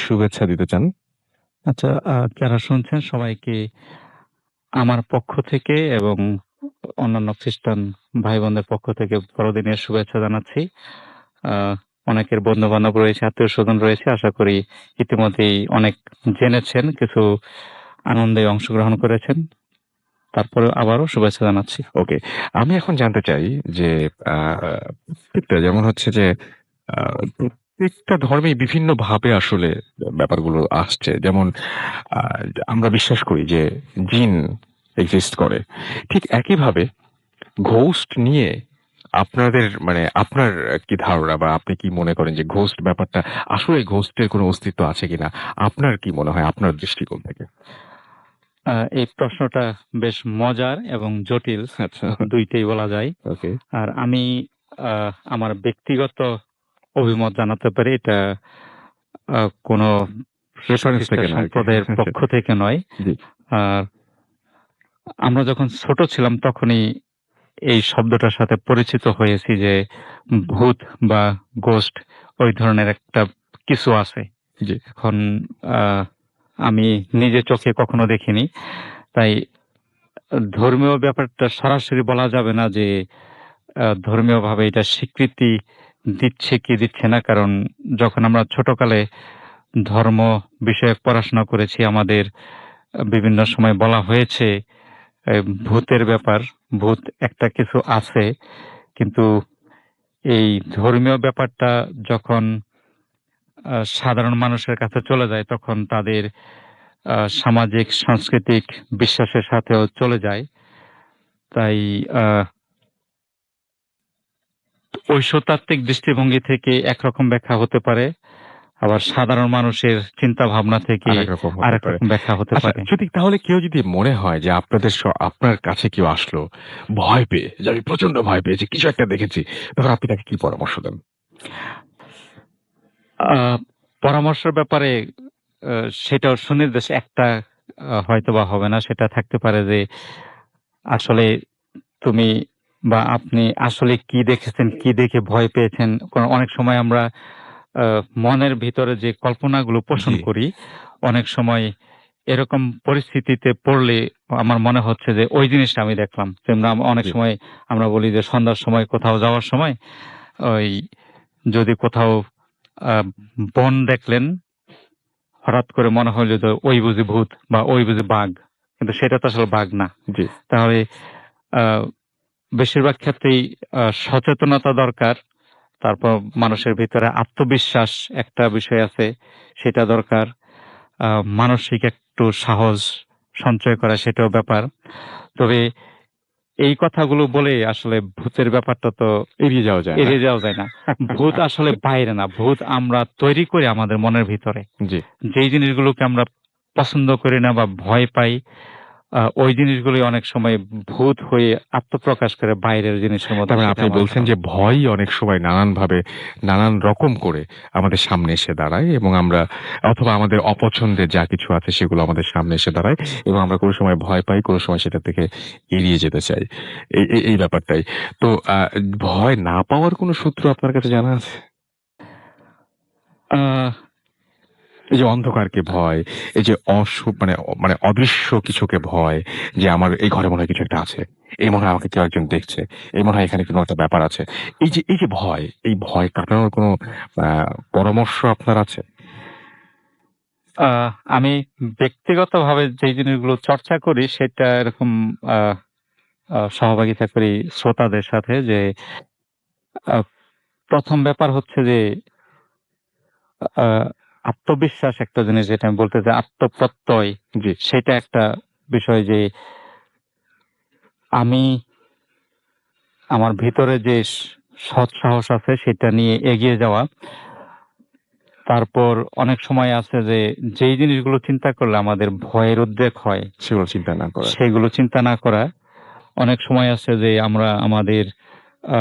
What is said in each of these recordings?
শুভেচ্ছা দিতে চান? আচ্ছা, যারা শুনছেন সবাইকে আমার পক্ষ থেকে এবং অন্যান্য খ্রিস্টান ভাই-বোনদের পক্ষ থেকে বড়দিনের শুভেচ্ছা জানাচ্ছি। আ অনেকের বন্ধু-বান্ধব রয়েছে, আত্মীয়স্বজন রয়েছে। আশা করি ইতিমধ্যেই অনেক জেনেছেন, কিছু আনন্দে অংশগ্রহণ করেছেন। তারপরেও আবারও শুভেচ্ছা জানাচ্ছি। ওকে। আমি এখন জানতে চাই যে আ প্রত্যেকটা যেমন হচ্ছে যে আ প্রত্যেকটা ধর্মেই বিভিন্নভাবে আসলে ব্যাপারগুলো আসছে। যেমন আ আমরা বিশ্বাস করি যে জিন এক্সিস্ট করে। ঠিক একইভাবে ঘোস্ট নিয়ে আপনাদের মানে আপনার কি ধারণা বা আপনি কি মনে করেন যে ঘোস্ট ব্যাপারটা আসলে ঘোস্টের কোনো অস্তিত্ব আছে কিনা? আপনার কি মনে হয় আপনার দৃষ্টিকোণ থেকে? এই প্রশ্নটা বেশ মজার এবং জটিল। আচ্ছা। ২ টাই বলা যায়। ওকে। আর আমি আমার ব্যক্তিগত অভিমত জানাতে পারি। এটা কোনো রেফারেন্স খ্রিস্টান থেকে না আরকি। সম্প্রদায়ের পক্ষ থেকে নয়। জি। আর আমরা যখন ছোট ছিলাম তখনই এই শব্দটার সাথে পরিচিত হয়েছি যে ভূত বা গোস্ট ওই ধরনের একটা কিছু আছে। জি। এখন আ আমি নিজে চোখে কখনো দেখিনি। তাই ধর্মীয় ব্যাপারটা সরাসরি বলা যাবে না যে ধর্মীয়ভাবে এটা স্বীকৃতি দিচ্ছে কি দিচ্ছে না। কারণ যখন আমরা ছোটকালে ধর্ম বিষয়ক পড়াশোনা করেছি আমাদের বিভিন্ন সময় বলা হয়েছে ভূতের ব্যাপার, ভূত একটা কিছু আছে। কিন্তু এই ধর্মীয় ব্যাপারটা যখন সাধারণ মানুষের কাছে চলে যায় তখন তাদের সামাজিক সাংস্কৃতিক বিশ্বাসের সাথেও চলে যায়। তাই আ ঐশতাত্ত্বিক দৃষ্টিভঙ্গি থেকে একরকম ব্যাখ্যা হতে পারে। আবার সাধারণ মানুষের চিন্তা ভাবনা থেকে আরেক রকম হতে আরেক পারে। রকম ব্যাখ্যা হতে আচ্ছা, পারে। যদি তাহলে কেউ যদি মনে হয় যে আপনাদের আপনার কাছে কেউ আসলো ভয় পেয়ে যে আমি প্রচন্ড ভয় পেয়েছি, কিছু একটা দেখেছি, তখন আপনি তাকে কি পরামর্শ দেন? আ পরামর্শের ব্যাপারে আ সেটাও সুনির্দিষ্ট একটা হয়তোবা হবে না। সেটা থাকতে পারে যে আসলে তুমি বা আপনি আসলে কি দেখেছেন, কি দেখে ভয় পেয়েছেন? কারণ অনেক সময় আমরা আ মনের ভিতরে যে কল্পনাগুলো পোষণ জি, করি, অনেক সময় এরকম পরিস্থিতিতে পড়লে আমার মনে হচ্ছে যে ওই জিনিসটা আমি দেখলাম। যেমন অনেক জি। সময় আমরা বলি যে সন্ধ্যার সময় কোথাও যাওয়ার সময় ওই যদি কোথাও আ বন দেখলেন, হঠাৎ করে মনে হইল যে ওই বুঝি ভূত বা ওই বুঝি বাঘ। কিন্তু সেটা তো আসলে বাঘ না। জি। তাহলে আ বেশিরভাগ ক্ষেত্রেই সচেতনতা দরকার। তারপর মানুষের ভিতরে আত্মবিশ্বাস একটা বিষয় আছে, সেটা দরকার। আ মানসিক একটু সাহস সঞ্চয় করা সেটাও ব্যাপার। তবে এই কথাগুলো বলে আসলে ভূতের ব্যাপারটা তো এড়িয়ে যাওয়া যায় না। এড়িয়ে যাওয়া যায় না। ভূত আসলে বাইরে না। ভূত আমরা তৈরি করি আমাদের মনের ভিতরে। জি। যেই জিনিসগুলোকে আমরা পছন্দ করি না বা ভয় পাই, ওই জিনিসগুলোই অনেক সময় ভূত হয়ে আত্মপ্রকাশ করে বাইরের জিনিসের তার মধ্যে, মানে সেটা আপনি আমার বলছেন ধারণা। যে ভয়ই অনেক সময় নানানভাবে নানান রকম করে আমাদের সামনে এসে দাঁড়ায় এবং আমরা অথবা আমাদের অপছন্দের যা কিছু আছে সেগুলো আমাদের সামনে এসে দাঁড়ায় এবং আমরা কোনো সময় ভয় পাই, কোনো সময় সেটা থেকে এড়িয়ে যেতে চাই। এই ব্যাপারটাই। তো ভয় না পাওয়ার কোনো সূত্র আপনার কাছে জানা আছে? আ এই যে অন্ধকারকে ভয়, এই যে মানে মানে অদৃশ্য কিছুকে ভয় যে আমার এই ঘরে মনে হয় কিছু একটা আছে। এই মনে হয় আমাকে কেউ একজন দেখছে। এই মনে হয় এখানে কোনো একটা ব্যাপার আছে। এই যে ভয়, এই ভয় কাটানোর কোনো আ পরামর্শ আপনার আছে? আ আমি ব্যক্তিগতভাবে যেই জিনিসগুলো চর্চা করি সেটা এরকম আ আ সহভাগিতা করি শ্রোতাদের সাথে যে আ ১ম ব্যাপার হচ্ছে যে আ আত্মবিশ্বাস একটা জিনিস যেটা আমি বলতে চাই আত্মপ্রত্যয় জি, সেটা একটা বিষয় যে আমি আমার ভিতরে যে সৎ সাহস আছে সেটা নিয়ে এগিয়ে যাওয়া। তারপর অনেক সময় আছে যে যেই জিনিসগুলো চিন্তা করলে আমাদের ভয়ের উদ্রেক হয় সেগুলো চিন্তা না করা। সেগুলো চিন্তা না করা। অনেক সময় আছে যে আমরা আমাদের আ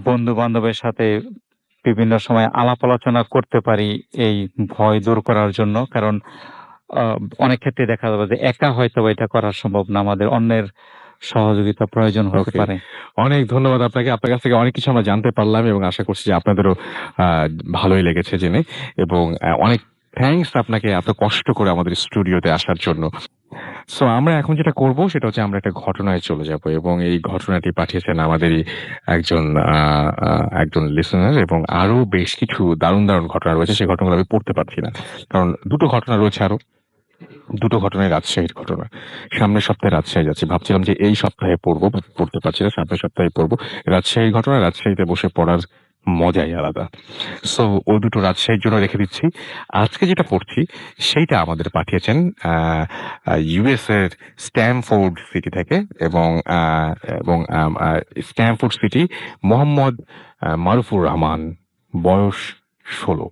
বন্ধু-বান্ধবের সাথে বিভিন্ন সময় আলাপ আলোচনা করতে পারি এই ভয় দূর করার জন্য। কারণ আ অনেক ক্ষেত্রে দেখা যাবে যে একা হয়তোবা এটা করা সম্ভব না। আমাদের অন্যের সহযোগিতা প্রয়োজন হতে ওকে। পারে। অনেক ধন্যবাদ আপনাকে। আপনার কাছ থেকে অনেক কিছু আমরা জানতে পারলাম এবং আশা করছি যে আপনাদেরও আ ভালোই লেগেছে জেনে এবং অনেক থ্যাংকস আপনাকে এত কষ্ট করে আমাদের স্টুডিওতে আসার জন্য। সো আমরা এখন যেটা করব সেটা হচ্ছে আমরা একটা ঘটনায় চলে যাব এবং এই ঘটনাটি পাঠিয়েছেন আমাদেরই একজন একজন লিসেনার এবং আরো বেশ কিছু দারুণ, দারুণ ঘটনা রয়েছে। সেই ঘটনাগুলো আমি পড়তে পারছি না। কারণ ২ টো ঘটনা রয়েছে আরো। ২ টো ঘটনাই রাজশাহীর ঘটনা। সামনের সপ্তাহে রাজশাহী যাচ্ছি। ভাবছিলাম যে এই সপ্তাহে পড়বো, বাট পড়তে পারছি না। সামনের সপ্তাহে পড়বো। রাজশাহীর ঘটনা, রাজশাহীতে বসে পড়ার মজাই আলাদা। সো ওই দুটো রাজশাহীর জন্য রেখে দিচ্ছি। আজকে যেটা পড়ছি সেইটা আমাদের পাঠিয়েছেন আ আ ইউএস এর স্ট্যামফোর্ড সিটি থেকে এবং এবং স্ট্যামফোর্ড সিটি মোহাম্মদ মারুফুর রহমান। বয়স ১৬।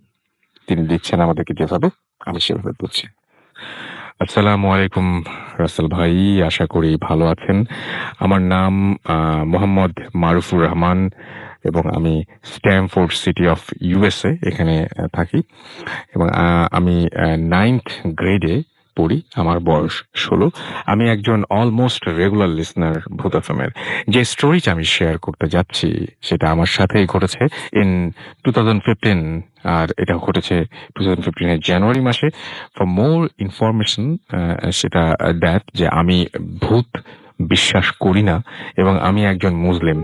তিনি লিখছেন আমাদেরকে যেভাবে, আমি সেভাবে বলছি। আসসালামু আলাইকুম রাসেল ভাই, আশা করি ভালো আছেন। আমার নাম মোহাম্মদ মারুফুর রহমান এবং আমি স্ট্যামফোর্ড সিটি অফ ইউএসএ এখানে থাকি এবং আমি 9th গ্রেডে পড়ি। আমার বয়স ১৬। আমি একজন অলমোস্ট রেগুলার লিসনার ভূত এফএমের। যে স্টোরিটা আমি শেয়ার করতে যাচ্ছি সেটা আমার সাথেই ঘটেছে ইন 2015 আর এটা ঘটেছে 2015 এর জানুয়ারি মাসে। ফর মোর ইনফরমেশন সেটা দ্যাট যে আমি ভূত বিশ্বাস করি না এবং আমি একজন মুসলিম।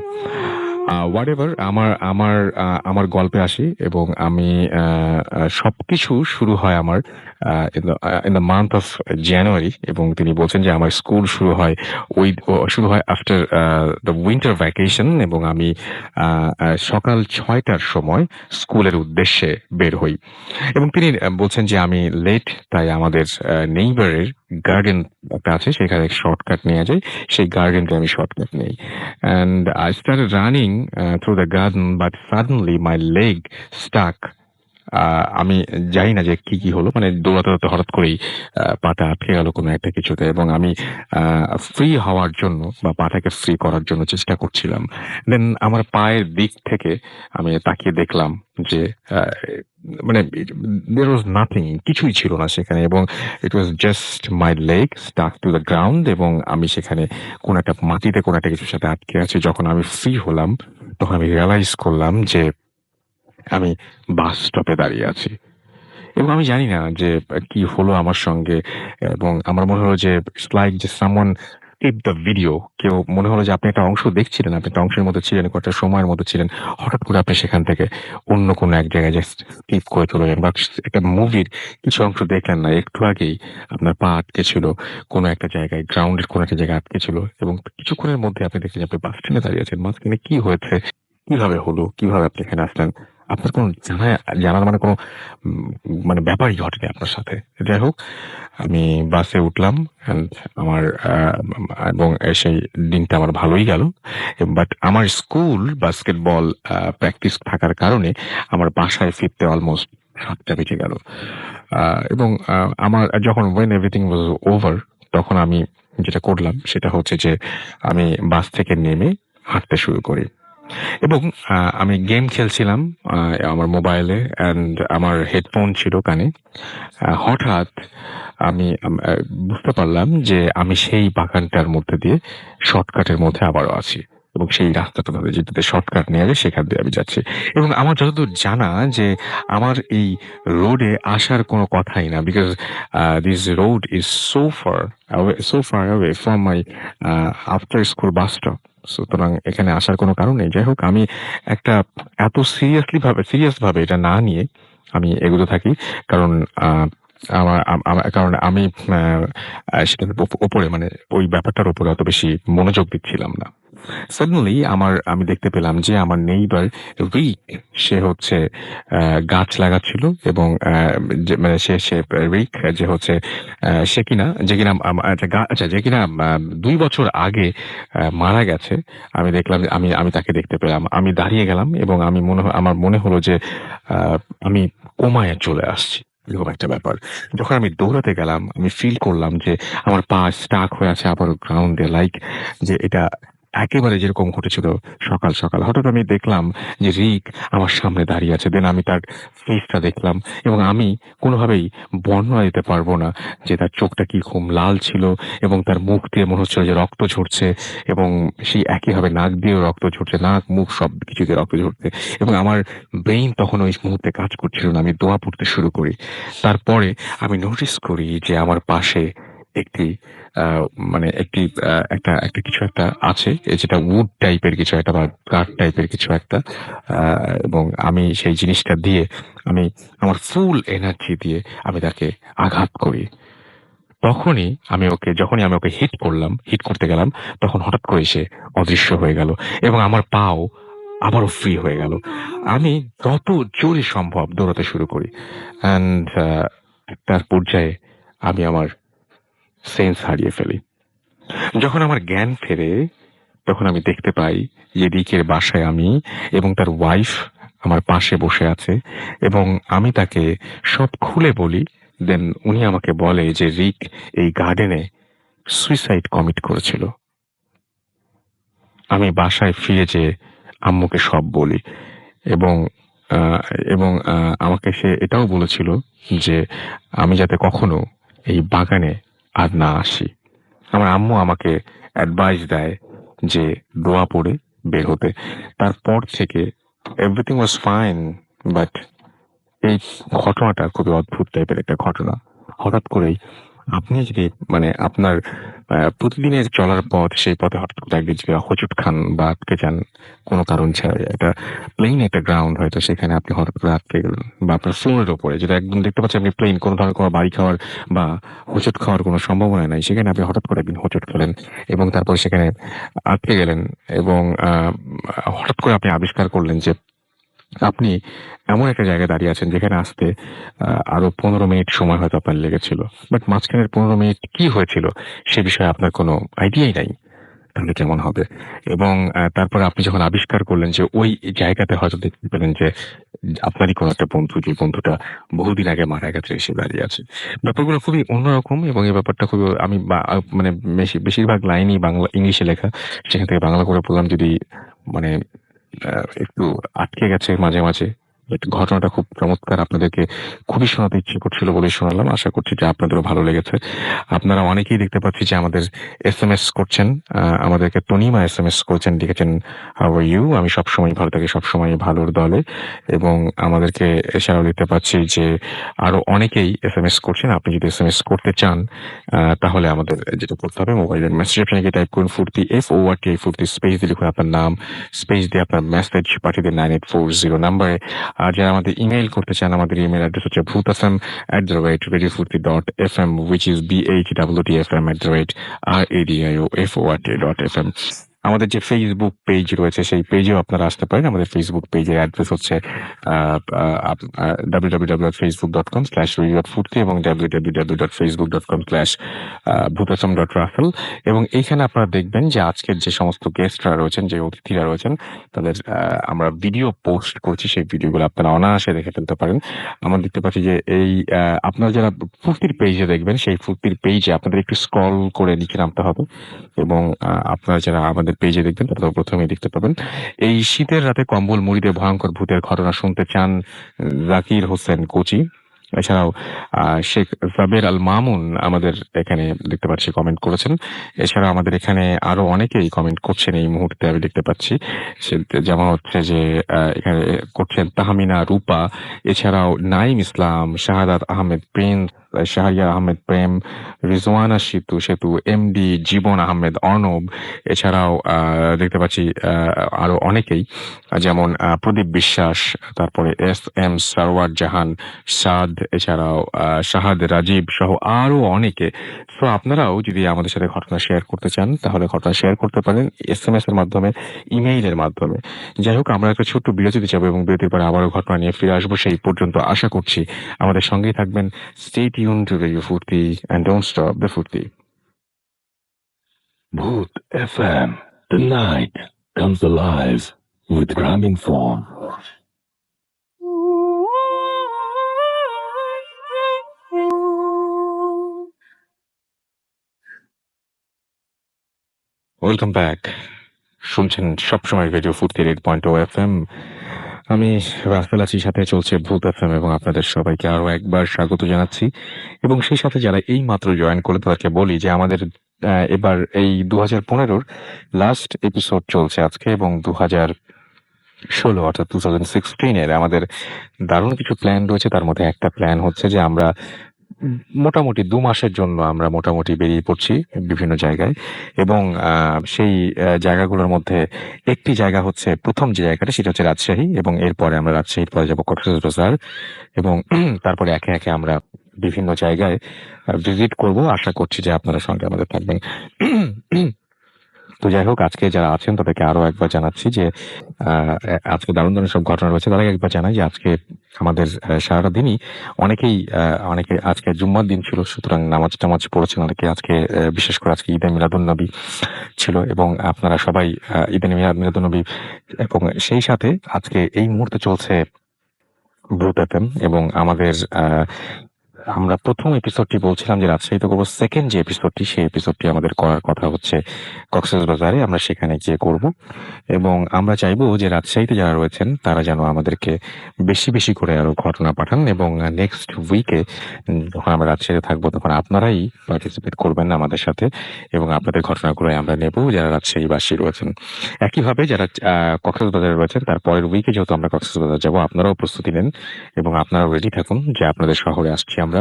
হোয়াটএভার আমার গল্পে আসি এবং আমি সবকিছু শুরু হয় আমার in the month of January এবং তিনি বলছেন যে আমার স্কুল শুরু হয় আফটার দ্য উইন্টার ভ্যাকেশন এবং আমি সকাল ৬টার সময় স্কুলের উদ্দেশ্যে বের হই এবং তিনি বলছেন যে আমি লেট, তাই আমাদের নেইবারের গার্ডেন একটা আছে, সেখানে শর্টকাট নেওয়া যায়। সেই গার্ডেনটা আমি শর্টকাট নেই and I started running through the garden, but suddenly my leg stuck. আমি জানি না যে কি হলো, মানে দৌড়াতে হঠাৎ করেই পাটা আটকে গেল কোনো একটা কিছুতে এবং আমি ফ্রি হওয়ার জন্য বা পাটাকে ফ্রি করার জন্য চেষ্টা করছিলাম। দেন আমার পায়ের দিক থেকে আমি তাকিয়ে দেখলাম যে আহ, মানে there was nothing, কিছুই ছিল না সেখানে এবং it was just my leg stuck to the ground এবং আমি সেখানে কোনো একটা মাটিতে কোনো একটা কিছুর সাথে আটকে আছি। যখন আমি ফ্রি হলাম তখন আমি রিয়ালাইজ করলাম যে আমি বাস স্টপে দাঁড়িয়ে আছি এবং আমি জানি না যে কি হলো আমার সঙ্গে এবং আমার মনে হলো যে ইটস লাইক যে সামওয়ান টিপ দ্য ভিডিও। কেউ মনে হলো যে আপনি একটা অংশ দেখছিলেন, আপনি একটা অংশের মধ্যে ছিলেন, একটা সময়ের মধ্যে ছিলেন, হঠাৎ করে আপনি সেখান থেকে অন্য কোনো এক জায়গায় জাস্ট স্কিপ করে চলে যান বা একটা মুভির কিছু অংশ দেখলেন না, একটু আগেই আপনার পা আটকে ছিল কোনো একটা জায়গায়, গ্রাউন্ডের কোনো একটা জায়গায় আটকে ছিল এবং কিছুক্ষণের মধ্যে আপনি দেখলেন যে আপনি বাস স্ট্যান্ডে দাঁড়িয়ে আছেন। মাঝখানে কি হয়েছে, কিভাবে হলো, কিভাবে আপনি এখানে আসলেন, আপনার কোনো জানার মানে কোনো উম, মানে ব্যাপারই ঘটেনি আপনার সাথে। যাই হোক, আমি বাসে উঠলাম and আমার এবং সেই দিনটা আমার ভালোই গেল। বাট আমার স্কুল বাস্কেটবল প্র্যাকটিস থাকার কারণে আমার বাসায় ফিরতে অলমোস্ট 7টা বেজে গেল এবং আমার যখন when everything was over তখন আমি যেটা করলাম সেটা হচ্ছে যে আমি বাস থেকে নেমে হাঁটতে শুরু করি এবং আমি গেম খেলছিলাম আমার মোবাইলে অ্যান্ড আমার হেডফোন ছিল কানে। হঠাৎ আমি বুঝতে পারলাম যে আমি সেই বাগানটার মধ্যে দিয়ে শর্টকাটের মধ্যে আবারও আছি এবং সেই রাস্তাটা ধরে যেটাতে শর্টকাট নেওয়া যায় সেখান দিয়ে আমি যাচ্ছি এবং আমার যতদূর জানা যে আমার এই রোডে আসার কোনো কথাই না, because this road is so far away from my after school bus stop. সুতরাং এখানে আসার কোনো কারণ নেই। যাই হোক, আমি একটা এত সিরিয়াস ভাবে এটা না নিয়ে আমি এগোতে থাকি। কারণ কারণ আমি সেটার উপরে মানে ওই ব্যাপারটার উপরে অত বেশি মনোযোগ দিচ্ছিলাম না। সাডেনলি আমি দেখতে পেলাম যে আমার নেইবার রিক, সে হচ্ছে গাছ লাগাচ্ছিল এবং মানে সে রিক যে হচ্ছে যে কিনা 2 বছর আগে মারা গেছে। আমি দেখলাম আমি তাকে দেখতে পেলাম। আমি দাঁড়িয়ে গেলাম এবং আমার মনে হলো যে আমি কোমায় চলে আসছি, এরকম একটা ব্যাপার। যখন আমি দৌড়াতে গেলাম আমি ফিল করলাম যে আমার পা স্টাক হয়ে আছে আবার গ্রাউন্ডে, লাইক যে এটা একেবারে যেরকম ঘটেছিল সকাল, সকাল হঠাৎ আমি দেখলাম যে রিক আমার সামনে দাঁড়িয়ে আছে। দেন আমি তার ফেসটা দেখলাম এবং আমি কোনোভাবেই বর্ণনা দিতে পারবো না যে তার চোখটা কিরকম লাল ছিল এবং তার মুখ দিয়ে মনে হচ্ছিল যে রক্ত ঝরছে এবং সেই একইভাবে নাক দিয়েও রক্ত ঝরছে। নাক, মুখ সবকিছু দিয়ে রক্ত ঝরছে এবং আমার ব্রেইন তখন ওই মুহূর্তে কাজ করছিল না। আমি দোয়া পড়তে শুরু করি। তারপরে আমি নোটিস করি যে আমার পাশে একটি আ মানে একটি একটা কিছু একটা আছে যেটা উড টাইপের কিছু একটা বা কাঠ টাইপের কিছু একটা। আ এবং আমি সেই জিনিসটা দিয়ে আমি আমার ফুল এনার্জি দিয়ে আমি তাকে আঘাত করি। যখনই আমি ওকে হিট করতে গেলাম, তখন হঠাৎ করে সে অদৃশ্য হয়ে গেল এবং আমার পাও আবারও ফ্রি হয়ে গেল। আমি যত জোরে সম্ভব দৌড়াতে শুরু করি। অ্যান্ড একটার পর্যায়ে আমি আমার সেন্স হারিয়ে ফেলি। যখন আমার জ্ঞান ফেরে, তখন আমি দেখতে পাই যে রিকের বাসায় আমি এবং তার ওয়াইফ আমার পাশে বসে আছে এবং আমি তাকে সব খুলে বলি। দেন উনি আমাকে বলে যে রিক এই গার্ডেনে সুইসাইড কমিট করেছিল। আমি বাসায় ফিরে যেয়ে আম্মুকে সব বলি এবং আ এবং আমাকে সে এটাও বলেছিল যে আমি যাতে কখনো এই বাগানে আর না আসি। আমার আম্মু আমাকে অ্যাডভাইস দেয় যে দোয়া পড়ে বের হতে। তারপর থেকে এভরিথিং ওয়াজ ফাইন, বাট এই ঘটনাটা খুবই অদ্ভুত টাইপের একটা ঘটনা। হঠাৎ করেই আপনি যদি মানে আপনার প্রতিদিনের চলার পথ, সেই পথে হঠাৎ করে একদিন যদি হোঁচট খান বা আটকে যান কোনো কারণ ছাড়াই, একটা প্লেন একটা গ্রাউন্ড হয়তো সেখানে আপনি হঠাৎ করে আটকে গেলেন বা আপনার ফ্লোরের ওপরে যেটা একদম দেখতে পাচ্ছেন আপনি প্লেন, কোনো ধরনের কোনো বাড়ি খাওয়ার বা হোঁচট খাওয়ার কোনো সম্ভাবনা নাই। সেখানে আপনি হঠাৎ করে একদিন হোঁচট খেলেন এবং তারপরে সেখানে আটকে গেলেন এবং হঠাৎ করে আপনি আবিষ্কার করলেন যে আপনি এমন একটা জায়গায় দাঁড়িয়ে আছেন যেখানে আসতে আরো ১৫ মিনিট সময় হয়তো আপনার লেগেছিল। বাট মাঝখানের ১৫ মিনিট কি হয়েছিল সে বিষয়ে আপনার কোনো আইডিয়াই নাই। তাহলে কেমন হবে? এবং তারপরে আপনি যখন আবিষ্কার করলেন যে ওই জায়গাতে হয়তো দেখতে পেলেন যে আপনারই কোনো একটা বন্ধু, যে বন্ধুটা বহুদিন আগে মারা গেছে সে দাঁড়িয়ে আছে। ব্যাপারগুলো খুবই অন্যরকম এবং এই ব্যাপারটা খুবই আমি মানে বেশিরভাগ লাইনই ইংলিশে লেখা। সেখান থেকে বাংলা করে বললাম যদি মানে আ একটু আটকে গেছে মাঝে, মাঝে। বাট ঘটনাটা খুব চমৎকার। আপনাদেরকে খুবই শোনাতে ইচ্ছে করছিল বলেই শোনালাম। আশা করছি যে আপনাদেরও ভালো লেগেছে। আপনারা অনেকেই দেখতে পাচ্ছি যে আমাদের এসএমএস করছেন। আমাদেরকে তনিমা এসএমএস করেছেন, লিখেছেন, "হাউ আর ইউ?" আমি সবসময় ভালো থাকি, সবসময় ভালোর দলে। এবং আমাদেরকে এছাড়াও দেখতে পাচ্ছি যে আরো অনেকেই এসএমএস করছেন। আপনি যদি এসএমএস করতে চান তাহলে আমাদের যেটা করতে হবে, মোবাইলের মেসেজ অপশনে গিয়ে টাইপ করুন ফুর্তি, FORTI ফুর্তি, স্পেস দিয়ে লিখুন আপনার নাম, স্পেস দিয়ে আপনার মেসেজ পাঠিয়ে দিন 9840 নাম্বারে। আর যারা আমাদের ইমেইল করতে চান, আমাদের ইমেইল অ্যাড্রেস হচ্ছে bhutfm@radiofurti.fm, which is BHWTFM@radiofort.fm। আমাদের যে ফেসবুক পেজ রয়েছে সেই পেজেও আপনারা আসতে পারেন। আমাদের ফেসবুক পেজের অ্যাড্রেস হচ্ছে www.facebook.com/radio.furti এবং www.facebook.com/bhutasam.raffle। এবং এইখানে আপনারা দেখবেন যে আজকের যে সমস্ত গেস্টরা রয়েছেন, যে অতিথিরা রয়েছেন, তাদের আমরা ভিডিও পোস্ট করছি। সেই ভিডিওগুলো আপনারা অনায়াসে দেখে ফেলতে পারেন। আমরা দেখতে পাচ্ছি যে এই আপনারা যারা ফুর্তির পেজে দেখবেন, সেই ফুর্তির পেজে আপনাদের একটু স্ক্রল করে নিচে নামতে হবে এবং আপনারা যারা আমাদের পেজে দেখবেন তারা প্রথমেই দেখতে পাবেন। এই শীতের রাতে কম্বল মুড়ি দিয়ে ভয়ঙ্কর ভূতের ঘটনা শুনতে চান জাকির হোসেন কোচি। এছাড়াও শেখ জাবের আল মামুন আমাদের এখানে দেখতে পাচ্ছি কমেন্ট করেছেন। এছাড়া আমাদের এখানে আরো অনেকেই কমেন্ট করছেন এই মুহূর্তে আমি দেখতে পাচ্ছি। যেমন হচ্ছে যে এখানে করছেন তাহমিনা রূপা, এছাড়াও নাইম ইসলাম, শাহাদাত আহমেদ প্রিন্স, শাহরিয়ার আহমেদ প্রেম, রিজওয়ানা সেতু, এমডি জীবন আহমেদ অর্ণব। এছাড়াও দেখতে পাচ্ছি আরো অনেকেই, যেমন প্রদীপ বিশ্বাস, তারপরে এম সারওয়ার জাহান, সাদ, এছাড়াও শাহাদ রাজীব সহ আরো অনেকে। তো আপনারাও যদি আমাদের সাথে ঘটনা শেয়ার করতে চান তাহলে ঘটনা শেয়ার করতে পারেন এসএমএস এর মাধ্যমে, ইমেইলের মাধ্যমে। যাই হোক, আমরা একটা ছোট্ট বিরতিতে যাবো এবং বিরতির পরে আবারও ঘটনা নিয়ে ফিরে আসবো। সেই পর্যন্ত আশা করছি আমাদের সঙ্গেই থাকবেন। Stay tuned to Radio Furti and don't stop the Furti. Bhoot FM. The night comes alive with Graminphone. Welcome back. শুনছেন সবসময় রেডিও ফুর্তির 8.0 FM। আমি রাসেল আছি, সাথে চলছে ভূত FM এবং আপনাদের সবাইকে আরো একবার স্বাগত জানাচ্ছি। এবং সেই সাথে যারা এই মাত্র জয়েন করলো তাদেরকে বলি যে আমাদের এবার এই 2015-র লাস্ট এপিসোড চলছে আজকে, এবং 2016 অর্থাৎ 2016-এর আমাদের দারুণ কিছু প্ল্যান রয়েছে। তার মধ্যে একটা প্ল্যান হচ্ছে যে আমরা মোটামুটি 2 মাসের জন্য আমরা মোটামুটি বেরিয়ে পড়ছি বিভিন্ন জায়গায়, এবং সেই জায়গাগুলোর মধ্যে একটি জায়গা হচ্ছে, প্রথম যে জায়গাটা সেটা হচ্ছে রাজশাহী, এবং এরপরে আমরা রাজশাহীর পরে যাবো কক্সবাজার, এবং তারপরে একে একে আমরা বিভিন্ন জায়গায় ভিজিট করব। আশা করছি যে আপনারা সঙ্গে আমাদের থাকবেন। তো যাই হোক, আজকে যারা আছেন তাদেরকে আরো একবার জানাচ্ছি যে আজকে দারুণ দারুণ সব ঘটনা রয়েছে। তার আগে একবার জানাই যে আজকে আমাদের সারাটা দিনই অনেকে আজকে জুম্মার দিন ছিল, সুতরাং নামাজ টামাজ পড়েছেন অনেকে আজকে। বিশেষ করে আজকে ঈদে মিলাদুন্নবী ছিল, এবং আপনারা সবাই ঈদে মিলাদুন্নবী, এবং সেই সাথে আজকে এই মুহূর্তে চলছে ভূত FM। এবং আমাদের আমরা প্রথম এপিসোডটি বলছিলাম যে রাজশাহীতে করবো, সেকেন্ড যে এপিসোডটি সেই এপিসোডটি আমাদের করার কথা হচ্ছে কক্সবাজারে, আমরা সেখানে গিয়ে করব। এবং আমরা চাইবো যে রাজশাহীতে যারা রয়েছেন তারা যেন আমাদেরকে বেশি বেশি করে আরো ঘটনা পাঠান, এবং নেক্সট উইকে যখন আমরা রাজশাহীতে থাকবো তখন আপনারাই পার্টিসিপেট করবেন আমাদের সাথে, এবং আপনাদের ঘটনাগুলোই আমরা নেব যারা রাজশাহীবাসী রয়েছেন। একইভাবে যারা কক্সবাজারে রয়েছেন তার পরের উইকে যেহেতু আমরা কক্সবাজার যাবো, আপনারাও প্রস্তুতি নেন এবং আপনারাও রেডি থাকুন যে আপনাদের শহরে আসছি আমরা।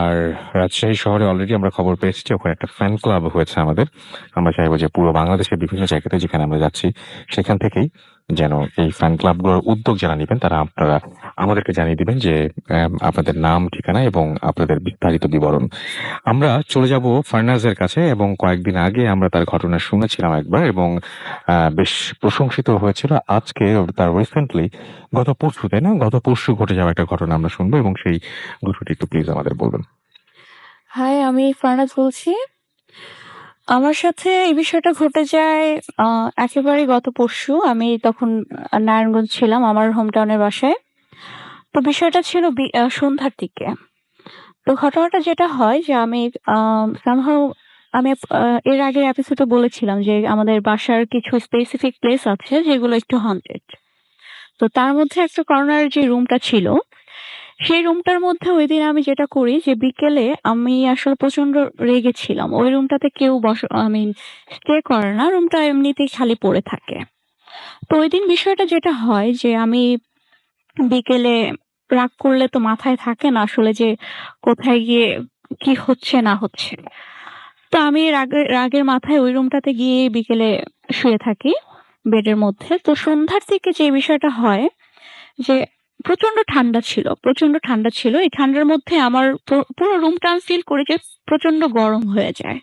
আর রাজশাহী শহরে অলরেডি আমরা খবর পেয়েছি যে ওখানে একটা ফ্যান ক্লাব হয়েছে আমাদের। আমরা চাইবো যে পুরো বাংলাদেশের বিভিন্ন জায়গাতে যেখানে আমরা যাচ্ছি সেখান থেকেই যেন এই ফ্যান ক্লাবগুলোর উদ্যোগ যারা নেবেন তারা আপনারা আমাদেরকে জানিয়ে দিবেন যে আপনাদের নাম, ঠিকানা এবং আপনাদের বিস্তারিত বিবরণ। আমরা চলে যাব ফার্নাজের কাছে, এবং কয়েকদিন আগে আমরা তার ঘটনা শুনেছিলাম একবার, এবং বেশ প্রশংসিত হয়েছিল। আজকে তার রিসেন্টলি গত পরশু ঘটে যাওয়া একটা ঘটনা আমরা শুনবো, এবং সেই ঘটনাটি একটু প্লিজ আমাদের বলবেন। হাই, আমি ফারনাজ বলছি। আমার সাথে এই বিষয়টা ঘটে যায় একেবারেই গত পরশু। আমি তখন নারায়ণগঞ্জ ছিলাম, আমার হোম টাউনের বাসায়। তো বিষয়টা ছিল সন্ধ্যার দিকে। তো ঘটনাটা যেটা হয় যে আমি somehow আমি এর আগের এপিসোডে বলেছিলাম যে আমাদের বাসার কিছু স্পেসিফিক প্লেস আছে যেগুলো একটু হন্টেড। তো তার মধ্যে একটা কর্নার যে রুমটা ছিল, সেই রুমটার মধ্যে ওইদিন আমি যেটা করি যে বিকেলে আমি আসলে প্রচন্ড রেগেছিলাম। ওই রুমটাতে কেউ স্টে করে না, রুমটা এমনিতেই খালি পড়ে থাকে। তো ওইদিন বিষয়টা যেটা হয় যে আমি বিকেলে রাগ করলে তো মাথায় থাকে না আসলে যে কোথায় গিয়ে কি হচ্ছে না হচ্ছে। তো আমি রাগের মাথায় ওই রুমটাতে গিয়ে বিকেলে শুয়ে থাকি বেডের মধ্যে। তো সন্ধ্যার দিকে যে বিষয়টা হয় যে প্রচন্ড ঠান্ডা ছিল। এই ঠান্ডার মধ্যে আমার পুরো রুমটা আমি ফিল করি যে প্রচন্ড গরম হয়ে যায়।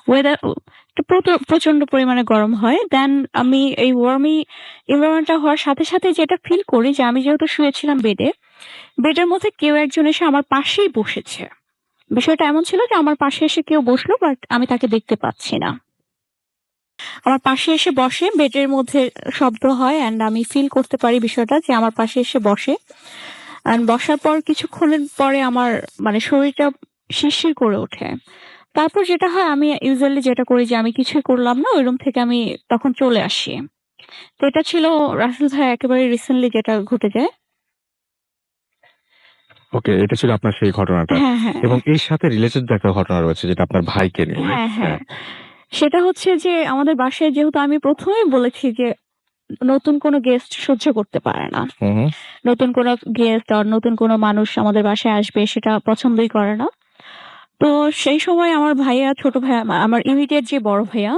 ওয়েদার প্রচন্ড পরিমাণে গরম হয়। দেন আমি এই ওয়ার্মি এনভায়রনমেন্টটা হওয়ার সাথে সাথে যেটা ফিল করি যে আমি যেহেতু শুয়েছিলাম বেডের মধ্যে কেউ একজন এসে আমার পাশেই বসেছে। বিষয়টা এমন ছিল যে আমার পাশে এসে কেউ বসলো, বাট আমি তাকে দেখতে পাচ্ছি না। আমার পাশে এসে বসে, বেডের মধ্যে শব্দ হয় অ্যান্ড আমি ফিল করতে পারি বিষয়টা যে আমার পাশে এসে বসে। অ্যান্ড বসার পর কিছুক্ষণের পরে আমার শরীরটা শিরশির করে ওঠে। তারপর যেটা হয়, আমি ইউজুয়ালি যেটা করি যে আমি কিছুই করলাম না, ওই রুম থেকে আমি তখন চলে আসি। তো এটা ছিল রাসেল ভাই একেবারে রিসেন্টলি যেটা ঘটে যায়। ওকে, এটা ছিল আপনার সেই ঘটনাটা, হ্যাঁ, হ্যাঁ, এবং এর সাথে রিলেটেড একটা ঘটনা রয়েছে যেটা আপনার ভাইকে নিয়ে। হ্যাঁ, হ্যাঁ। সেটা হচ্ছে যে আমাদের বাসায় যেহেতু আমি প্রথমেই বলেছি যে নতুন কোনো গেস্ট সহ্য করতে পারে না। হুম। নতুন কোনো গেস্ট আর নতুন কোনো মানুষ আমাদের বাসায় আসবে সেটা পছন্দই করে না। তো সেই সময় আমার ছোট ভাইয়া, আমার ইমিডিয়েট যে বড় ভাইয়া,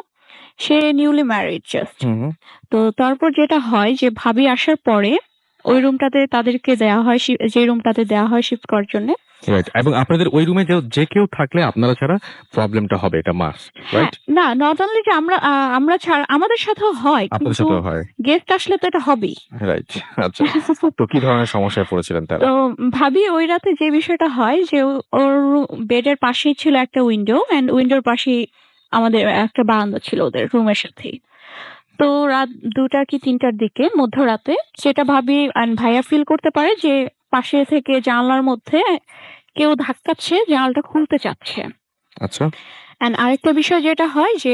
সে নিউলি ম্যারিড জাস্ট। হুম। তো তারপর যেটা হয় যে ভাবি আসার পরে ওই রুমটাতে তাদেরকে দেওয়া হয়, যে রুমটাতে দেওয়া হয় শিফট করার জন্য। রাইট, এবং আপনাদের ওই রুমে যে কেউ থাকলে আপনারা ছাড়া প্রবলেমটা হবে, এটা মাস্ট, রাইট? না, নট অনলি যে আমরা ছাড়া আমাদের সাথেও হয়, আপনাদের কিন্তু সাথেও হয়, গেস্ট আসলে তো এটা হবেই। রাইট। আচ্ছা, তো কি ধরনের সমস্যায় পড়েছিলেন তারা? তো ভাবি ওই রাতে যে বিষয়টা হয় যে ওর বেডের পাশেই ছিল একটা উইন্ডো, এন্ড উইন্ডোর পাশেই আমাদের একটা বারান্দা ছিল ওদের রুমের সাথেই। তো রাত 2টা কি 3টার দিকে মধ্যরাতে সেটা ভাবি and ভাইয়া ফিল করতে পারে যে পাশে থেকে জানলার মধ্যে কেউ ধাক্কাচ্ছে, জানালাটা খুলতে চাচ্ছে। আচ্ছা। এন্ড আরেকটা বিষয় যেটা হয় যে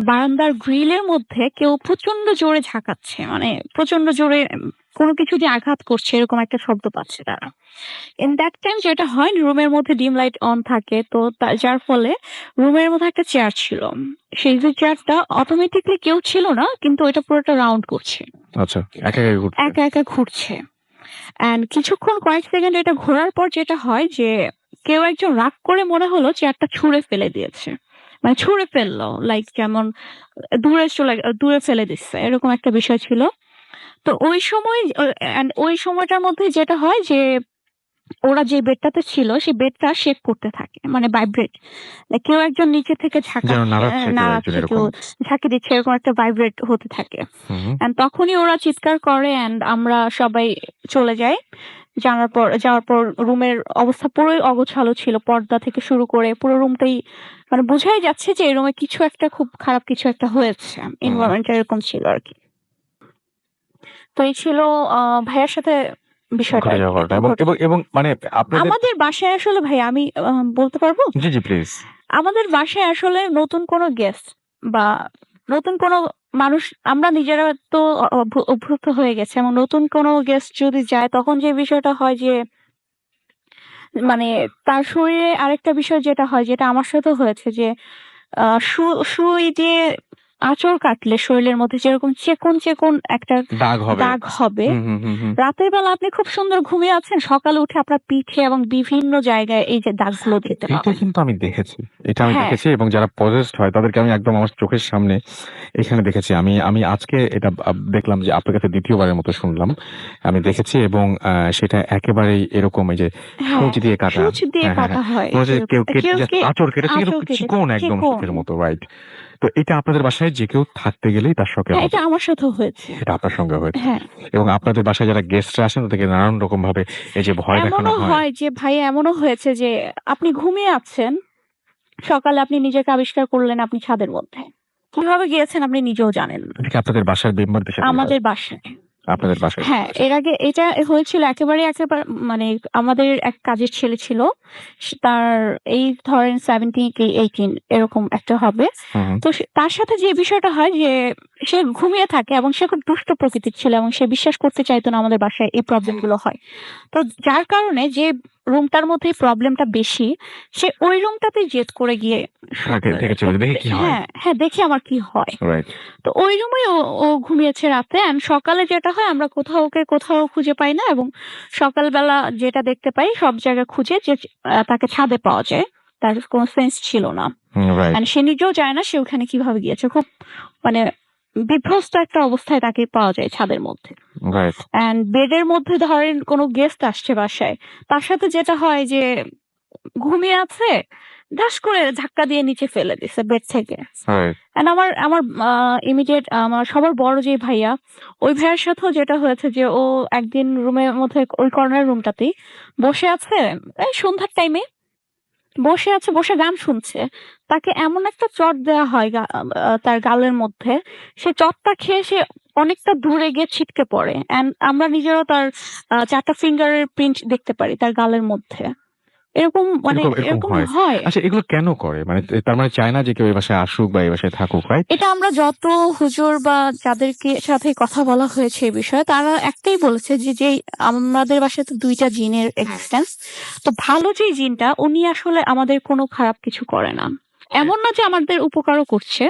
বারান্দার গ্রিলের মধ্যে কেউ প্রচন্ড জোরে ঝাঁকাচ্ছে। মানে প্রচন্ড জোরে কোনো কিছু দিয়ে আঘাত করছে এরকম একটা শব্দ পাচ্ছে তারা। ইন দ্যাট টাইম যেটা হয় রুমের মধ্যে ডিম লাইট অন থাকে তো যার ফলে রুমের মধ্যে একটা চেয়ার ছিল। সেই যে চেয়ারটা অটোমেটিক্যালি কেউ ছিল না কিন্তু ওইটা পুরোটা রাউন্ড করছে। আচ্ছা, একা একা ঘুরছে। একা, একা ঘুরছে। অ্যান্ড কিছুক্ষণ কয়েক সেকেন্ড এটা ঘোরার পর যেটা হয় যে কেউ একজন রাগ করে মনে হলো চেয়ারটা ছুঁড়ে ফেলে দিয়েছে। মানে ছুঁড়ে ফেললো লাইক যেমন দূরে ফেলে দিচ্ছে এরকম একটা বিষয় ছিল। তো ওই সময় and ওই সময়টার মধ্যে যেটা হয় যে ওরা যে বেডটাতে ছিল সেই বেডটা শেক করতে থাকে মানে ভাইব্রেট। কেউ একজন নিচে থেকে যেন নাড়াচ্ছে কেউ একজন নাড়াচ্ছে কেউ এরকম। ঝাঁকি দিচ্ছে এরকম একটা ভাইব্রেট হতে থাকে। হুম। এন্ড তখনই ওরা চিৎকার করে এন্ড আমরা সবাই চলে যাই। যাওয়ার পর রুমের অবস্থা পুরোই অগোছালো ছিল। পর্দা থেকে শুরু করে পুরো রুমটাই মানে বোঝাই যাচ্ছে যে এই রুমে কিছু একটা খুব খারাপ কিছু একটা হয়েছে। এনভায়রনমেন্টটা এরকম ছিল আরকি। তো এই ছিল ভাইয়ার সাথে বিষয়টা ঘটে আরকি। যাওয়া ঘটনা এবং এবং এবং মানে আপনাদের আমাদের বাসায় আসলে ভাই আমি বলতে পারবো? জি, জি প্লিজ। আমাদের বাসায় আসলে নতুন কোনো গেস্ট বা নতুন কোনো মানুষ আমরা নিজেরা তো অভ্যস্ত হয়ে গেছি এবং নতুন কোনো গেস্ট যদি যায় তখন যে বিষয়টা হয় যে মানে তার শরীরে আরেকটা বিষয় যেটা হয় যেটা আমার সাথেও হয়েছে যে আ সু সুই দিয়ে আঁচড় কাটলে শরীরের মধ্যে যেরকম চেকন একটা দাগ হবে। দাগ হবে। হুম, হুম, হুম, হুম। রাতের বেলা আপনি খুব সুন্দর ঘুমিয়ে আছেন। সকালে উঠে আপনার পিঠে এবং বিভিন্ন জায়গায় এই যে দাগগুলো দেখতে এটা পাবেন। কিন্তু আমি দেখেছি। এটা আমি হ্যাঁ, দেখেছি এবং যারা possessed হয় তাদেরকে আমি একদম আমার চোখের সামনে এখানে দেখেছি। আমি আজকে এটা দেখলাম যে আপনার কাছে ২য় বারের মতো শুনলাম। আমি দেখেছি এবং সেটা একেবারেই এরকম এই যে হ্যাঁ, সূচ দিয়ে কাটা। সূচ দিয়ে হ্যাঁ, হ্যাঁ, কাটা হ্যাঁ। হয়। মনে হচ্ছে যে কেউ কেটে কেউ জাস্ট আঁচড় কেটেছে কিন্তু আঁচড় কেটে চিকন একদম চিকন। সূচের মতো, রাইট। তো এটা আপনাদের বাসায় যে কেউ থাকতে গেলেই তার শখে হ্যাঁ, হবে। এটা আমার সাথেও হয়েছে। এটা আপনার সঙ্গে হয়েছে। হ্যাঁ, এবং আপনাদের বাসায় যারা গেস্টরা আসেন তাদেরকে নানান রকম ভাবে এই যে ভয় দেখানো এমনও হয়। হয় যে ভাই এমনও হয়েছে যে আপনি ঘুমিয়ে আছেন, সকালে আপনি নিজেকে আবিষ্কার করলেন আপনি ছাদের মধ্যে। কিভাবে গিয়েছেন আপনি নিজেও জানেন না। এটা কি আপনাদের বাসার মেম্বারদের সাথেই হয়? আমাদের বাসায়। আপনাদের বাসায়? হ্যাঁ, এর আগে এটা হয়েছিল একেবারে মানে আমাদের এক কাজের ছেলে ছিল। তার এই ধরেন 17 কি 18 এরকম একটা হবে। হুম, হুম। তো তার সাথে যে বিষয়টা হয় যে সে ঘুমিয়ে থাকে এবং সে খুব দুষ্ট প্রকৃতির ছিল এবং সে বিশ্বাস করতে চাইতো না আমাদের বাসায় এই প্রবলেম গুলো হয়। তো যার কারণে যে রুমটার মধ্যে প্রবলেমটা বেশি সে ওই রুমটাতেই জেদ করে গিয়ে থেকে চলে যায়। দেখি কি হয়। হ্যাঁ, হ্যাঁ দেখি আমার কি হয়। রাইট। তো ওই রুমেই ও ঘুমিয়েছে রাতে এন্ড সকালে যেটা হয় আমরা ওকে কোথাও খুঁজে পাই না এবং সকালবেলা যেটা দেখতে পাই সব জায়গায় খুঁজে যে তাকে ছাদে পাওয়া যায়। তার কোনো সেন্স ছিল না। রাইট, এন্ড সে নিজেও জানে না সে ওখানে কিভাবে গিয়েছে। খুব মানে বিধ্বস্ত একটা অবস্থায় তাকে পাওয়া যায় ছাদের মধ্যে। রাইট। এন্ড বেডের মধ্যে ধরেন কোনো গেস্ট আসছে বাসায়। তার সাথে যেটা হয় যে ঘুমিয়ে আছে, ধাস করে ধাক্কা দিয়ে নিচে ফেলে দিছে বেড থেকে। রাইট। এন্ড আমার ইমিডিয়েট আমার সবার বড় যে ভাইয়া, ওই ভাইয়ার সাথেও যেটা হয়েছে যে ও একদিন রুমের মধ্যে ওই কর্নার রুমটাতেই বসে আছে, এই সন্ধ্যার টাইমে বসে আছে, বসে গান শুনছে। তাকে এমন একটা চড় দেয়া হয় তার গালের মধ্যে, সে চড়টা খেয়ে সে অনেকটা দূরে গিয়ে ছিটকে পড়ে। অ্যান্ড আমরা নিজেরাও তার ৪ টা ফিঙ্গারের প্রিন্ট দেখতে পারি তার গালের মধ্যে। এরকম মানে এরকম এরকম হয়। হয়। আচ্ছা, এগুলো কেন করে? মানে তার মানে চায় না যে কেউ এই বাসায় আসুক বা এই বাসায় থাকুক, রাইট? এটা আমরা যত হুজুর বা যাদেরকে সাথে কথা বলা হয়েছে এই বিষয়ে তারা একটাই বলেছে যে আমাদের বাসায় তো ২ টা জিনের এক্সিস্টেন্স। তো ভালো যে জিনটা উনি আসলে আমাদের কোনো খারাপ কিছু করে না। এমন না যে আমাদের উপকারও করছে।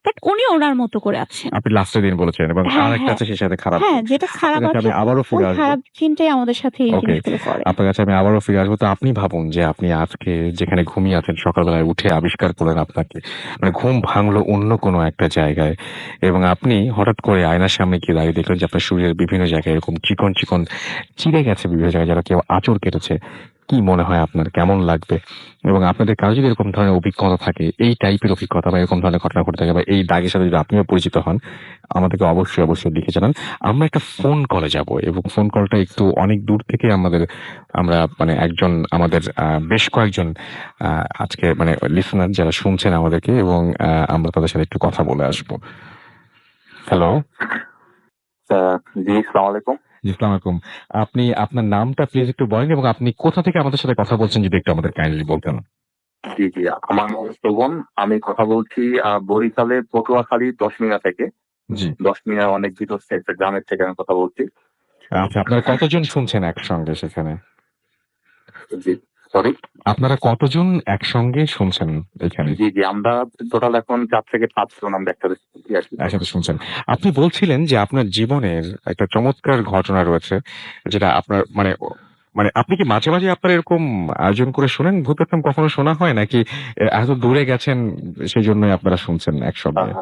বাট উনি ওনার মতো করে আছেন। আপনি লাস্টের দিন বলেছেন এবং হ্যাঁ, আরেকটা হ্যাঁ। আছে সেই সাথে খারাপ। হ্যাঁ, যেটা আপনার খারাপ কাছে আছে আমি আবারও ওই ফিরে আসবো। খারাপ জিনটাই আমাদের সাথে এই ওকে। জিনিসগুলো করে। আপনার কাছে আমি আবারও ফিরে আসবো। তো আপনি ভাবুন যে আপনি আজকে যেখানে ঘুমিয়ে আছেন সকালবেলায় উঠে আবিষ্কার করলেন আপনাকে মানে ঘুম ভাঙলো অন্য কোনো একটা জায়গায় এবং আপনি হঠাৎ করে আয়নার সামনে গিয়ে দাঁড়িয়ে দেখলেন যে আপনার শরীরের বিভিন্ন জায়গায় এরকম চিকন, চিকন চিড়ে গেছে বিভিন্ন জায়গায় যেন কেউ আঁচড় কেটেছে। কি মনে হয় আপনার? কেমন লাগবে? এবং আপনাদের কারো যদি এরকম ধরনের অভিজ্ঞতা থাকে, এই টাইপের অভিজ্ঞতা বা এরকম ধরনের ঘটনা ঘটে থাকে বা এই দাগের সাথে যদি আপনিও পরিচিত হন, আমাদেরকে অবশ্যই লিখে জানান। আমরা একটা ফোন কলে যাবো এবং ফোন কলটা একটু অনেক দূর থেকে আমরা মানে একজন আমাদের বেশ কয়েকজন আজকে মানে লিসেনার যারা শুনছেন আমাদেরকে এবং আমরা তাদের সাথে একটু কথা বলে আসবো। হ্যালো। জি, আসসালামু আলাইকুম। জি, আসসালামু আলাইকুম। আপনি আপনার নামটা প্লিজ একটু বলেন এবং আপনি কোথা থেকে আমাদের সাথে কথা বলছেন যদি একটু আমাদের কাইন্ডলি বলতেন। জি, জি। আমার নাম শোভন। আমি কথা বলছি বরিশালের পটুয়াখালী ১০ মিনা থেকে। জি। ১০ মিনা অনেক ভিতর একটা গ্রামের থেকে আমি কথা বলছি। আচ্ছা, আপনারা কতজন শুনছেন একসঙ্গে সেখানে? জি, সরি? আপনারা কতজন একসঙ্গে শুনছেন এখানে? জি, জি। আমরা টোটাল এখন ৪ থেকে ৫ জন আমরা একসাথে শুনছি আরকি। একসাথে শুনছেন। আপনি বলছিলেন যে আপনার জীবনের একটা চমৎকার ঘটনা রয়েছে যেটা আপনার মানে আপনি কি মাঝে, মাঝে আপনার এরকম আয়োজন করে শোনেন? ভূত FM কখনো শোনা হয় নাকি এত দূরে গেছেন সেজন্যই আপনারা শুনছেন আ একশব্দে?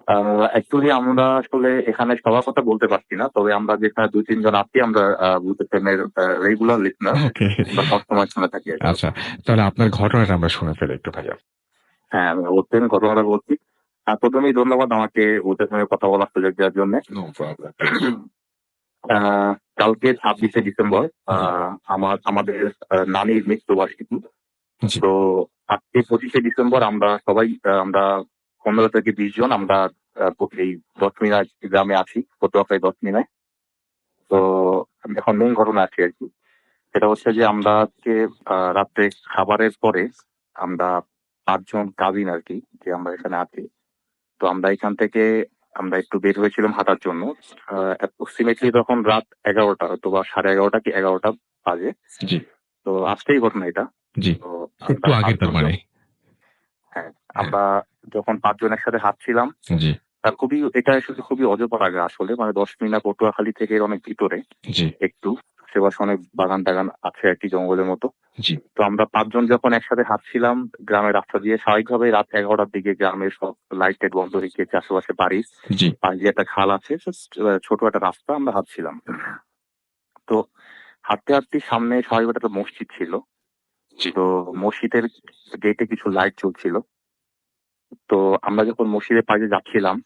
আ অ্যাকচুয়ালি আমরা আসলে এখানে সবার কথা বলতে পারছি না। তবে আমরা যেখানে ২-৩ জন আছি আমরা ভূত FM এর রেগুলার লিসনার। ওকে। আমরা সবসময় শুনে থাকি আরকি। আচ্ছা। তাহলে আপনার ঘটনাটা আমরা শুনে ফেলি একটু ভাইয়া। হ্যাঁ, আমি ভূত FM ঘটনাটা বলছি। ১ম এই ধন্যবাদ আমাকে ভূত FM এ কথা বলার সুযোগ দেওয়ার জন্যে। No problem. আ কালকে ২৬শে ডিসেম্বর জি, আমাদের নানির মৃত্যুবার্ষিকী। জি, তো আজকে ২৫শে ডিসেম্বর আমরা সবাই আমরা ১৫ থেকে ২০ জন আমরা এই দশমিনায় গ্রামে আছি। পটুয়াখালী দশমিনায়। তো আমি এখন মেইন ঘটনা আছি আরকি। সেটা হচ্ছে যে আমরা আজকে রাত্রে খাবারের পরে আমরা ৫ জন কাজিন আরকি যে আমরা এখানে আছি। তো আমরা এখান থেকে আমরা একটু বের হয়েছিলাম হাঁটার জন্য। অ্যাপ্রক্সিমেটলি তখন রাত ১১টা হয়তোবা ১১:৩০ কি ১১টা বাজে। জি, তো আজকেই ঘটনা এটা। জি। তো একটু আমরা ৫ আগের তার জন মানে। হ্যাঁ, হ্যাঁ, আমরা যখন ৫ জন একসাথে হাঁটছিলাম, জি, এটা আসলে খুবই অজপা লাগা আসলে। মানে ১০ মিনা পটুয়াখালী থেকে অনেক ভিতরে জি, একটু। আশেপাশে অনেক বাগান-টাগান আছে আরকি জঙ্গলের মতো। জি, তো আমরা ৫ জন যখন একসাথে হাঁটছিলাম গ্রামের রাস্তা দিয়ে স্বাভাবিকভাবেই রাত ১১টার দিকে গ্রামের সব লাইট-টাইট বন্ধ রেখে আশেপাশে বাড়ি। জি, পাশ দিয়ে একটা খাল আছে। ছোট একটা রাস্তা আমরা হাঁটছিলাম। তো হাঁটতে সামনে স্বাভাবিক একটা মসজিদ ছিল। জি, তো মসজিদের গেটে কিছু লাইট জ্বলছিল। তো আমরা যখন মসজিদের পাশে যাচ্ছিলাম,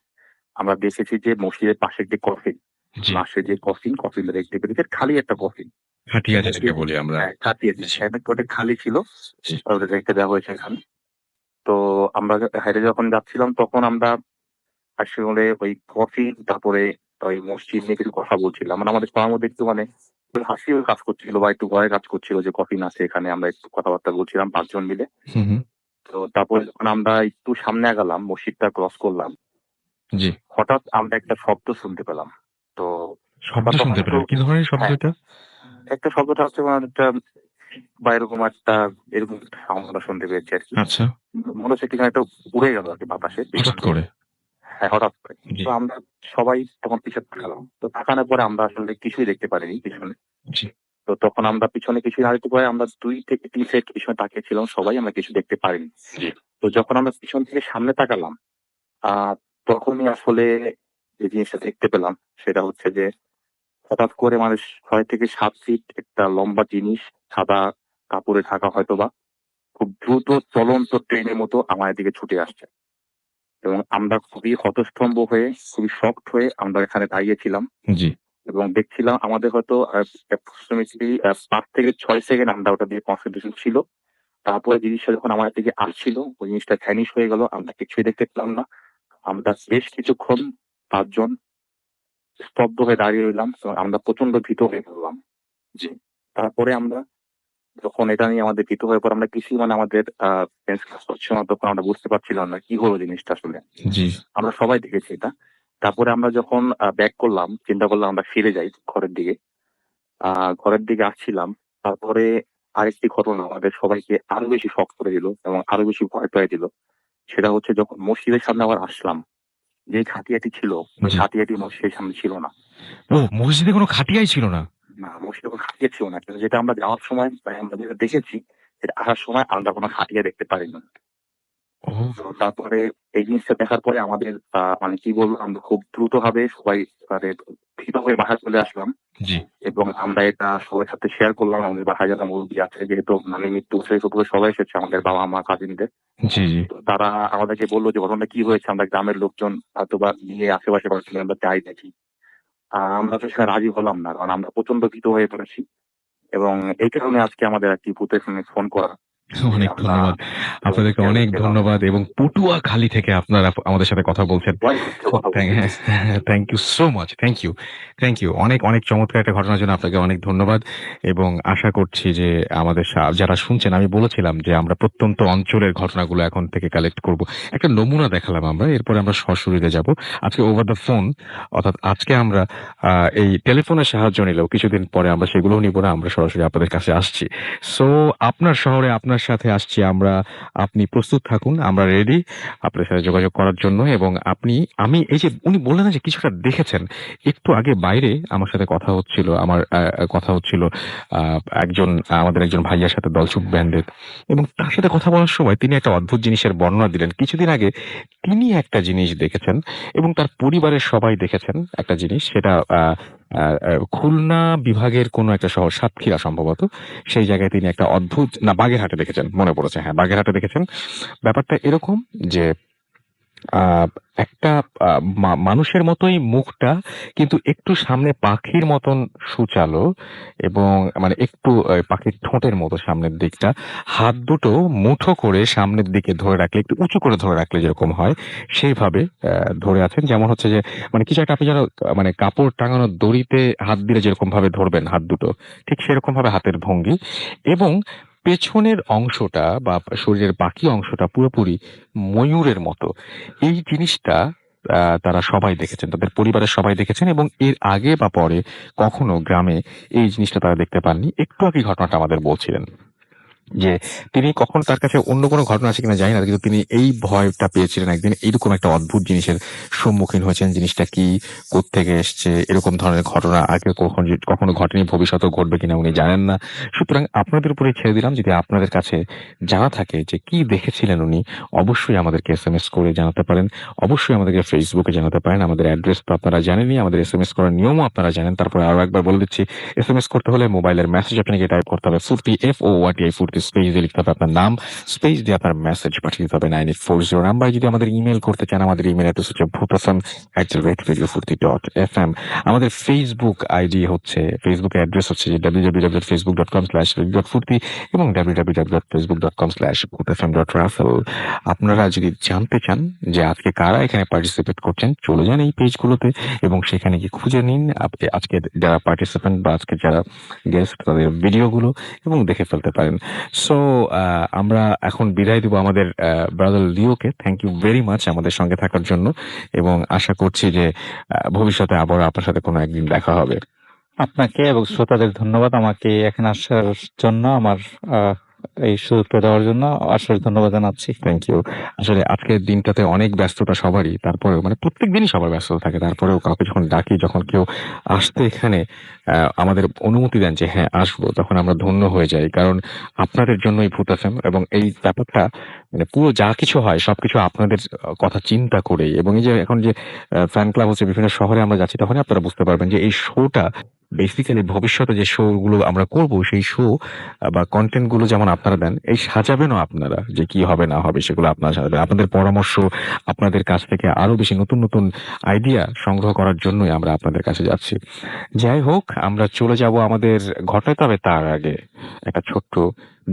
আমরা দেখেছি যে মসজিদের পাশে একটি কফিন। জি। পাশে যে কফিন দেখতে পেরেছি খালি একটা কফিন। খাটিয়া সেটাকে যেটাকে বলি আমরা। হ্যাঁ, কাটিয়েছে। জি, সেটা ওটা খালি ছিল। জি, ওটা রেখে দেওয়া হয়েছে এখানে। তো আমরা হেঁটে যখন যাচ্ছিলাম তখন আমরা আসলে ওই কফি তারপরে ওই মসজিদ নিয়ে কিছু কথা বলছিলাম। মানে আমাদের সবার মধ্যে একটু মানে হাসিও কাজ করছিল বা একটু ভয় কাজ করছিল যে কফিন আছে এখানে আমরা একটু কথাবার্তা বলছিলাম ৫ জন মিলে। হু, হু। তো তারপরে যখন আমরা একটু সামনে আগালাম, মসজিদটা ক্রস করলাম। জি। হঠাৎ আমরা একটা শব্দ শুনতে পেলাম। তো শব্দ আমরা তখন শুনতে একটু পেলেন। কি ধরনের শব্দ হ্যাঁ, এটা? একটা শব্দটা হচ্ছে মানে একটা বা এরকম একটা সাউন্ড আমরা শুনতে পেয়েছি আরকি। আচ্ছা। মনে হচ্ছে কি যেন একটা উড়ে গেল আরকি বাতাসে পেছন হঠাৎ থেকে। করে? হ্যাঁ, হঠাৎ করে। জি, তো আমরা সবাই তখন পিছে তাকালাম। তো তাকানোর পরে আমরা আসলে কিছুই দেখতে পারিনি পিছনে। জি, তো তখন আমরা পিছনে কিছুই না দেখতে পারি আমরা ২ থেকে ৩ সেকেন্ড পিছনে তাকিয়েছিলাম সবাই আমরা কিছু দেখতে পারিনি। জি। তো যখন আমরা পিছন থেকে সামনে তাকালাম, আ তখনই আসলে যে জিনিসটা দেখতে পেলাম সেটা হচ্ছে যে হঠাৎ করে মানে ৬ থেকে ৭ ফিট একটা লম্বা জিনিস সাদা কাপড়ে ঢাকা হয়তোবা খুব দ্রুত চলন্ত ট্রেনের মতো আমাদের দিকে ছুটে আসছে। এবং আমরা খুবই হতস্তম্ভ হয়ে, খুবই শকড হয়ে আমরা এখানে দাঁড়িয়েছিলাম জি, এবং দেখছিলাম আমাদের হয়তো অ্যাপ্রক্সিমেটলি ৫ থেকে ৬ সেকেন্ড আমরা ওটা দিয়ে কনসেন্ট্রেশন ছিল। তারপরে জিনিসটা যখন আমাদের দিকে আসছিল, ওই জিনিসটা ভ্যানিশ হয়ে গেল। আমরা কিছুই দেখতে পেলাম না। আমরা বেশ কিছুক্ষণ ৫ জন স্তব্ধ হয়ে দাঁড়িয়ে রইলাম এবং আমরা প্রচন্ড ভীত হয়ে পড়লাম। জি, তারপরে আমরা যখন এটা নিয়ে আমাদের ভীত হয়ে পড়ে আমরা কিছুই মানে আমাদের সেন্স কাজ করছিল না। তখন আমরা বুঝতে পারছিলাম না কি হলো জিনিসটা আসলে। জি, আমরা সবাই দেখেছি এটা। তারপরে আমরা যখন ব্যাক করলাম, চিন্তা করলাম আমরা ফিরে যাই ঘরের দিকে। আ ঘরের দিকে আসছিলাম। তারপরে আরেকটি ঘটনা আমাদের সবাইকে আরো বেশি শক করে দিল এবং আরো বেশি ভয় পেয়ে দিল। সেটা হচ্ছে যখন মসজিদের সামনে আবার আসলাম, যে খাটিয়াটি ছিল, ওই জি। খাটিয়াটি মসজিদের সামনে ছিল না। ও মসজিদে কোনো খাটিয়াই ছিল না? না, মসজিদে কোনো খাটিয়া ছিল না। কিন্তু যেটা আমরা যাওয়ার সময় বা আমরা যেটা দেখেছি, সেটা আসার সময় আমরা কোনো খাটিয়া দেখতে পারিনি। ও তো তারপরে এই জিনিসটা দেখার পরে আমাদের মানে কি বলবো আমরা খুব দ্রুতভাবে সবাই মানে ভীত হয়ে বাসায় চলে আসলাম জি, এবং আমরা এটা সবার সাথে শেয়ার করলাম। আমাদের বাসায় যারা মুরব্বি আছে যেহেতু মানে মৃত্যু উপরে সবাই এসেছে আমাদের বাবা-মা, কাজিনদের। জি, জি, তো তারা আমাদেরকে বলল যে ঘটনাটা কি হয়েছে? আমরা গ্রামের লোকজন হয়তোবা নিয়ে আশেপাশে পাচ্ছি আমরা যাই দেখি। আমরা তো সেখানে রাজি হলাম না। কারণ আমরা প্রচন্ড ভীত হয়ে পড়েছি এবং এই কারণে আজকে আমাদের আরকি ভূতের সঙ্গে ফোন করা। অনেক আমরা ধন্যবাদ। আপনাদেরকে শেয়ার অনেক করছিলাম। ধন্যবাদ এবং পটুয়াখালী থেকে আপনারা আমাদের সাথে কথা বলছেন। কথা বলছি। Thank you so much. Thank you. Thank you. অনেক চমৎকার একটা ঘটনার জন্য আপনাকে অনেক ধন্যবাদ এবং আশা করছি যে আমাদের যারা শুনছেন আমি বলেছিলাম যে আমরা প্রত্যন্ত অঞ্চলের ঘটনাগুলো এখন থেকে কালেক্ট করব। একটা নমুনা দেখালাম আমরা। এরপরে আমরা সশরীরে যাব। আজকে ওভার দ্য ফোন অর্থাৎ আজকে আমরা এই টেলিফোনের সাহায্য নিলেও কিছুদিন পরে আমরা সেগুলোও নিব না। আমরা সরাসরি আপনাদের কাছে আসছি। সো আপনার শহরে আপনার সাথে আসছি আমরা। আপনি প্রস্তুত থাকুন। আমরা রেডি আপনার সাথে যোগাযোগ করার জন্য এবং আমি এই যে উনি বললেন না যে কিছুটা দেখেছেন, একটু আগে বাইরে আমার সাথে কথা হচ্ছিল। আমার কথা হচ্ছিল আমাদের একজন ভাইয়ার সাথে দলছুট ব্যান্ডের এবং তার সাথে কথা বলার সময় তিনি একটা অদ্ভুত জিনিসের বর্ণনা দিলেন। কিছুদিন আগে তিনি একটা জিনিস দেখেছেন এবং তার পরিবারের সবাই দেখেছেন একটা জিনিস। সেটা খুলনা বিভাগের কোনো একটা শহর সাতক্ষীরা সম্ভবত। সেই জায়গায় তিনি একটা অদ্ভুত না বাগেরহাটে দেখেছেন। মনে পড়েছে। হ্যাঁ, বাগেরহাটে দেখেছেন। ব্যাপারটা এরকম যে আহ, একটা মানুষের মতোই মুখটা কিন্তু একটু সামনে পাখির মতন সূচালো এবং মানে একটু পাখির ঠোঁটের মতো সামনের দিকটা। হাত দুটো মুঠো করে সামনের দিকে ধরে রাখলে একটু উঁচু করে ধরে রাখলে যেরকম হয় সেইভাবে ধরে আছেন। যেমন হচ্ছে যে মানে কিছু একটা আপনি যেন মানে কাপড় টাঙানো দড়িতে হাত দিলে যেরকম ভাবে ধরবেন হাত দুটো, ঠিক সেরকম ভাবে হাতের ভঙ্গি এবং পেছনের অংশটা বা শরীরের বাকি অংশটা পুরোপুরি ময়ূরের মতো। এই জিনিসটা তারা সবাই দেখেছেন। তাদের পরিবারের সবাই দেখেছেন এবং এর আগে বা পরে কখনো গ্রামে এই জিনিসটা তারা দেখতে পাননি। একটু আগে ঘটনাটা আমাদের বলছিলেন যে তিনি কখন তার কাছে অন্য কোনো ঘটনা আছে কিনা জানি না, কিন্তু তিনি এই ভয়টা পেয়েছিলেন একদিন এইরকম একটা অদ্ভুত জিনিসের সম্মুখীন হয়েছেন। জিনিসটা কি, কোত্থেকে এসছে, এরকম ধরনের ঘটনা আগে কখনো ঘটেনি, ভবিষ্যতেও ঘটবে কিনা উনি জানেন না। সুতরাং আপনাদের উপরে ছেড়ে দিলাম, যদি আপনাদের কাছে জানা থাকে যে কি দেখেছিলেন উনি, অবশ্যই আমাদেরকে SMS করে জানাতে পারেন। অবশ্যই আমাদেরকে ফেসবুকে জানাতে পারেন। আমাদের অ্যাড্রেস তো আপনারা জানেনই, আমাদের SMS করার নিয়মও আপনারা জানেন। তারপরে আরো একবার বলে দিচ্ছি, SMS করতে হলে মোবাইলের মেসেজ আপনাকে টাইপ করতে হবে ফুর্তি FORTI ফুর্তি স্পেস দিয়ে লিখতে হবে আপনার নাম, স্পেস দিয়ে আপনার মেসেজ পাঠিয়ে দিতে হবে 9840 নাম্বার। যদি আমাদের ইমেল করতে চান, আমাদের ইমেল অ্যাড্রেস হচ্ছে bhutafm@radiofurti.fm। আমাদের ফেসবুক আইডি হচ্ছে, ফেসবুক অ্যাড্রেস হচ্ছে www.facebook.com/radio.furti এবং www.facebook.com/bhutafm.raffle। আপনারা যদি জানতে চান যে আজকে কারা এখানে পার্টিসিপেট করছেন, চলে যান এই পেজগুলোতে এবং সেখানে গিয়ে খুঁজে নিন আজকে যারা পার্টিসিপেন্ট বা আজকে যারা গেস্ট তাদের ভিডিওগুলো এবং দেখে ফেলতে পারেন। সো আমরা এখন বিদায় দিব আমাদের ব্রাদার লিওকে। থ্যাংক ইউ ভেরি মাচ আমাদের সঙ্গে থাকার জন্য এবং আশা করছি যে ভবিষ্যতে আবার আপনার সাথে কোনো একদিন দেখা হবে। আপনাকে এবং শ্রোতাদের ধন্যবাদ আমাকে এখানে আসার জন্য, আমার এই সুযোগটা দেওয়ার জন্য অশেষ ধন্যবাদ জানাচ্ছি। Thank you. আসলে আজকের দিনটাতে অনেক ব্যস্ততা সবারই, তারপরেও মানে প্রত্যেক দিনই সবার ব্যস্ততা থাকে, তারপরেও কাউকে যখন ডাকি, যখন কেউ আসতে এখানে আমাদের অনুমতি দেন যে হ্যাঁ আসবো, তখন আমরা ধন্য হয়ে যাই। কারণ আপনাদের জন্যই ভূত FM এবং এই ব্যাপারটা মানে পুরো যা কিছু হয় সবকিছু আপনাদের কথা চিন্তা করেই। এবং এই যে এখন যে ফ্যান ক্লাব হচ্ছে বিভিন্ন শহরে আমরা যাচ্ছি, তখনই আপনারা বুঝতে পারবেন যে এই শোটা বেসিক্যালি ভবিষ্যতে যে শো গুলো আমরা করব, সেই শো বা কন্টেন্ট গুলো যেমন আপনারা দেন, এই সাজাবেনও আপনারা, যে কি হবে না হবে সেগুলো আপনারা সাজাবেন। আপনাদের পরামর্শ, আপনাদের কাছ থেকে আরো বেশি নতুন নতুন আইডিয়া সংগ্রহ করার জন্যই আমরা আপনাদের কাছে যাচ্ছি। যাই হোক, আমরা চলে যাব আমাদের ঘটনায়, তবে তার আগে একটা ছোট্ট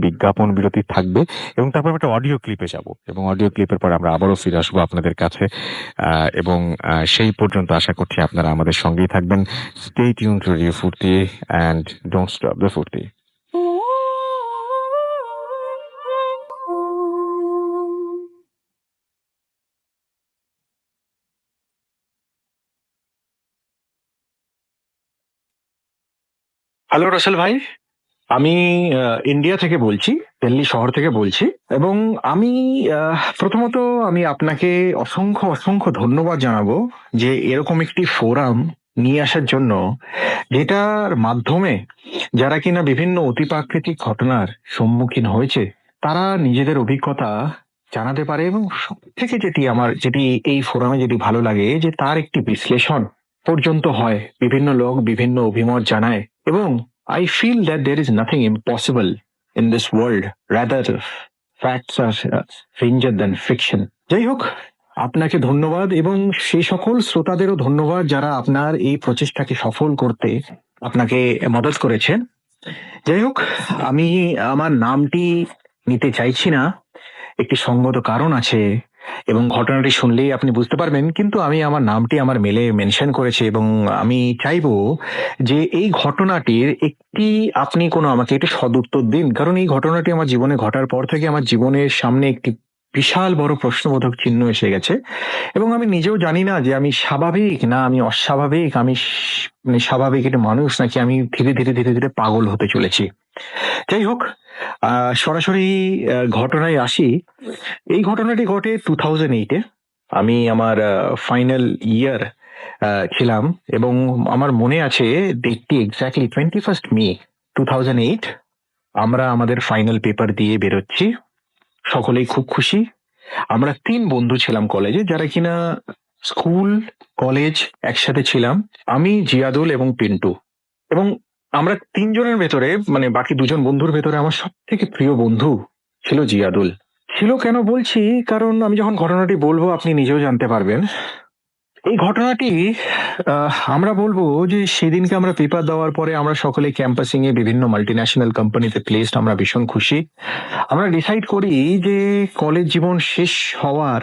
বিজ্ঞাপন বিরতি থাকবে এবং তারপর আমরা একটা অডিও ক্লিপে যাব এবং অডিও ক্লিপের পর আমরা আবারও ফিরে আসবো আপনাদের কাছে। এবং সেই পর্যন্ত আশা করছি আপনারা আমাদের সঙ্গেই থাকবেন। স্টে টিউন টু রেডিও ফুর্তি অ্যান্ড ডোন্ট স্টপ দ্য ফুর্তি। হ্যালো রাসেল ভাই, আমি ইন্ডিয়া থেকে বলছি, দিল্লি শহর থেকে বলছি। এবং আমি প্রথমত আমি আপনাকে অসংখ্য অসংখ্য ধন্যবাদ জানাবো যে এরকম একটি ফোরাম নিয়ে আসার জন্য, যেটার মাধ্যমে যারা কিনা বিভিন্ন অতিপ্রাকৃতিক ঘটনার সম্মুখীন হয়েছে তারা নিজেদের অভিজ্ঞতা জানাতে পারে। এবং সব থেকে যেটি এই ফোরামে যেটি ভালো লাগে যে তার একটি বিশ্লেষণ পর্যন্ত হয়, বিভিন্ন লোক বিভিন্ন অভিমত জানায় এবং I feel that there is nothing impossible in this world. Rather, facts are stranger than fiction. যাই হোক, আপনাকে ধন্যবাদ এবং সেই সকল শ্রোতাদেরও ধন্যবাদ যারা আপনার এই প্রচেষ্টাকে সফল করতে আপনাকে মদত করেছেন। যাই হোক, আমার নামটি নিতে চাইছি না, একটি সঙ্গত কারণ আছে এবং ঘটনাটি শুনলেই আপনি বুঝতে পারবেন, কিন্তু আমি আমার নামটি আমার মেলে মেনশন করেছি এবং আমি চাইবো যে এই ঘটনাটির একটি আপনি কোনো আমাকে একটি সদুত্তর দিন, কারণ এই ঘটনাটি আমার জীবনে ঘটার পর থেকে আমার জীবনের সামনে একটি বিশাল বড় প্রশ্নবোধক চিহ্ন এসে গেছে এবং আমি নিজেও জানি না যে আমি স্বাভাবিক না আমি অস্বাভাবিক, আমি মানে স্বাভাবিক একটা মানুষ নাকি আমি ধীরে ধীরে ধীরে ধীরে পাগল হতে চলেছি। যাই হোক, সরাসরি ঘটনায় আসি। এই ঘটনাটি ঘটে 2008-এ। আমি আমার ফাইনাল ইয়ার ছিলাম এবং আমার মনে আছে ডেটটি এক্স্যাক্টলি 21st মে 2008। আমরা আমাদের ফাইনাল পেপার দিয়ে বেরোচ্ছি, সকলেই খুব খুশি। আমরা 3 বন্ধু ছিলাম কলেজে, যারা কিনা স্কুল কলেজ একসাথে ছিলাম। আমি, জিয়াদুল এবং পিন্টু। এবং আমরা 3 জনের ভেতরে মানে বাকি 2 জন বন্ধুর ভেতরে আমার সব থেকে প্রিয় বন্ধু ছিল জিয়াদুল। ছিল কেন বলছি, কারণ আমি যখন ঘটনাটি বলবো আপনি নিজেও জানতে পারবেন। এই ঘটনাটি আমরা বলবো যে সেদিনকে আমরা পেপার দেওয়ার পরে আমরা সকলে ক্যাম্পাসিং এ বিভিন্ন মাল্টিন্যাশনাল কোম্পানিতে প্লেসড, আমরা ভীষণ খুশি। আমরা ডিসাইড করি যে কলেজ জীবন শেষ হওয়ার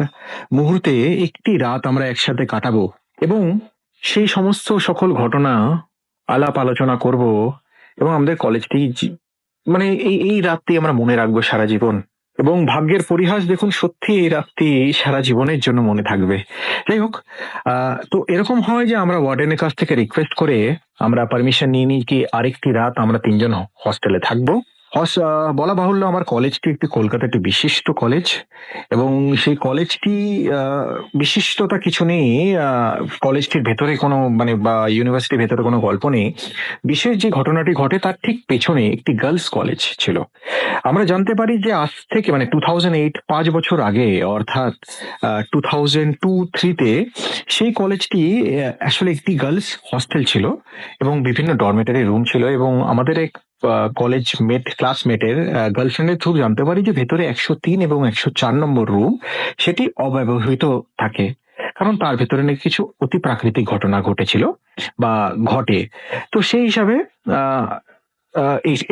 মুহূর্তে একটি রাত আমরা একসাথে কাটাবো এবং সেই সমস্ত সকল ঘটনা আলাপ আলোচনা করব এবং আমাদের কলেজটি মানে এই রাতটি আমরা মনে রাখবো সারা জীবন। এবং ভাগ্যের পরিহাস দেখুন, সত্যি এই রাতটি সারা জীবনের জন্য মনে থাকবে। যাই হোক, তো এরকম হয় যে আমরা ওয়ার্ডেনের কাছ থেকে রিকোয়েস্ট করে আমরা পারমিশন নিয়ে নিই কি আরেকটি রাত আমরা 3 জন হস্টেলে থাকবো। বলা বাহুল্য আমার কলেজটি একটি কলকাতা একটি বিশিষ্ট কলেজ এবং সেই কলেজটি বিশিষ্টতা কিছু নেই, কলেজটির ভেতরে কোনো মানে বা ইউনিভার্সিটির ভেতরে কোনো গল্প নেই। বিশেষ যে ঘটনাটি ঘটে তার ঠিক পেছনে একটি গার্লস কলেজ ছিল। আমরা জানতে পারি যে আজ থেকে মানে 2008 5 বছর আগে, অর্থাৎ 2002-3-তে সেই কলেজটি আসলে একটি গার্লস হস্টেল ছিল এবং বিভিন্ন ডরমেটারি রুম ছিল এবং আমাদের এক কলেজ মেট ক্লাসমেটের গার্লফ্রেন্ডের থ্রু জানতে পারি যে ভেতরে 103 এবং 104 নম্বর রুম সেটি অব্যবহৃত থাকে, কারণ তার ভেতরে নাকি কিছু অতি প্রাকৃতিক ঘটনা ঘটেছিল বা ঘটে। তো সেই হিসাবে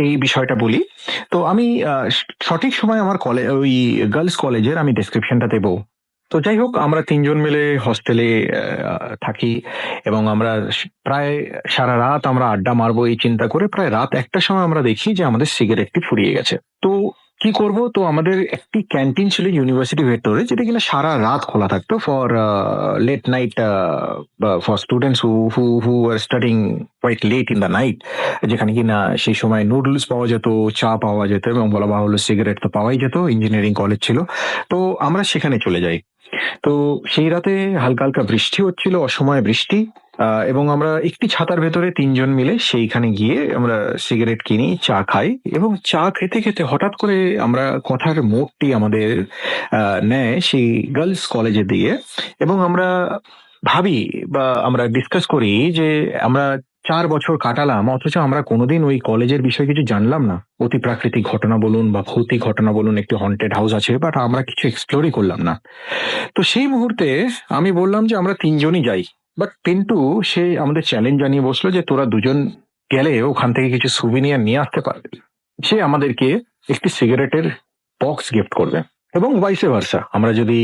এই বিষয়টা বলি। তো আমি সঠিক সময় আমার ওই গার্লস কলেজের আমি ডেসক্রিপশনটা দেবো। তো যাই হোক, আমরা 3 জন মিলে হস্টেলে থাকি এবং আমরা প্রায় সারা রাত আমরা আড্ডা মারবো এই চিন্তা করে প্রায় রাত 1টার সময় আমরা দেখি যে আমাদের সিগারেটটি ফুরিয়ে গেছে। তো কি করব, তো আমাদের একটি ক্যান্টিন ছিল ইউনিভার্সিটির ভেতরে যেটা কিনা সারা রাত খোলা থাকতো for late night, for students who are studying quite late in the night, যেখানে কিনা সেই সময় নুডলস পাওয়া যেত, চা পাওয়া যেত এবং বলা বাহুল্য সিগারেট তো পাওয়াই যেত, ইঞ্জিনিয়ারিং কলেজ ছিল। তো আমরা সেখানে চলে যাই। তো সেই রাতে হালকা হালকা বৃষ্টি হচ্ছিল, অসময়ে বৃষ্টি, এবং আমরা একটি ছাতার ভেতরে 3 জন মিলে সেইখানে গিয়ে আমরা সিগারেট কিনি, চা খাই এবং চা খেতে খেতে হঠাৎ করে আমরা কথার মোড়টি আমাদের নেয় সেই গার্লস কলেজের দিকে এবং আমরা ভাবি বা আমরা ডিসকাস করি যে আমরা 4 বছর কাটালাম অথচ আমরা কোনোদিন ওই কলেজের বিষয়ে কিছু জানলাম না। অতি প্রাকৃতিক ঘটনা বলুন বা ভৌতিক ঘটনা বলুন, একটি হন্টেড হাউস আছে, বাট আমরা কিছু এক্সপ্লোরই করলাম না। তো সেই মুহূর্তে আমি বললাম যে আমরা 3 জনই যাই, বাট পিন্টু সে আমাদের চ্যালেঞ্জ জানিয়ে বসলো যে তোরা 2 জন গেলে ওখান থেকে কিছু সুভিনিয়ার নিয়ে আসতে পারবে, সে আমাদেরকে একটি সিগারেটের বক্স গিফট করবে এবং ভাইসে ভার্সা, আমরা যদি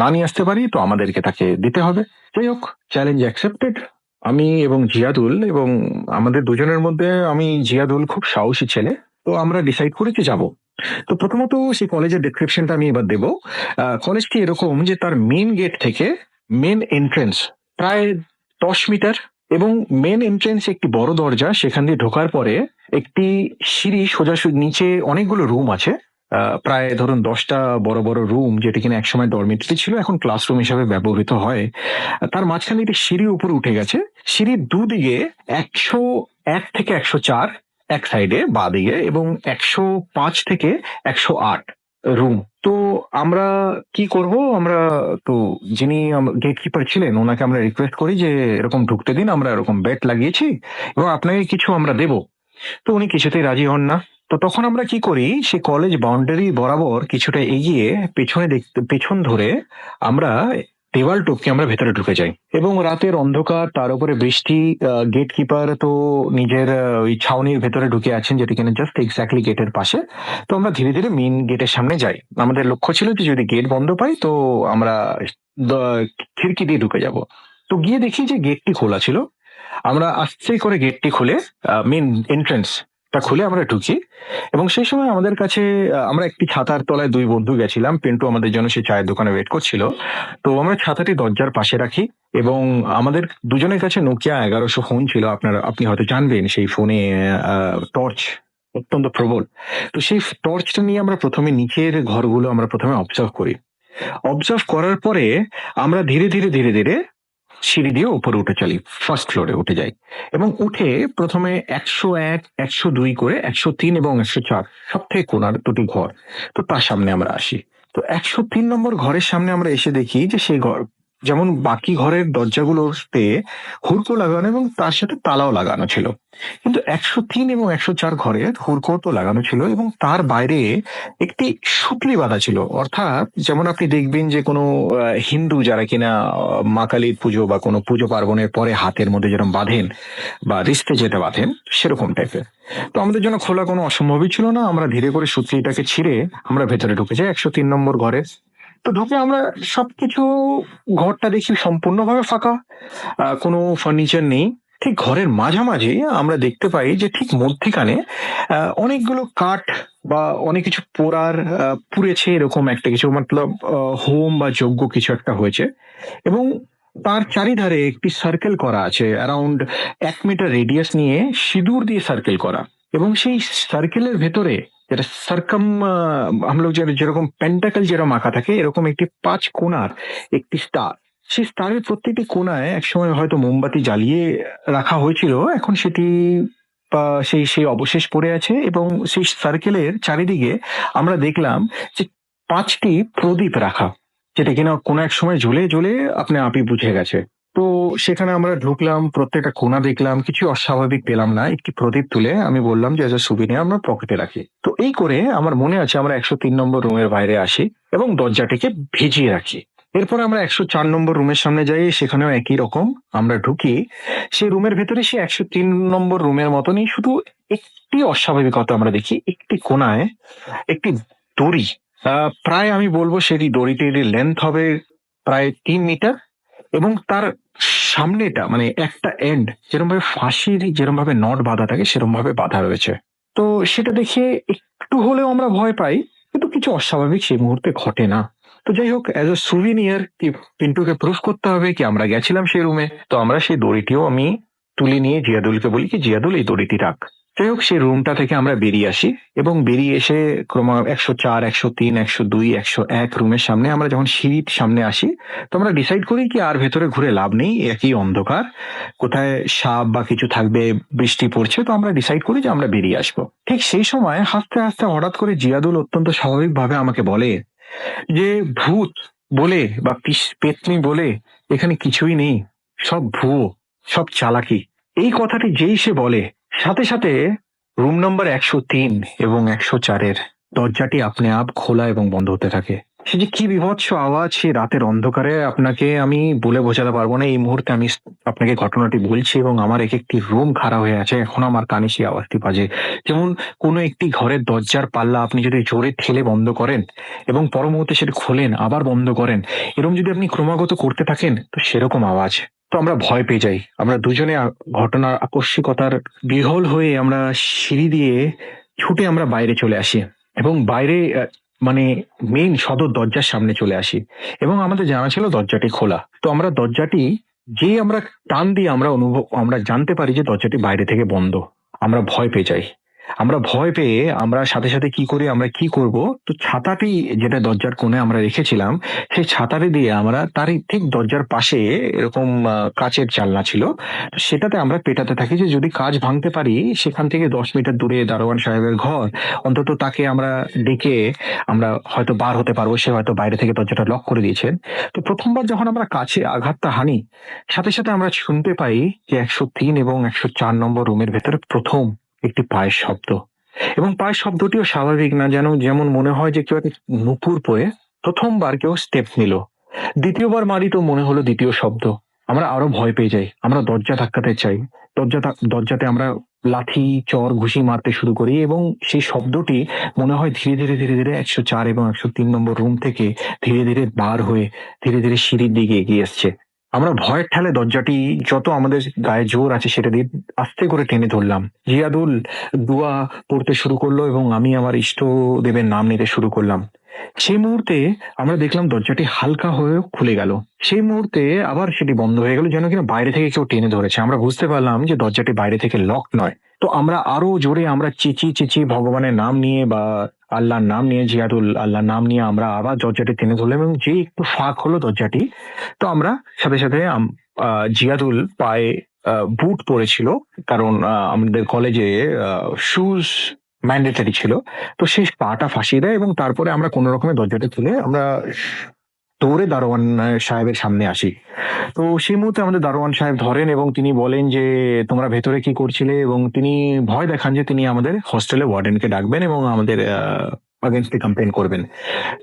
না নিয়ে আসতে পারি তো আমাদেরকে তাকে দিতে হবে। যাই হোক, চ্যালেঞ্জ অ্যাকসেপ্টেড। আমি এবং জিয়াদুল এবং আমাদের 2 জনের মধ্যে আমি জিয়াদুল খুব সাহসী ছেলে, তো আমরা ডিসাইড করেছি যাব। তো প্রথমত সেই কলেজের ডেসক্রিপশনটা আমি এবার দেবো। কলেজটি এরকম যে তার মেন গেট থেকে মেন এন্ট্রেন্স প্রায় 10 মিটার এবং মেন এন্ট্রেন্স একটি বড় দরজা, সেখান দিয়ে ঢোকার পরে একটি সিঁড়ি সোজাসুজি নিচে অনেকগুলো রুম আছে, প্রায় ধরুন 10টা বড় বড় রুম, যেটা কিনা একসময় ডরমিটরি ছিল, এখন ক্লাসরুম হিসাবে ব্যবহৃত হয়। তার মাঝখানে একটি সিঁড়ি উপরে উঠে গেছে, সিঁড়ির দুদিকে 101 থেকে 104 এক সাইডে বাঁ দিকে এবং 105 থেকে 108 রুম। তো আমরা কি করব, আমরা তো যিনি গেটকিপার ছিলেন ওনাকে আমরা রিকোয়েস্ট করি যে এরকম ঢুকতে দিন, আমরা এরকম বেট লাগিয়েছি এবং আপনাকে কিছু আমরা দেব। তো উনি কিছুতেই রাজি হন না। তো তখন আমরা কি করি, সে কলেজ বাউন্ডারি বরাবর কিছুটা এগিয়ে পেছনে পেছন ধরে আমরা দেওয়াল টপকে আমরা ভেতরে ঢুকে যাই এবং রাতের অন্ধকার, তার উপরে বৃষ্টি। গেট কিপার তো নিজের ওই ছাউনির ভেতরে ঢুকে আছেন, যেটা কিনা জাস্ট এক্স্যাক্টলি গেটের পাশে। তো আমরা ধীরে ধীরে মেইন গেটের সামনে যাই। আমাদের লক্ষ্য ছিল যে যদি গেট বন্ধ পাই তো আমরা খিড়কি দিয়ে ঢুকে যাব। তো গিয়ে দেখি যে গেটটি খোলা ছিল। আমরা আস্তে করে গেটটি খুলে মেইন এন্ট্রান্সটা খুলে আমরা ঢুকি এবং সেই সময় আমাদের কাছে আমরা একটি ছাতার তলায় দুই বন্ধু গেছিলাম। পিন্টু আমাদের জন্য সেই চায়ের দোকানে ওয়েট করছিল। তো আমরা ছাতাটি দরজার পাশে রাখি এবং আমাদের দুজনের কাছে নোকিয়া 1100 ফোন ছিল। আপনি হয়তো জানবেন সেই ফোনে টর্চ অত্যন্ত প্রবল। তো সেই টর্চটা নিয়ে আমরা প্রথমে নিচের ঘরগুলো আমরা প্রথমে অবজার্ভ করি। অবজার্ভ করার পরে আমরা ধীরে ধীরে ধীরে ধীরে সিঁড়ি দিয়ে উপরে উঠে চলি, ফার্স্ট ফ্লোরে উঠে যাই এবং উঠে প্রথমে 101, 102 করে 103 এবং 104 সব থেকে কোনার দুটি ঘর। তো তার সামনে আমরা আসি। তো 103 নম্বর ঘরের সামনে আমরা এসে দেখি যে সেই ঘর যেমন বাকি ঘরের দরজাগুলোতে হুড়কো লাগানো এবং তার সাথে তালাও লাগানো ছিল, কিন্তু 103 এবং 104 ঘরে হুড়কো তো লাগানো ছিল এবং তার বাইরে একটি সুতলি বাঁধা ছিল। অর্থাৎ যেমন আপনি দেখবেন যে কোনো হিন্দু যারা কিনা মা কালীর পুজো বা কোনো পুজো পার্বণের পরে হাতের মধ্যে যেরকম বাঁধেন বা রিস্টে যেটা বাঁধেন সেরকম টাইপের। তো আমাদের জন্য খোলা কোনো অসম্ভবই ছিল না। আমরা ধীরে করে সুতলিটাকে ছিঁড়ে আমরা ভেতরে ঢুকে যাই 103 নম্বর ঘরে। তো ঢুকে আমরা সবকিছু, ঘরটা দেখি সম্পূর্ণভাবে ফাঁকা, কোনো ফার্নিচার নেই। ঠিক ঘরের মাঝামাঝি আমরা দেখতে পাই যে ঠিক মধ্যিখানে অনেকগুলো কাঠ বা অনেক কিছু পুড়েছে, এরকম একটা কিছু, মতলব হোম বা যজ্ঞ কিছু একটা হয়েছে এবং তার চারিধারে একটি সার্কেল করা আছে, অ্যারাউন্ড 1 মিটার রেডিয়াস নিয়ে সিঁদুর দিয়ে সার্কেল করা এবং সেই সার্কেলের ভেতরে যেটা আমলোক যেরকম পেন্টাকল যেরকম আঁকা থাকে এরকম একটি 5 কোণার একটি স্টার। সেই স্টারের প্রত্যেকটি কোণায় একসময় হয়তো মোমবাতি জ্বালিয়ে রাখা হয়েছিল, এখন সেটি সেই সেই অবশেষ পড়ে আছে এবং সেই সার্কেলের চারিদিকে আমরা দেখলাম যে 5টি প্রদীপ রাখা, যেটা কিনা কোনো এক সময় জ্বলে জ্বলে আপনি আপই বুঝে গেছে। তো সেখানে আমরা ঢুকলাম, প্রত্যেকটা কোণা দেখলাম, কিছু অস্বাভাবিক পেলাম না। একটি প্রদীপ তুলে আমি বললাম যে এজ এ সুবিনিয়ার আমরা পকেটে রাখি। তো এই করে আমার মনে আছে আমরা 103 নম্বর রুমের বাইরে আসি এবং দরজাটিকে ভিজিয়ে রাখি। এরপর আমরা 104 নম্বর রুমের সামনে যাই, সেখানেও একই রকম। আমরা ঢুকি সেই রুমের ভেতরে, সেই 103 নম্বর রুমের মতনই, শুধু একটি অস্বাভাবিকতা আমরা দেখি। একটি কোণায় একটি দড়ি, প্রায় আমি বলবো সেটি দড়িটির লেন্থ হবে প্রায় 3 মিটার এবং তার সামনেটা মানে একটা এন্ড যেরকম ভাবে ফাঁসির যেরকম ভাবে নট বাঁধা থাকে সেরকম ভাবে বাঁধা রয়েছে। তো সেটা দেখে একটু হলেও আমরা ভয় পাই, কিন্তু কিছু অস্বাভাবিক সেই মুহূর্তে ঘটে না। তো যাই হোক, অ্যাজ এ সুভিনিয়ার কি পিন্টুকে প্রুফ করতে হবে কি আমরা গেছিলাম সেই রুমে, তো আমরা সেই দড়িটিও আমি তুলে নিয়ে জিয়াদুলকে বলি কি জিয়াদুল এই দড়িটি রাখ। যাই হোক, সেই রুমটা থেকে আমরা বেরিয়ে আসি এবং বেরিয়ে এসে ক্রমা 104, 103, 102, 101 রুমের সামনে আমরা যখন সিঁড়ির সামনে আসি, তো আমরা ডিসাইড করি কি আর ভেতরে ঘুরে লাভ নেই, একই অন্ধকার, কোথায় সাপ বা কিছু থাকবে, বৃষ্টি পড়ছে, তো আমরা ডিসাইড করি যে আমরা বেরিয়ে আসবো। ঠিক সেই সময় হাসতে হাসতে হঠাৎ করে জিয়াদুল অত্যন্ত স্বাভাবিকভাবে আমাকে বলে যে ভূত বলে বা পেতনি বলে এখানে কিছুই নেই, সব ভুয়ো, সব চালাকি। এই কথাটি যেই সে বলে, সাথে সাথে রুম নম্বর 103 এবং 104-এর দরজাটি আপনি আপ খোলা এবং বন্ধ হতে থাকে। সে যে কি বিভৎস আওয়াজ সে রাতের অন্ধকারে আপনাকে আমি বলে বোঝাতে পারবো না। এই মুহূর্তে আমি আপনাকে ঘটনাটি বলছি এবং আমার এক একটি রুম খারাপ হয়ে আছে, এখন আমার কানে সেই আওয়াজটি বাজে। যেমন কোনো একটি ঘরের দরজার পাল্লা আপনি যদি জোরে ঠেলে বন্ধ করেন এবং পর মুহূর্তে সেটা খোলেন আবার বন্ধ করেন, এরকম যদি আপনি ক্রমাগত করতে থাকেন তো সেরকম আওয়াজ। তো আমরা ভয় পেয়ে যাই। আমরা দুজনে ঘটনার আকস্মিকতার বিহ্বল হয়ে আমরা সিঁড়ি দিয়ে ছুটে আমরা বাইরে চলে আসি এবং বাইরে মানে মেইন সদর দরজার সামনে চলে আসি এবং আমাদের জানা ছিল দরজাটি খোলা। তো আমরা দরজাটি আমরা টান দিয়ে আমরা জানতে পারি যে দরজাটি বাইরে থেকে বন্ধ। আমরা ভয় পেয়ে যাই। আমরা ভয় পেয়ে আমরা সাথে সাথে কি করি, আমরা কি করব, তো ছাতাটি যেটা দরজার কোণে আমরা রেখেছিলাম সেই ছাতাটি দিয়ে আমরা তারই ঠিক দরজার পাশে এরকম কাচের জানলা ছিল, তো সেটাতে আমরা পেটাতে থাকি যে যদি কাচ ভাঙতে পারি সেখান থেকে 10 মিটার দূরে দারোয়ান সাহেবের ঘর, অন্তত তাকে আমরা ডেকে আমরা হয়তো বার হতে পারবো, সে হয়তো বাইরে থেকে দরজাটা লক করে দিয়েছেন। তো প্রথমবার যখন আমরা কাছে আঘাতটা হানি, সাথে সাথে আমরা শুনতে পাই যে 103 এবং 104 নম্বর রুমের ভেতরে প্রথম একটি পায়ের শব্দ এবং পায়ের শব্দটিও স্বাভাবিক না, যেমন মনে হয় যে কেউ একটা নুপুর পরে প্রথমবার কেউ স্টেপ নিল। দ্বিতীয়বার মারি তো মনে হলো দ্বিতীয় শব্দ। আমরা আরো ভয় পেয়ে যাই, আমরা দরজা ধাক্কাতে চাই, দরজাতে আমরা লাথি চর ঘুষি মারতে শুরু করি এবং সেই শব্দটি মনে হয় ধীরে ধীরে ধীরে ধীরে 104 এবং 103 নম্বর রুম থেকে ধীরে ধীরে বার হয়ে ধীরে ধীরে সিঁড়ির দিকে এগিয়ে আসছে। আমরা ভয়ের ঠেলে দরজাটি যত আমাদের গায়ে জোর আছে সেটা দিয়ে আস্তে করে টেনে ধরলাম। জিয়াদুল দোয়া পড়তে শুরু করলো এবং আমি আমার ইষ্ট দেবের নাম নিতে শুরু করলাম। সেই মুহূর্তে আমরা দেখলাম দরজাটি হালকা হয়ে খুলে গেল। সেই মুহূর্তে আবার সেটি বন্ধ হয়ে গেল, যেন কিনা বাইরে থেকে কেউ টেনে ধরেছে। আমরা বুঝতে পারলাম যে দরজাটি বাইরে থেকে লক নয়। তো আমরা আরো জোরে আমরা চেঁচিয়ে চেঁচিয়ে ভগবানের নাম নিয়ে বা আল্লাহর নাম নিয়ে, জিয়াদুল আল্লাহর নাম নিয়ে আমরা আবার দরজাটি টেনে ধরলাম এবং যে একটু ফাঁক হলো দরজাটি, তো আমরা সাথে সাথে জিয়াদুল পায়ে বুট পরেছিল, কারণ আমাদের কলেজে শুজ ম্যান্ডেটরি ছিল। তো সে পাটা ফাঁসিয়ে দেয় এবং তারপরে আমরা কোনো রকমের দরজাটা খুলে আমরা দৌড়ে দারোয়ান সাহেবের সামনে আসি। তো সেই মুহূর্তে আমাদের দারোয়ান সাহেব ধরেন এবং তিনি বলেন যে তোমরা ভেতরে কি করছিলে, এবং তিনি ভয় দেখান যে তিনি আমাদের হোস্টেলে ওয়ার্ডেনকে ডাকবেন এবং আমাদের আগেনস্টে কমপ্লেন করবেন।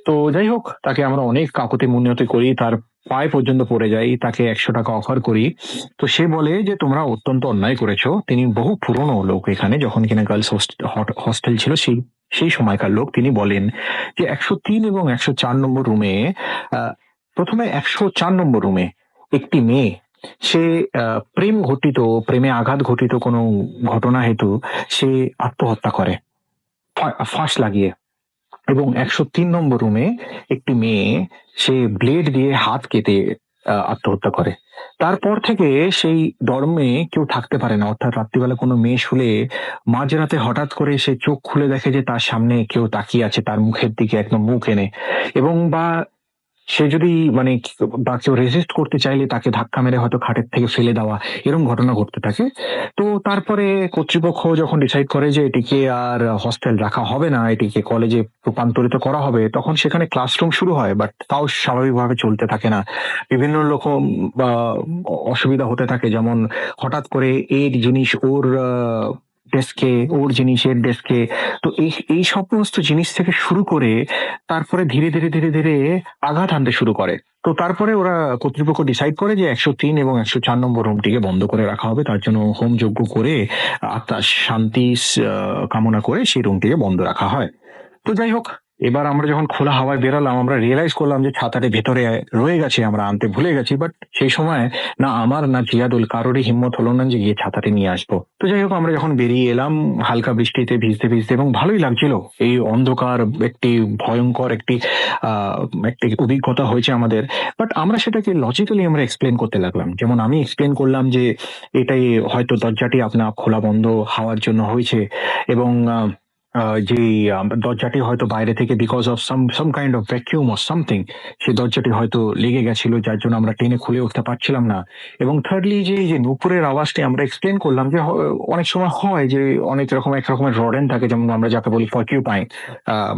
তো যাই হোক, তাকে আমরা অনেক কাকুতি মিনতি করি, তার পায়ে পর্যন্ত পড়ে যাই, তাকে 100 টাকা অফার করি। তো সে বলে যে তোমরা অত্যন্ত অন্যায় করেছো। তিনি বহু পুরনো লোক, এখানে যখন কিনা গার্লস হস্টেল ছিল সেই সময়কার লোক। তিনি বলেন যে 103 এবং 104 নম্বর রুমে, প্রথমে 104 নম্বর রুমে একটি মেয়ে, সে প্রেমে আঘাত ঘটিত কোনো ঘটনা হেতু সে আত্মহত্যা করে ফাঁস লাগিয়ে। এবং 103 নম্বর রুমে একটি মেয়ে, সে ব্লেড দিয়ে হাত কেটে আত্মহত্যা করে। তারপর থেকে সেই ডর্মে কেউ থাকতে পারে না, অর্থাৎ রাত্রিবেলা কোনো মেয়ে শুলে মাঝরাতে হঠাৎ করে সে চোখ খুলে দেখে যে তার সামনে কেউ তাকিয়ে আছে, তার মুখের দিকে একদম মুখ এনে, এবং বা সে যদি বা কেউ রেজিস্ট করতে চাইলে তাকে ধাক্কা মেরে হয়তো খাটের থেকে ফেলে দেওয়া, এরকম ঘটনা ঘটতে থাকে। তো তারপরে কর্তৃপক্ষ যখন ডিসাইড করে যে এটিকে আর হস্টেল রাখা হবে না, এটিকে কলেজে রূপান্তরিত করা হবে, তখন সেখানে ক্লাসরুম শুরু হয়, বাট তাও স্বাভাবিকভাবে চলতে থাকে না। বিভিন্ন রকম অসুবিধা হতে থাকে, যেমন হঠাৎ করে এর জিনিস ওর ডেস্কে, ওর জিনিস এর ডেস্কে। তো এই সমস্ত জিনিস থেকে শুরু করে তারপরে ধীরে ধীরে ধীরে ধীরে আঘাত আনতে শুরু করে। তো তারপরে ওরা কর্তৃপক্ষ ডিসাইড করে যে 103 এবং 104 নম্বর রুমটিকে বন্ধ করে রাখা হবে। তার জন্য হোম যজ্ঞ করে আত্মার শান্তি কামনা করে সেই রুমটিকে বন্ধ রাখা হয়। তো যাই হোক, এবার আমরা যখন খোলা হাওয়ায় বেরালাম, আমরা রিয়েলাইজ করলাম যে ছাতাটি ভেতরে রয়ে গেছে, আমরা আনতে ভুলে গেছি। বাট সেই সময় না আমার না জিয়াদুল কারোরই হিম্মত হলো না যে গিয়ে ছাতাটি নিয়ে আসবো। তো যাই হোক, আমরা যখন বেরিয়ে এলাম হালকা বৃষ্টিতে ভিজতে ভিজতে, এবং ভালোই লাগছিল। এই অন্ধকার একটি ভয়ঙ্কর একটি অভিজ্ঞতা হয়েছে আমাদের। বাট আমরা সেটাকে লজিক্যালি আমরা এক্সপ্লেন করতে লাগলাম। যেমন আমি এক্সপ্লেন করলাম যে এটাই হয়তো দরজাটি আপনার খোলা বন্ধ হওয়ার জন্য হয়েছে, এবং যে দরজাটি হয়তো বাইরে থেকে because of some kind of vacuum or something, সেই দরজাটি হয়তো লেগে গেছিল, যার জন্য আমরা টেনে খুলে উঠতে পারছিলাম না। এবং থার্ডলি যে নুপুরের আওয়াজটি আমরা এক্সপ্লেন করলাম যে অনেক সময় হয় যে অনেক রকম এক রকমের রডেন থাকে, যেমন আমরা যাকে বলি পর্কিউপাইন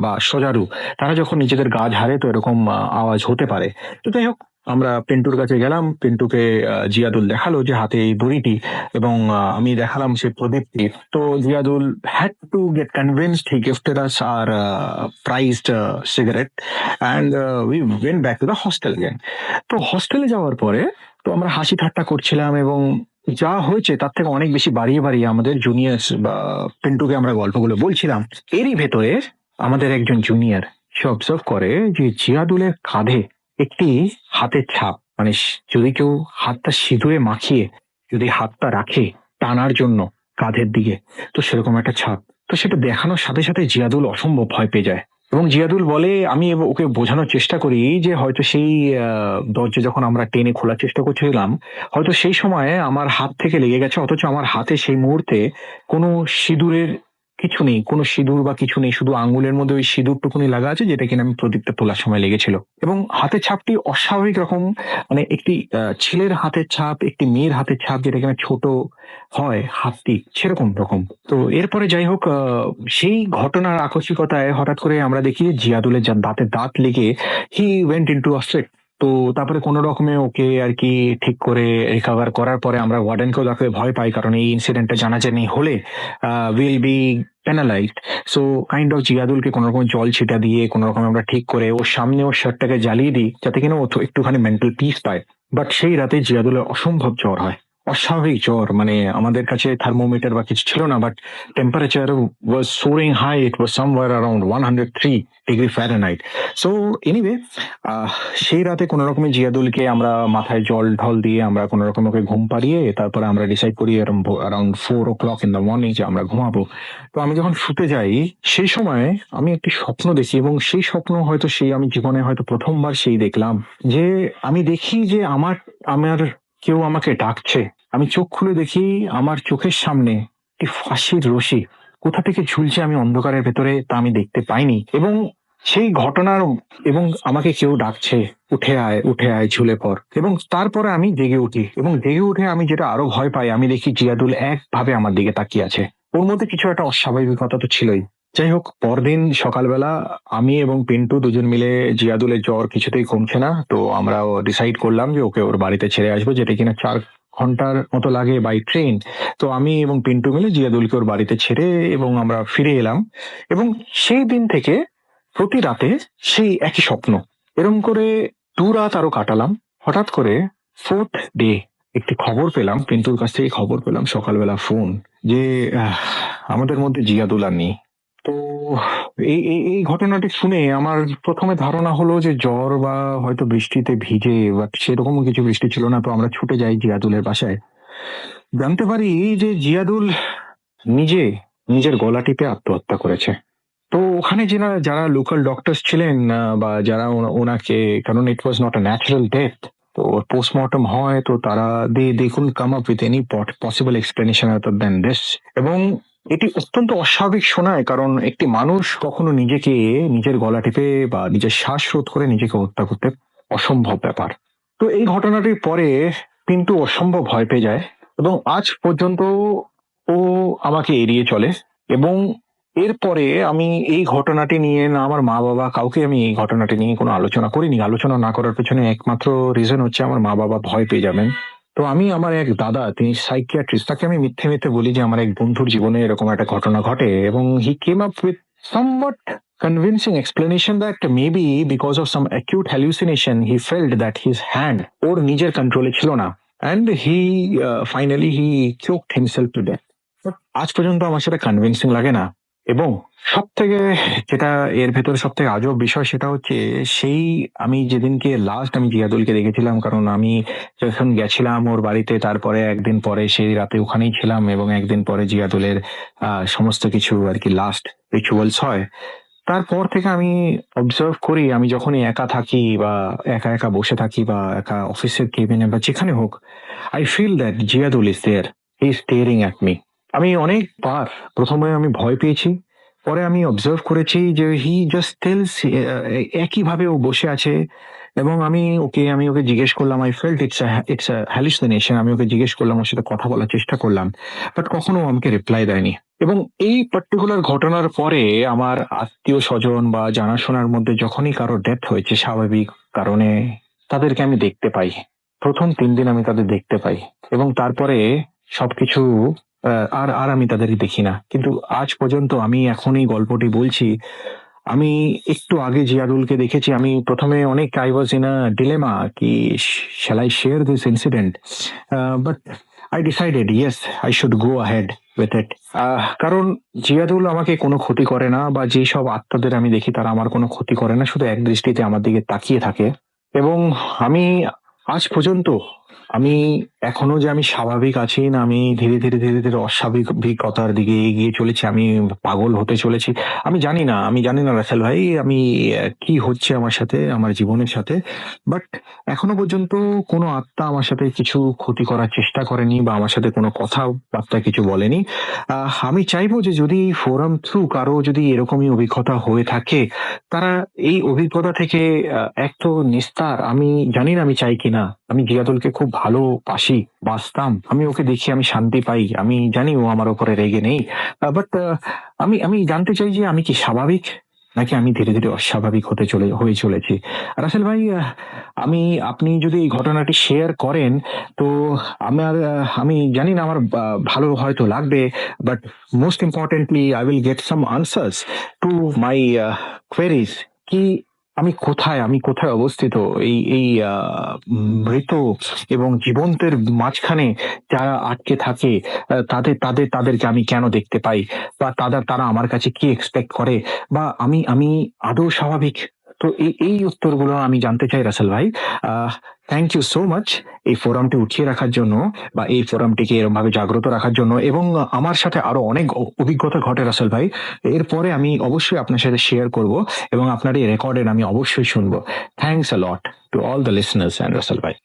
বা সোজারু, তারা যখন নিজেদের গা ঝাড়ে তো এরকম আওয়াজ হতে পারে। তো যাই হোক, আমরা পিন্টুর কাছে গেলাম, পিন্টুকে জিয়াদুল দেখালো যে হাতে এই দড়িটি, এবং আমি দেখালাম সেই প্রদীপটি। তো Ziadul had to get convinced, he gifted us our prized cigarette and we went back to the hostel again. তো হস্টেলে যাওয়ার পরে তো আমরা হাসি ঠাট্টা করছিলাম, এবং যা হয়েছে তার থেকে অনেক বেশি বাড়িয়ে বাড়িয়ে আমাদের জুনিয়র্স বা পিন্টুকে আমরা গল্পগুলো বলছিলাম। এরই ভেতরে আমাদের একজন জুনিয়র সে অবজার্ভ করে যে জিয়াদুলের কাঁধে একটি হাতের ছাপ, যদি কেউ হাতটা সিঁদুরে মাখিয়ে যদি হাতটা রাখে টানার জন্য কাঁধের দিকে, তো সেরকম একটা ছাপ। তো সেটা দেখানোর সাথে সাথে জিয়াদুল অসম্ভব ভয় পেয়ে যায়, এবং জিয়াদুল বলে, আমি ওকে বোঝানোর চেষ্টা করি যে হয়তো সেই দরজা যখন আমরা টেনে খোলার চেষ্টা করছিলাম, হয়তো সেই সময় আমার হাত থেকে লেগে গেছে, অথচ আমার হাতে সেই মুহূর্তে কোনো সিঁদুরের কিছু নেই, কোনো সিঁদুর বা কিছু নেই, শুধু আঙ্গুলের মধ্যে ওই সিঁদুরটুকুনি লাগা আছে, যেটা কিনা আমি প্রদীপটা তোলার সময় লেগেছিল। এবং হাতের ছাপটি অস্বাভাবিক রকম, একটি ছেলের হাতের ছাপ, একটি মেয়ের হাতের ছাপ, যেটা কিনা ছোট হয় হাতটি, সেরকম রকম। তো এরপরে যাই হোক, সেই ঘটনার আকস্মিকতায় হঠাৎ করে আমরা দেখি জিয়াদুলের দাঁতে দাঁত লেগে he went into a fit. তো তারপরে কোনো রকমে ওকে আর কি ঠিক করে রিকভার করার পরে আমরা ওয়ার্ডেনকেও তাকে ভয় পাই, কারণ এই ইনসিডেন্টটা জানাজানি হলে will be penalised. So kind of জিয়াদুলকে কোনো রকম জল ছিটা দিয়ে কোনো রকম আমরা ঠিক করে ওর সামনে ওর শার্টটাকে জ্বালিয়ে দিই, যাতে কিনা ও একটুখানি মেন্টাল পিস পায়। বাট সেই রাতে জিয়াদুলের অসম্ভব জ্বর হয়, অস্বাভাবিক জ্বর। মানে আমাদের কাছে থার্মোমিটার বা কিছু ছিল না, but temperature was soaring high, it was somewhere around 103 degree Fahrenheit। So anyway, সেই রাতে কোনো রকমে জিয়াদুলকে আমরা মাথায় জল ঢল দিয়ে আমরা কোনো রকম ওকে ঘুম পাড়িয়ে তারপরে আমরা ডিসাইড করি around 4 o'clock in the morning যে আমরা ঘুমাবো। তো আমি যখন শুতে যাই সেই সময় আমি একটি স্বপ্ন দেখি, এবং সেই স্বপ্ন হয়তো আমি জীবনে হয়তো প্রথমবার সেই দেখলাম, যে আমি দেখি যে আমার আমার কেউ আমাকে ডাকছে। আমি চোখ খুলে দেখি আমার চোখের সামনে একটি ফাঁসির রশি কোথা থেকে ঝুলছে, আমি অন্ধকারের ভেতরে তা আমি দেখতে পাইনি। এবং সেই ঘটনার এবং আমাকে কেউ ডাকছে, উঠে আয় উঠে আয় ঝুলে পড়। এবং তারপরে আমি জেগে উঠি, এবং জেগে উঠে আমি যেটা আরো ভয় পাই, আমি দেখি জিয়াদুল একভাবে আমার দিকে তাকিয়ে আছে। ওর মধ্যে কিছু একটা অস্বাভাবিকতা তো ছিলই। যাই হোক, পরদিন সকালবেলা আমি এবং পিন্টু দুজন মিলে, জিয়াদুলের জ্বর কিছুতেই কমছে না, তো আমরা ডিসাইড করলাম যে ওকে ওর বাড়িতে ছেড়ে আসবো, যেটা কিনা 4 ঘন্টার মতো লাগে বাই ট্রেন। তো আমি এবং পিন্টু মিলে জিয়াদুলকে ওর বাড়িতে ছেড়ে এবং আমরা ফিরে এলাম। এবং সেই দিন থেকে প্রতি রাতে সেই একই স্বপ্ন। এরকম করে 2 রাত আরো কাটালাম। হঠাৎ করে 4th ডে একটি খবর পেলাম, পিন্টুর কাছ থেকে খবর পেলাম সকালবেলা ফোন, যে আমাদের মধ্যে জিয়াদুল আর নেই। তো এই ঘটনাটি শুনে আমার প্রথমে ধারণা হলো যে জ্বর বা হয়তো বৃষ্টিতে ভিজে, বাট সেরকম কিছু বৃষ্টি ছিল না। তো আমরা ছুটে যাই জিয়াদুলের বাসায়, জানতে পারি যে জিয়াদুল নিজের গলা টিপে আত্মহত্যা করেছে। তো ওখানে যারা লোকাল ডক্টরস ছিলেন, বা যারা ওনাকে, কারণ it was not a natural death, তো পোস্টমর্টম হয়, তো তারা they couldn't come up with any possible explanation other than this. এবং এটি অত্যন্ত অস্বাভাবিক শোনায়, কারণ একটি মানুষ কখনো নিজের গলা টিপে বা নিজের শ্বাস রোধ করে নিজেকে হত্যা করতে অসম্ভব ব্যাপার। তো এই ঘটনাটির পরে পিন্টু অসম্ভব ভয় পেয়ে যায়, এবং আজ পর্যন্ত ও আমাকে এড়িয়ে চলে। এবং এরপরে আমি এই ঘটনাটি নিয়ে, না আমার মা বাবা, কাউকে আমি এই ঘটনাটি নিয়ে কোনো আলোচনা করিনি। আলোচনা না করার পেছনে একমাত্র রিজন হচ্ছে আমার মা বাবা ভয় পেয়ে যাবেন। তো আমি আমার এক দাদা, তিনি সাইকিয়াট্রিস্ট, তাকে আমি মিথ্যে বলি যে আমার এক বন্ধুর জীবনে এরকম একটা ঘটনা ঘটে, এবং he came up with somewhat convincing explanation that maybe because of some acute hallucination he felt that his hand ওর নিজের কন্ট্রোলে ছিল না, and he finally choked himself to death. But আজ পর্যন্ত আমার সেটা কনভিন্সিং লাগে না। এবং সব থেকে যেটা এর ভেতরে সব থেকে আজব বিষয়, সেটা হচ্ছে আমি যেদিনকে লাস্ট আমি জিয়াদুলকে দেখেছিলাম, কারণ আমি যখন গেছিলাম ওর বাড়িতে, তারপরে একদিন পরে সেই রাতে ওখানেই ছিলাম, এবং একদিন পরে জিয়াদুলের সমস্ত কিছু আর কি লাস্ট রিচুয়ালস হয়। তারপর থেকে আমি অবজার্ভ করি, আমি যখনই একা থাকি বা একা বসে থাকি বা একা অফিসের কেবিনে বা যেখানে হোক, I feel that Ziadul is there, he is staring at me. আমি অনেকবার প্রথমে আমি ভয় পেয়েছি, পরে আমি অবজার্ভ করেছি যে হি জাস্ট টেলস, একইভাবে ও বসে আছে। এবং আমি ওকে জিজ্ঞেস করলাম, I felt it's a hallucination. আমি ওকে জিজ্ঞেস করলাম, ওর সাথে কথা বলার চেষ্টা করলাম, বাট কখনো ও আমাকে রিপ্লাই দেয়নি। এবং এই পার্টিকুলার ঘটনার পরে আমার আত্মীয় স্বজন বা জানাশোনার মধ্যে যখনই কারো ডেথ হয়েছে স্বাভাবিক কারণে, তাদেরকে আমি দেখতে পাই। প্রথম 3 দিন আমি তাদের দেখতে পাই, এবং তারপরে সবকিছু আর আমি তাদের দেখি না। কিন্তু আজ পর্যন্ত, আমি এখন এই গল্পটি বলছি, আমি একটু আগে জিয়াদুলকে দেখেছি। আমি প্রথমে অনেক I was in a dilemma কি shall I share this incident, but I decided yes I should go ahead with it. কারণ জিয়াদুল আমাকে কোনো ক্ষতি করে না, বা যেই সব আত্মাদের আমি দেখি তারা আমার কোনো ক্ষতি করে না, শুধু এক দৃষ্টিতে আমার দিকে তাকিয়ে থাকে। এবং আমি আজ পর্যন্ত, আমি এখনো যে আমি স্বাভাবিক আছি না, আমি ধীরে ধীরে অস্বাভাবিকতার দিকে এগিয়ে চলেছি, আমি পাগল হতে চলেছি। আমি জানি না রাসেল ভাই, আমি কি হচ্ছে আমার সাথে, আমার জীবনের সাথে। বাট এখনো পর্যন্ত কোনো আত্মা আমার সাথে কিছু ক্ষতি করার চেষ্টা করেনি, বা আমার সাথে কোনো কথাবার্তা কিছু বলেনি। আমি চাইবো যে যদি ফোরাম থ্রু কারো যদি এরকমই অভিজ্ঞতা হয়ে থাকে, তারা এই অভিজ্ঞতা থেকে এক তো নিস্তার, আমি জানি না আমি চাই কিনা। আমি জিয়াদুলকে খুব বাসতাম, আমি ওকে দেখি আমি শান্তি পাই, আমি জানি ও আমার উপরে রেগে নেই, বাট আমি জানতে চাই যে আমি কি স্বাভাবিক, নাকি আমি ধীরে ধীরে অস্বাভাবিক হয়ে চলেছি? রাসেল ভাই, আপনি যদি এই ঘটনাটি শেয়ার করেন, তো আমি জানি না আমার ভালো হয়তো লাগবে, but most importantly I will get some answers to my queries. কি আমি কোথায় অবস্থিত এই এই মৃত এবং জীবন্তের মাঝখানে যারা আটকে থাকে, তাদেরকে আমি কেন দেখতে পাই, বা তারা আমার কাছে কি এক্সপেক্ট করে, বা আমি আদৌ স্বাভাবিক? তো এই উত্তরগুলো আমি জানতে চাই রাসেল ভাই। থ্যাংক ইউ সো মাচ এই ফোরামটি উঠিয়ে রাখার জন্য, বা এই ফোরামটিকে এরকম ভাবে জাগ্রত রাখার জন্য। এবং আমার সাথে আরো অনেক অভিজ্ঞতা ঘটে রাসেল ভাই, এরপরে আমি অবশ্যই আপনার সাথে শেয়ার করব, এবং আপনার এই রেকর্ডেড আমি অবশ্যই শুনবো। Thanks a lot to all the listeners and Russell ভাই।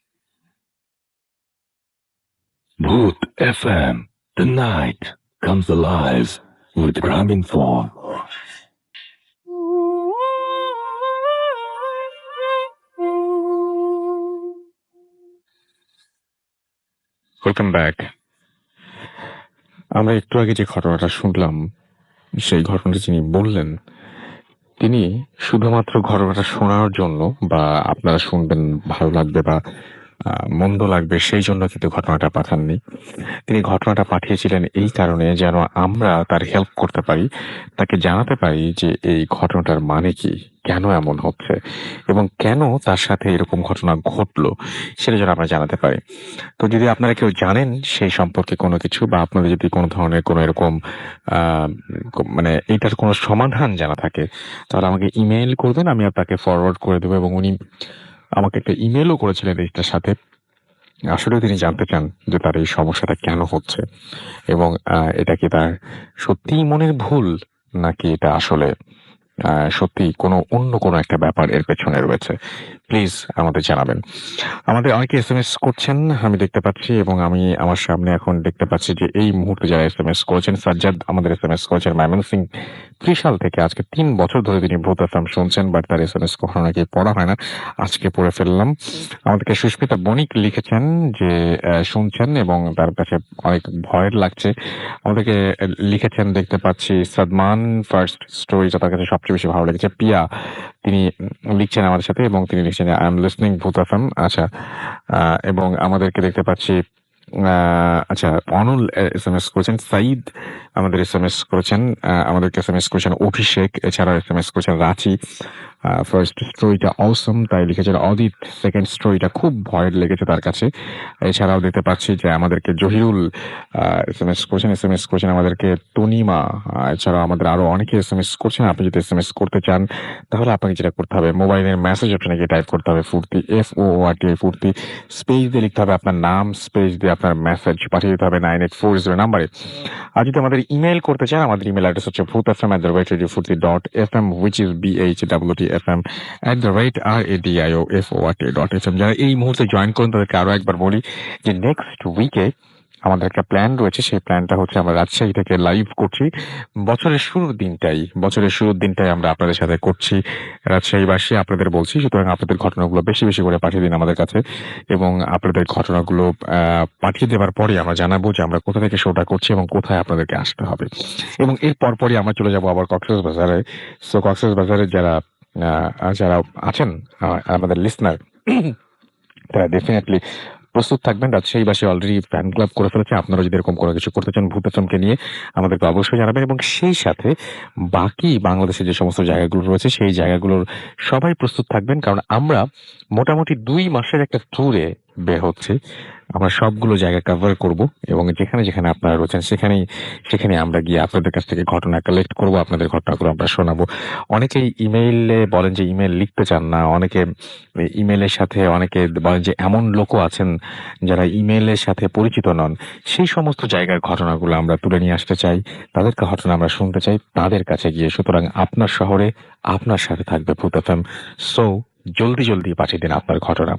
Bhoot FM. The night comes alive with Graminphone. Welcome back. আমরা একটু আগে যে ঘটনাটা শুনলাম, সেই ঘটনাটা যিনি বললেন, তিনি শুধুমাত্র ঘটনাটা শোনার জন্য, বা আপনারা শুনবেন ভালো লাগবে বা মন্দ লাগবে সেই জন্য কিন্তু ঘটনাটা পাঠাননি। তিনি ঘটনাটা পাঠিয়েছিলেন এই কারণে যেন আমরা তার হেল্প করতে পারি, তাকে জানাতে পারি যে এই ঘটনাটার মানে কি, কেন এমন হচ্ছে, এবং কেন তার সাথে এরকম ঘটনা ঘটলো সেটা যেন আমরা জানাতে পারি। তো যদি আপনারা কেউ জানেন সেই সম্পর্কে কোনো কিছু, বা আপনাদের যদি কোনো ধরনের কোনো এরকম মানে এইটার কোনো সমাধান জানা থাকে, তাহলে আমাকে ইমেইল করবেন, আমি আপনাকে ফরওয়ার্ড করে দেবো। এবং উনি আমাকে একটা ইমেলও করেছিলেন এইটার সাথে। আসলে তিনি জানতে চান যে তার এই সমস্যাটা কেন হচ্ছে, এবং এটা কি তার সত্যিই মনের ভুল, নাকি এটা আসলে সত্যি অন্য কোনো একটা ব্যাপার এর পেছনে রয়েছে। প্লিজ আমাদের জানাবেন। আমাদের অনেকে SMS করছেন আমি দেখতে পাচ্ছি, এবং আমি আমার সামনে এখন দেখতে পাচ্ছি যে এই মুহূর্তে যারা SMS করেছেন, সাজ্জাদ আমাদের SMS করেছেন ময়মনসিংহ ত্রিশাল থেকে। আজকে 3 বছর ধরে তিনি ভূত FM শুনছেন, বাট তার SMS কখনো নাকি পড়া হয় না, আজকে পড়ে ফেললাম। আমাদেরকে সুস্মিতা বণিক লিখেছেন যে শুনছেন এবং তার কাছে অনেক ভয়ের লাগছে। আমাদেরকে লিখেছেন দেখতে পাচ্ছি সাদমান, ফার্স্ট স্টোরিটা তার কাছে সবচেয়ে বেশি ভালো লেগেছে। পিয়া তিনি লিখছেন আমাদের সাথে, এবং তিনি লিখছেন আই এম লিসনিং ভূত এফএম। আচ্ছা, এবং আমাদেরকে দেখতে পাচ্ছি আচ্ছা অনল SMS করেছেন, সাইদ আমাদের SMS করেছেন, আমাদেরকে SMS করেছেন অভিষেক, এছাড়াও SMS করেছেন রাঁচি। ফার্স্ট স্টোরিটা অসম তাই লিখেছেন অদিত, সেকেন্ড স্টোরিটা খুব ভয়ের লেগেছে তার কাছে। এছাড়াও দেখতে পাচ্ছি যে আমাদেরকে জহিরুল SMS করেছেন আমাদেরকে তনিমা। এছাড়াও আমাদের আরো অনেকে SMS করছেন। আপনি যদি SMS করতে চান তাহলে আপনাকে যেটা করতে হবে, মোবাইলের মেসেজ অপশনে গিয়ে টাইপ করতে হবে ফুর্তি, FOORT ফুর্তি, স্পেস দিয়ে লিখতে হবে আপনার নাম, স্পেস দিয়ে আপনার মেসেজ পাঠিয়ে দিতে হবে 9840 নাম্বারে। আর যদি আমাদের ইমেল করতে চান, আমাদের ইমেল অ্যাড্রেস হচ্ছে bhootfm@radiofurti.fm, which is BHWTFM@radiofurt.fm। যারা এই মুহূর্তে জয়েন করুন তাদেরকে আরো একবার বলি যে নেক্সট উইকে আমাদের একটা প্ল্যান রয়েছে। সেই প্ল্যানটা হচ্ছে আমরা রাজশাহী থেকে লাইভ করছি। বছরের শুরুর দিনটাই আমরা আপনাদের সাথে করছি। রাজশাহীবাসী আপনাদের বলছি, সুতরাং আপনাদের ঘটনাগুলো বেশি বেশি করে পাঠিয়ে দিন আমাদের কাছে, এবং আপনাদের ঘটনাগুলো পাঠিয়ে দেওয়ার পরে আমরা জানাবো যে আমরা কোথা থেকে শোটা করছি এবং কোথায় আপনাদেরকে আসতে হবে। এবং এর পরপরই আমরা চলে যাবো আবার কক্সবাজারে। সো কক্সবাজারে যারা আছেন আমাদের লিসনার, তারা ডেফিনেটলি প্রস্তুত থাকবেন। রাজশাহীবাসী অলরেডি ফ্যান ক্লাব করে ফেলেছে। আপনারা যদি এরকম কোনো কিছু করতে চান ভূত এফএমকে নিয়ে, আমাদেরকে অবশ্যই জানাবেন। এবং সেই সাথে বাকি বাংলাদেশের যে সমস্ত জায়গাগুলো রয়েছে সেই জায়গাগুলোর সবাই প্রস্তুত থাকবেন, কারণ আমরা মোটামুটি 2 মাসের একটা ট্যুরে বের হচ্ছি। আমরা সবগুলো জায়গা কভার করব, এবং যেখানে যেখানে আপনারা রয়েছেন সেখানে আমরা গিয়ে আপনাদের কাছ থেকে ঘটনা কালেক্ট করব, আপনাদের ঘটনাগুলো আমরা শোনাবো। অনেকেই ইমেইলে বলেন যে ইমেল লিখতে চান না, অনেকে ইমেলের সাথে অনেকে বলেন যে এমন লোকও আছেন যারা ইমেলের সাথে পরিচিত নন। সেই সমস্ত জায়গার ঘটনাগুলো আমরা তুলে নিয়ে আসতে চাই, তাদের ঘটনা আমরা শুনতে চাই তাদের কাছে গিয়ে। সুতরাং আপনার শহরে আপনার সাথে থাকবে ভূত এফএম। সো জলদি পাঠিয়ে দিন আপনার ঘটনা।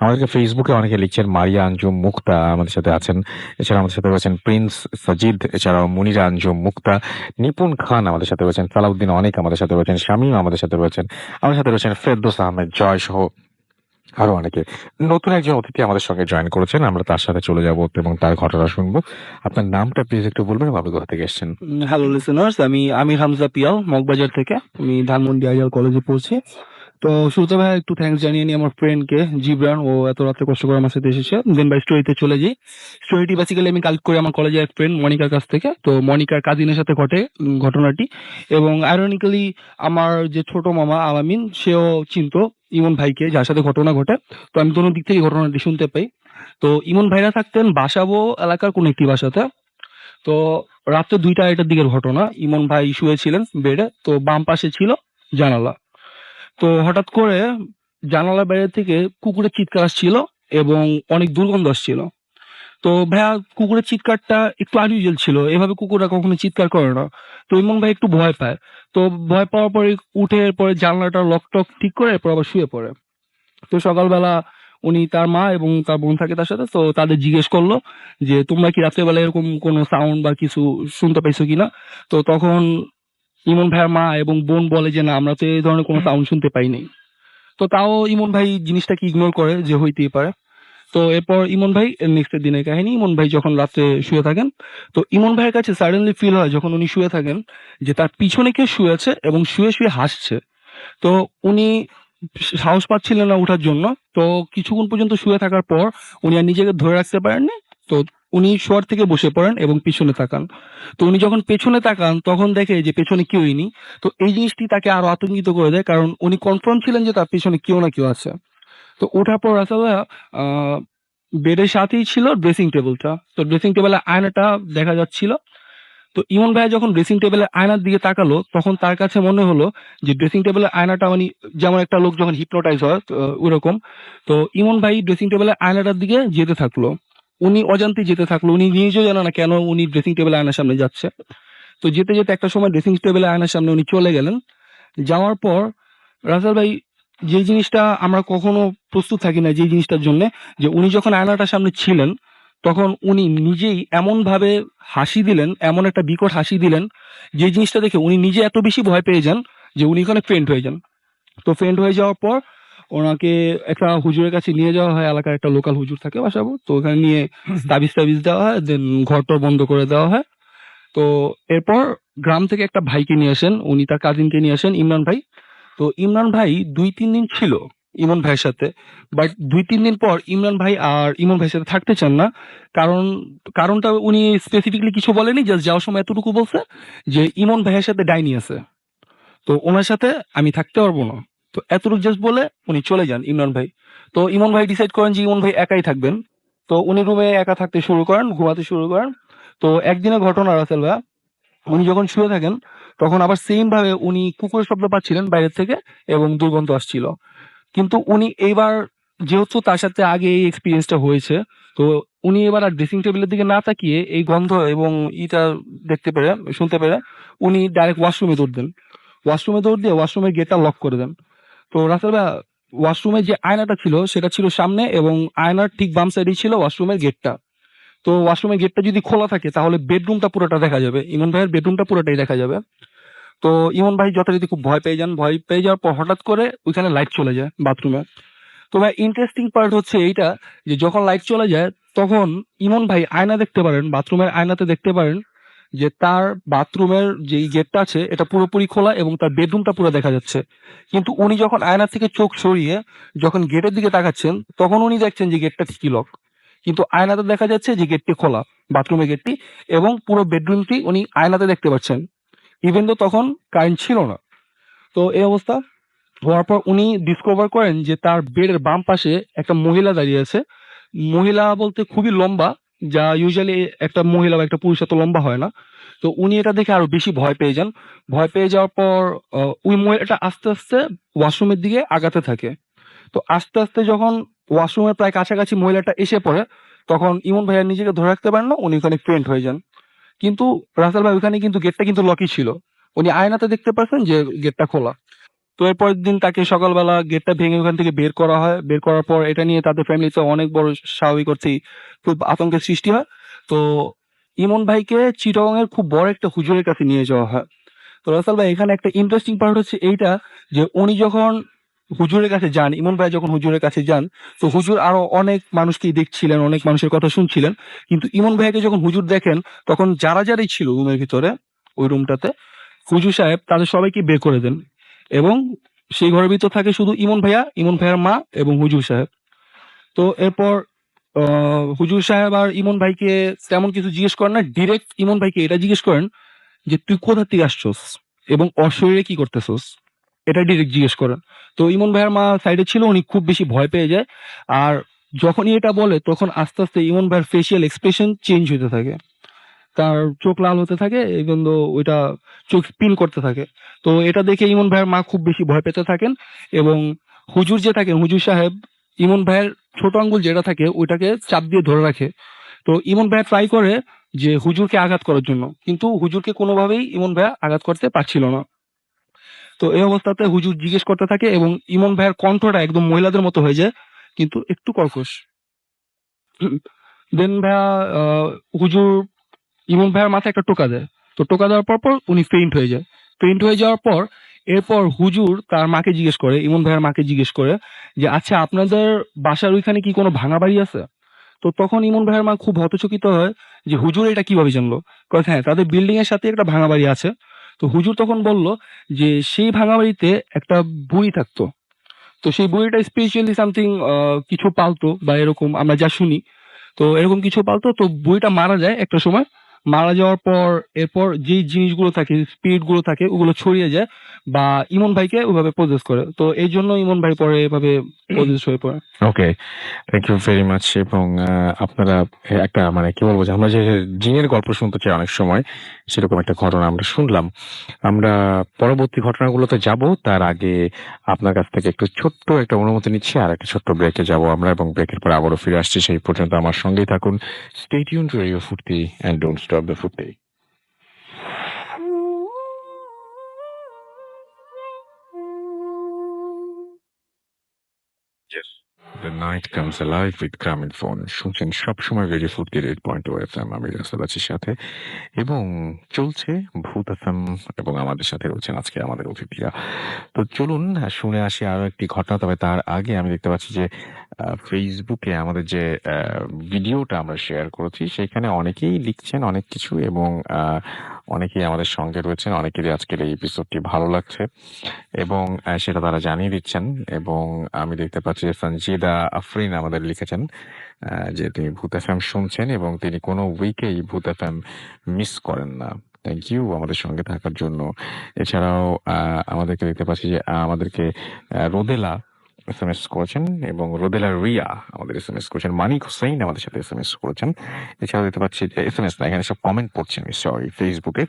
আমাদেরকে ফেসবুকে অনেকে লিখছেন, মারিয়া আঞ্জুম মুক্তা আমাদের সাথে আছেন, এছাড়া আমাদের সাথে রয়েছেন প্রিন্স সাজিদ, এছাড়াও মুনিরা আঞ্জুম মুক্তা, নিপুণ খান আমাদের সাথে রয়েছেন, সালাউদ্দিন অনেক আমাদের সাথে রয়েছেন, শামীম আমাদের সাথে রয়েছেন ফেরদৌস আহমেদ জয় সহ আরো অনেকে। নতুন একজন অতিথি আমাদের সঙ্গে জয়েন করেছেন। আমরা তার সাথে চলে যাব এবং তার ঘটনা শুনবো। আপনার নামটা প্লিজ একটু বলবেন এবং আপনি কোথা থেকে এসেছেন? হ্যালো লিসেনার্স, আমি আমির হামজা পিয়াল মগবাজার থেকে। আমি ধানমন্ডি আইডিয়াল কলেজে পড়ছি। তো শুরুতে ভাই একটু থ্যাঙ্কস জানিয়ে নিই আমার ফ্রেন্ডকে জিবরান, ও এত রাত্রে কষ্ট করে আমার সাথে এসেছে। দেন ভাই স্টোরিতে চলে যাই। স্টোরিটি বেসিক্যালি আমি কালেক্ট করি আমার কলেজের এক ফ্রেন্ড মনিকার কাছ থেকে। তো মনিকার কাজিনের সাথে ঘটে ঘটনাটি, এবং আইরনিক্যালি আমার যে ছোট মামা আলামিন সেও চিনতো ইমন ভাইকে, যার সাথে ঘটনা ঘটে। তো আমি দোনো দিক থেকে ঘটনাটি শুনতে পাই। তো ইমন ভাইরা থাকতেন বাসাবো এলাকার কোন একটি বাসাতে। তো রাত্রে 2টা-2:30টার দিকের ঘটনা। ইমন ভাই শুয়েছিলেন বেডে। তো বাম পাশে ছিল জানালা। তো হঠাৎ করে জানালার বাইরে থেকে কুকুরের চিৎকার আসছিল এবং অনেক দুর্গন্ধ আসছিল। তো ভাইয়া কুকুরের চিৎকারটা একটু আনইউজুয়াল ছিল। এভাবে কুকুররা কখনো চিৎকার করে না। তো ইমন ভাই একটু ভয় পায়। তো ভয় পাওয়ার পরে উঠে এরপরে জানালাটা লক-টক ঠিক করে এরপর আবার শুয়ে পড়ে। তো সকালবেলা উনি তার মা এবং তার বোন থাকে তার সাথে। তো তাদের জিজ্ঞেস করলো যে, "তোমরা কি রাত্রেবেলা এরকম কোনো সাউন্ড বা কিছু শুনতে পাইছো কিনা?" তো তখন ইমন ভাইয়ের মা এবং বোন বলে যে, "না, আমরা তো এই ধরনের কোনো সাউন্ড শুনতে পাই নাই।" তো তাও ইমন ভাই জিনিসটাকে ইগনোর করে যে হইতেই পারে। তো এরপর ইমন ভাই নেক্সট দিনের কাহিনী। ইমন ভাই যখন রাত্রে শুয়ে থাকেন, তো ইমন ভাইয়ের কাছে সাডেনলি ফিল হয় যখন উনি শুয়ে থাকেন যে তার পিছনে কেউ শুয়ে আছে এবং শুয়ে, শুয়ে হাসছে। তো উনি সাহস পাচ্ছিলেন না উঠার জন্য। তো কিছুক্ষণ পর্যন্ত শুয়ে থাকার পর উনি আর নিজেকে ধরে রাখতে পারেননি। তো উনি শোয়ার থেকে বসে পড়েন এবং পিছনে তাকান। তো উনি যখন পেছনে তাকান তখন দেখে যে পেছনে কেউই নেই। তো এই জিনিসটি তাকে আরো আতঙ্কিত করে দেয়, কারণ উনি কনফার্ম ছিলেন যে তার পেছনে কেউ না কেউ আছে। তো ওঠার পর রাসেল ভাইয়া আ বেডের সাথেই ছিল ড্রেসিং টেবলটা। তো ড্রেসিং টেবলের আয়নাটা দেখা যাচ্ছিল। তো ইমন ভাইয়া যখন ড্রেসিং টেবিলের আয়নার দিকে তাকালো, তখন তার কাছে মনে হলো যে ড্রেসিং টেবিলের আয়নাটা মানে যেমন একটা লোক যখন হিপনোটাইজ হয় ওরকম। তো ইমন ভাই ড্রেসিং টেবিলের আয়নাটার দিকে যেতে থাকলো। উনি অজান্তেই যেতে থাকলো। উনি নিজেও জানে না কেন উনি ড্রেসিং টেবিলের আয়নার সামনে যাচ্ছে। তো যেতে, যেতে একটা সময় ড্রেসিং টেবিলের আয়নার সামনে উনি চলে গেলেন। যাওয়ার পর রাসেল ভাই যে জিনিসটা আমরা কখনো প্রস্তুত থাকি না যে জিনিসটার জন্যে, যে উনি যখন আয়নাটার সামনে ছিলেন, তখন উনি নিজেই এমনভাবে হাসি দিলেন, এমন একটা বিকট হাসি দিলেন, যে জিনিসটা দেখে উনি নিজে এত বেশি ভয় পেয়ে যান যে উনি ওখানে ফেইন্ট হয়ে যান। তো ফেইন্ট হয়ে যাওয়ার পর ওনাকে একটা হুজুরের কাছে নিয়ে যাওয়া হয়। এলাকার একটা লোকাল হুজুর থাকে বাসাবো। তো ওখানে নিয়ে তাবিজ-টাবিজ দেওয়া হয়। দেন ঘর-টর বন্ধ করে দেওয়া হয়। তো এরপর গ্রাম থেকে একটা ভাইকে নিয়ে আসেন। উনি তার কাজিনকে নিয়ে আসেন, ইমরান ভাই। তো ইমরান ভাই ২-৩ দিন ছিল ইমন ভাইয়ের সাথে। বাট ২-৩ দিন পর ইমরান ভাই আর ইমন ভাইয়ের সাথে থাকতে চান না। কারণ কারণটা উনি স্পেসিফিকলি কিছু বলেনি। জাস্ট যাওয়ার সময় এতটুকু বলছে যে, "ইমন ভাইয়ের সাথে ডাইনি আছে। তো উনার সাথে আমি থাকতে পারব না।" তো এতটুকু জাস্ট বলে উনি চলে যান ইমরান ভাই। তো ইমন ভাই ডিসাইড করেন যে ইমন ভাই একাই থাকবেন। তো উনি রুমে একা থাকতে শুরু করেন, ঘুমাতে শুরু করেন। তো একদিনের ঘটনা রাসেল ভাইয়া, উনি যখন শুয়ে থাকেন তখন আবার সেম ভাবে উনি কুকুরের শব্দ পাচ্ছিলেন বাইরের থেকে এবং দুর্গন্ধ আসছিল। কিন্তু উনি এইবার, যেহেতু তার সাথে আগে এই এক্সপেরিয়েন্সটা হয়েছে, তো উনি এবার আর ড্রেসিং টেবিলের দিকে না তাকিয়ে এই গন্ধ এবং ইটা দেখতে পেরে, শুনতে পেরে উনি ডাইরেক্ট ওয়াশরুমে দৌড় দেন। ওয়াশরুমে দৌড় দিয়ে ওয়াশরুমের গেটটা লক করে দেন। তো রাসেল ভাইয়া, ওয়াশরুমে যে আয়নাটা ছিল সেটা ছিল সামনে এবং আয়নার ঠিক বাম সাইডেই ছিল ওয়াশরুমের গেটটা। তো ওয়াশরুমের গেটটা যদি খোলা থাকে তাহলে বেডরুমটা পুরোটা দেখা যাবে। ইমন ভাইয়ের বেডরুমটা পুরোটাই দেখা যাবে। তো ইমন ভাই যথারীতি খুব ভয় পেয়ে যান। ভয় পেয়ে যাওয়ার পর হঠাৎ করে ওইখানে লাইট চলে যায় বাথরুমে। তো ভাই ইন্টারেস্টিং পার্ট হচ্ছে এইটা, যে যখন লাইট চলে যায় তখন ইমন ভাই আয়না দেখতে পারেন, বাথরুমের আয়নাতে দেখতে পারেন যে তার বাথরুমের যেই গেটটা আছে এটা পুরোপুরি খোলা এবং তার বেডরুমটা পুরো দেখা যাচ্ছে। কিন্তু উনি যখন আয়না থেকে চোখ সরিয়ে যখন গেটের দিকে তাকাচ্ছেন, তখন উনি দেখছেন যে গেটটা ঠিকই লক। কিন্তু আয়নাতে দেখা যাচ্ছে যে গেটটি খোলা, বাথরুমের গেটটি, এবং পুরো বেডরুমটি উনি আয়নাতে দেখতে পাচ্ছেন। ইভেন তো তখন কারেন্ট ছিল না। তো এই অবস্থা হওয়ার পর উনি ডিসকভার করেন যে তার বেডের বাম পাশে একটা মহিলা দাঁড়িয়ে আছে। মহিলা বলতে খুবই লম্বা, যা ইউজুয়ালি একটা মহিলা বা একটা পুরুষ এত লম্বা হয় না। তো উনি এটা দেখে আরো বেশি ভয় পেয়ে যান। ভয় পেয়ে যাওয়ার পর ওই মহিলাটা আস্তে, আস্তে ওয়াশরুমের দিকে আগাতে থাকে। তো আস্তে, আস্তে যখন ওয়াশরুমের প্রায় কাছাকাছি মহিলাটা এসে পড়ে, তখন ইমন ভাইয়া নিজেকে ধরে রাখতে পারেন না। উনি ওখানে ফেইন্ট হয়ে যান। কিন্তু রাসেল ভাই ওখানে কিন্তু গেটটা কিন্তু লকই ছিল। উনি আয়নাতে দেখতে পাচ্ছেন যে গেটটা খোলা। তো এর পরের দিন তাকে সকালবেলা গেটটা ভেঙে ওখান থেকে বের করা হয়। বের করার পর এটা নিয়ে তাদের ফ্যামিলিতে অনেক বড়, স্বাভাবিক অর্থেই খুব আতঙ্কের সৃষ্টি হয়। তো ইমন ভাইকে চিটাগং এর খুব বড় একটা হুজুরের কাছে নিয়ে যাওয়া হয়। তো রাসেল ভাই, এখানে একটা ইন্টারেস্টিং পার্ট হচ্ছে এইটা, যে উনি যখন হুজুরের কাছে যান, ইমন ভাই যখন হুজুরের কাছে যান, তো হুজুর আরো অনেক মানুষকেই দেখছিলেন, অনেক মানুষের কথা শুনছিলেন। কিন্তু ইমন ভাইয়াকে যখন হুজুর দেখেন, তখন যারাই ছিল রুমের ভিতরে, ওই রুমটাতে, হুজুর সাহেব তাদের সবাইকে বের করে দেন। এবং সেই ঘরের ভিতর থাকে শুধু ইমন ভাইয়া, ইমন ভাইয়ার মা এবং হুজুর সাহেব। তো এরপর হুজুর সাহেব আর ইমন ভাইকে তেমন কিছু জিজ্ঞেস করেন না। ডিরেক্ট ইমন ভাইকে এটা জিজ্ঞেস করেন যে, "তুই কোথা থেকে আসছস? এবং ওর শরীরে কি করতেছস?" এটা ডিরেক্ট জিজ্ঞেস করেন। তো ইমন ভাইয়ের মা সাইডে ছিল, উনি খুব বেশি ভয় পেয়ে যায়। আর যখনই এটা বলে তখন আস্তে, আস্তে ইমন ভাইয়ের ফেসিয়াল এক্সপ্রেশন চেঞ্জ হইতে থাকে। তার চোখ লাল হতে থাকে, ইভেন দো ওইটা চোখ স্পিন করতে থাকে। তো এটা দেখে ইমন ভাইয়ের মা খুব বেশি ভয় পেতে থাকেন এবং হুজুর যে থাকেন, হুজুর সাহেব ইমন ভাইয়ের ছোট আঙ্গুল যেটা থাকে ওইটাকে চাপ দিয়ে ধরে রাখে। তো ইমন ভাইয়া ট্রাই করে যে হুজুরকে আঘাত করার জন্য। কিন্তু হুজুরকে কোনোভাবেই ইমন ভাইয়া আঘাত করতে পারছিল না। তো এই অবস্থাতে হুজুর জিজ্ঞেস করতে থাকে এবং ইমন ভাইয়ের কণ্ঠটা একদম মহিলাদের মতো হয়ে যায়, কিন্তু একটু কর্কশ। দেন ভাইয়া হুজুর ইমন ভাইয়ের মাথায় একটা টোকা দেয়। তো টোকা দেওয়ার পর উনি ফেইন্ট হয়ে যায়। ফেইন্ট হয়ে যাওয়ার পর এরপর হুজুর তার মাকে জিজ্ঞেস করে, ইমন ভাইয়ের মাকে জিজ্ঞেস করে যে, "আচ্ছা আপনাদের বাসার ওইখানে কি কোনো ভাঙা বাড়ি আছে?" তো তখন ইমন ভাইয়ের মা খুব হতচকিত হয় যে, "হুজুর এটা কিভাবে জানলো?" কয়, "হ্যাঁ, তাদের বিল্ডিং এর সাথে একটা ভাঙা বাড়ি আছে।" তো হুজুর তখন বলল যে, "সেই ভাঙা বাড়িতে একটা বুড়ি থাকতো। তো সেই বুড়িটা স্পিরিচুয়ালি সামথিং কিছু পালতো বা এরকম আমরা যা শুনি। তো এরকম কিছু পালতো। তো বুড়িটা মারা যায় একটা সময়। মারা যাওয়ার পর এরপর যেই জিনিসগুলো থাকে, স্পিরিট গুলো থাকে ওগুলো ছড়িয়ে যায় বা ইমন ভাইকে ওইভাবে পজেস করে। তো এইজন্য ইমন ভাই পরে এভাবে পজেস হয়ে পড়ে।" ওকে, থ্যাংক ইউ ভেরি মাচ। এবং আপনারা একটা মানে কি বলবো যে আমরা যে জিনের গল্প শুনতে চাই অনেক সময়, সেরকম একটা ঘটনা আমরা শুনলাম। আমরা পরবর্তী ঘটনাগুলোতে যাব, তার আগে আপনার কাছ থেকে একটু ছোট্ট একটা অনুমতি নিচ্ছি, আর একটা ছোট্ট ব্রেকে যাব আমরা, এবং ব্রেকের পর আবারও ফিরে আসছি। সেই পর্যন্ত আমার সঙ্গেই থাকুন। স্টে টিউন টু রেডিও ফুর্তি অ্যান্ড ডোন্ট স্টপ দ্য ফুর্তি। Yes. The night comes alive with Gramophone. শুনছেন সবসময় রেডিও ফুর্তি 8.2 FM, আমি রাসেল আছি সাথে, এবং চলছে ভূত এফএম, এবং আমাদের সাথে রয়েছেন আজকে আমাদের অতিথিরা। তো চলুন শুনে আসি আরো একটি ঘটনা। তবে তার আগে আমি দেখতে পাচ্ছি যে ফেসবুকে আমাদের যে ভিডিওটা আমরা শেয়ার করেছি সেখানে অনেকেই লিখছেন অনেক কিছু, এবং অনেকেই আমাদের সঙ্গে রয়েছেন, অনেকেরই আজকের এই এপিসোডটি ভালো লাগছে এবং সেটা তারা জানিয়ে দিচ্ছেন। এবং আমি দেখতে পাচ্ছি যে সঞ্জিদা আফরিন আমাদের লিখেছেন যে তিনি ভূত এফএম শুনছেন এবং তিনি কোনো উইকেই ভূত এফএম মিস করেন না। থ্যাংক ইউ আমাদের সঙ্গে থাকার জন্য। এছাড়াও আমাদেরকে দেখতে পাচ্ছি যে আমাদেরকে রোদেলা এসএমএস করেছেন, এবং রোদেলা রিয়া আমাদের এসএমএস করেছেন, মানিক হোসেন আমাদের সাথে এসএমএস করেছেন। এছাড়াও দেখতে পাচ্ছি যে এসএমএস না, এখানে সব কমেন্ট পড়ছেন সরি ফেসবুকে।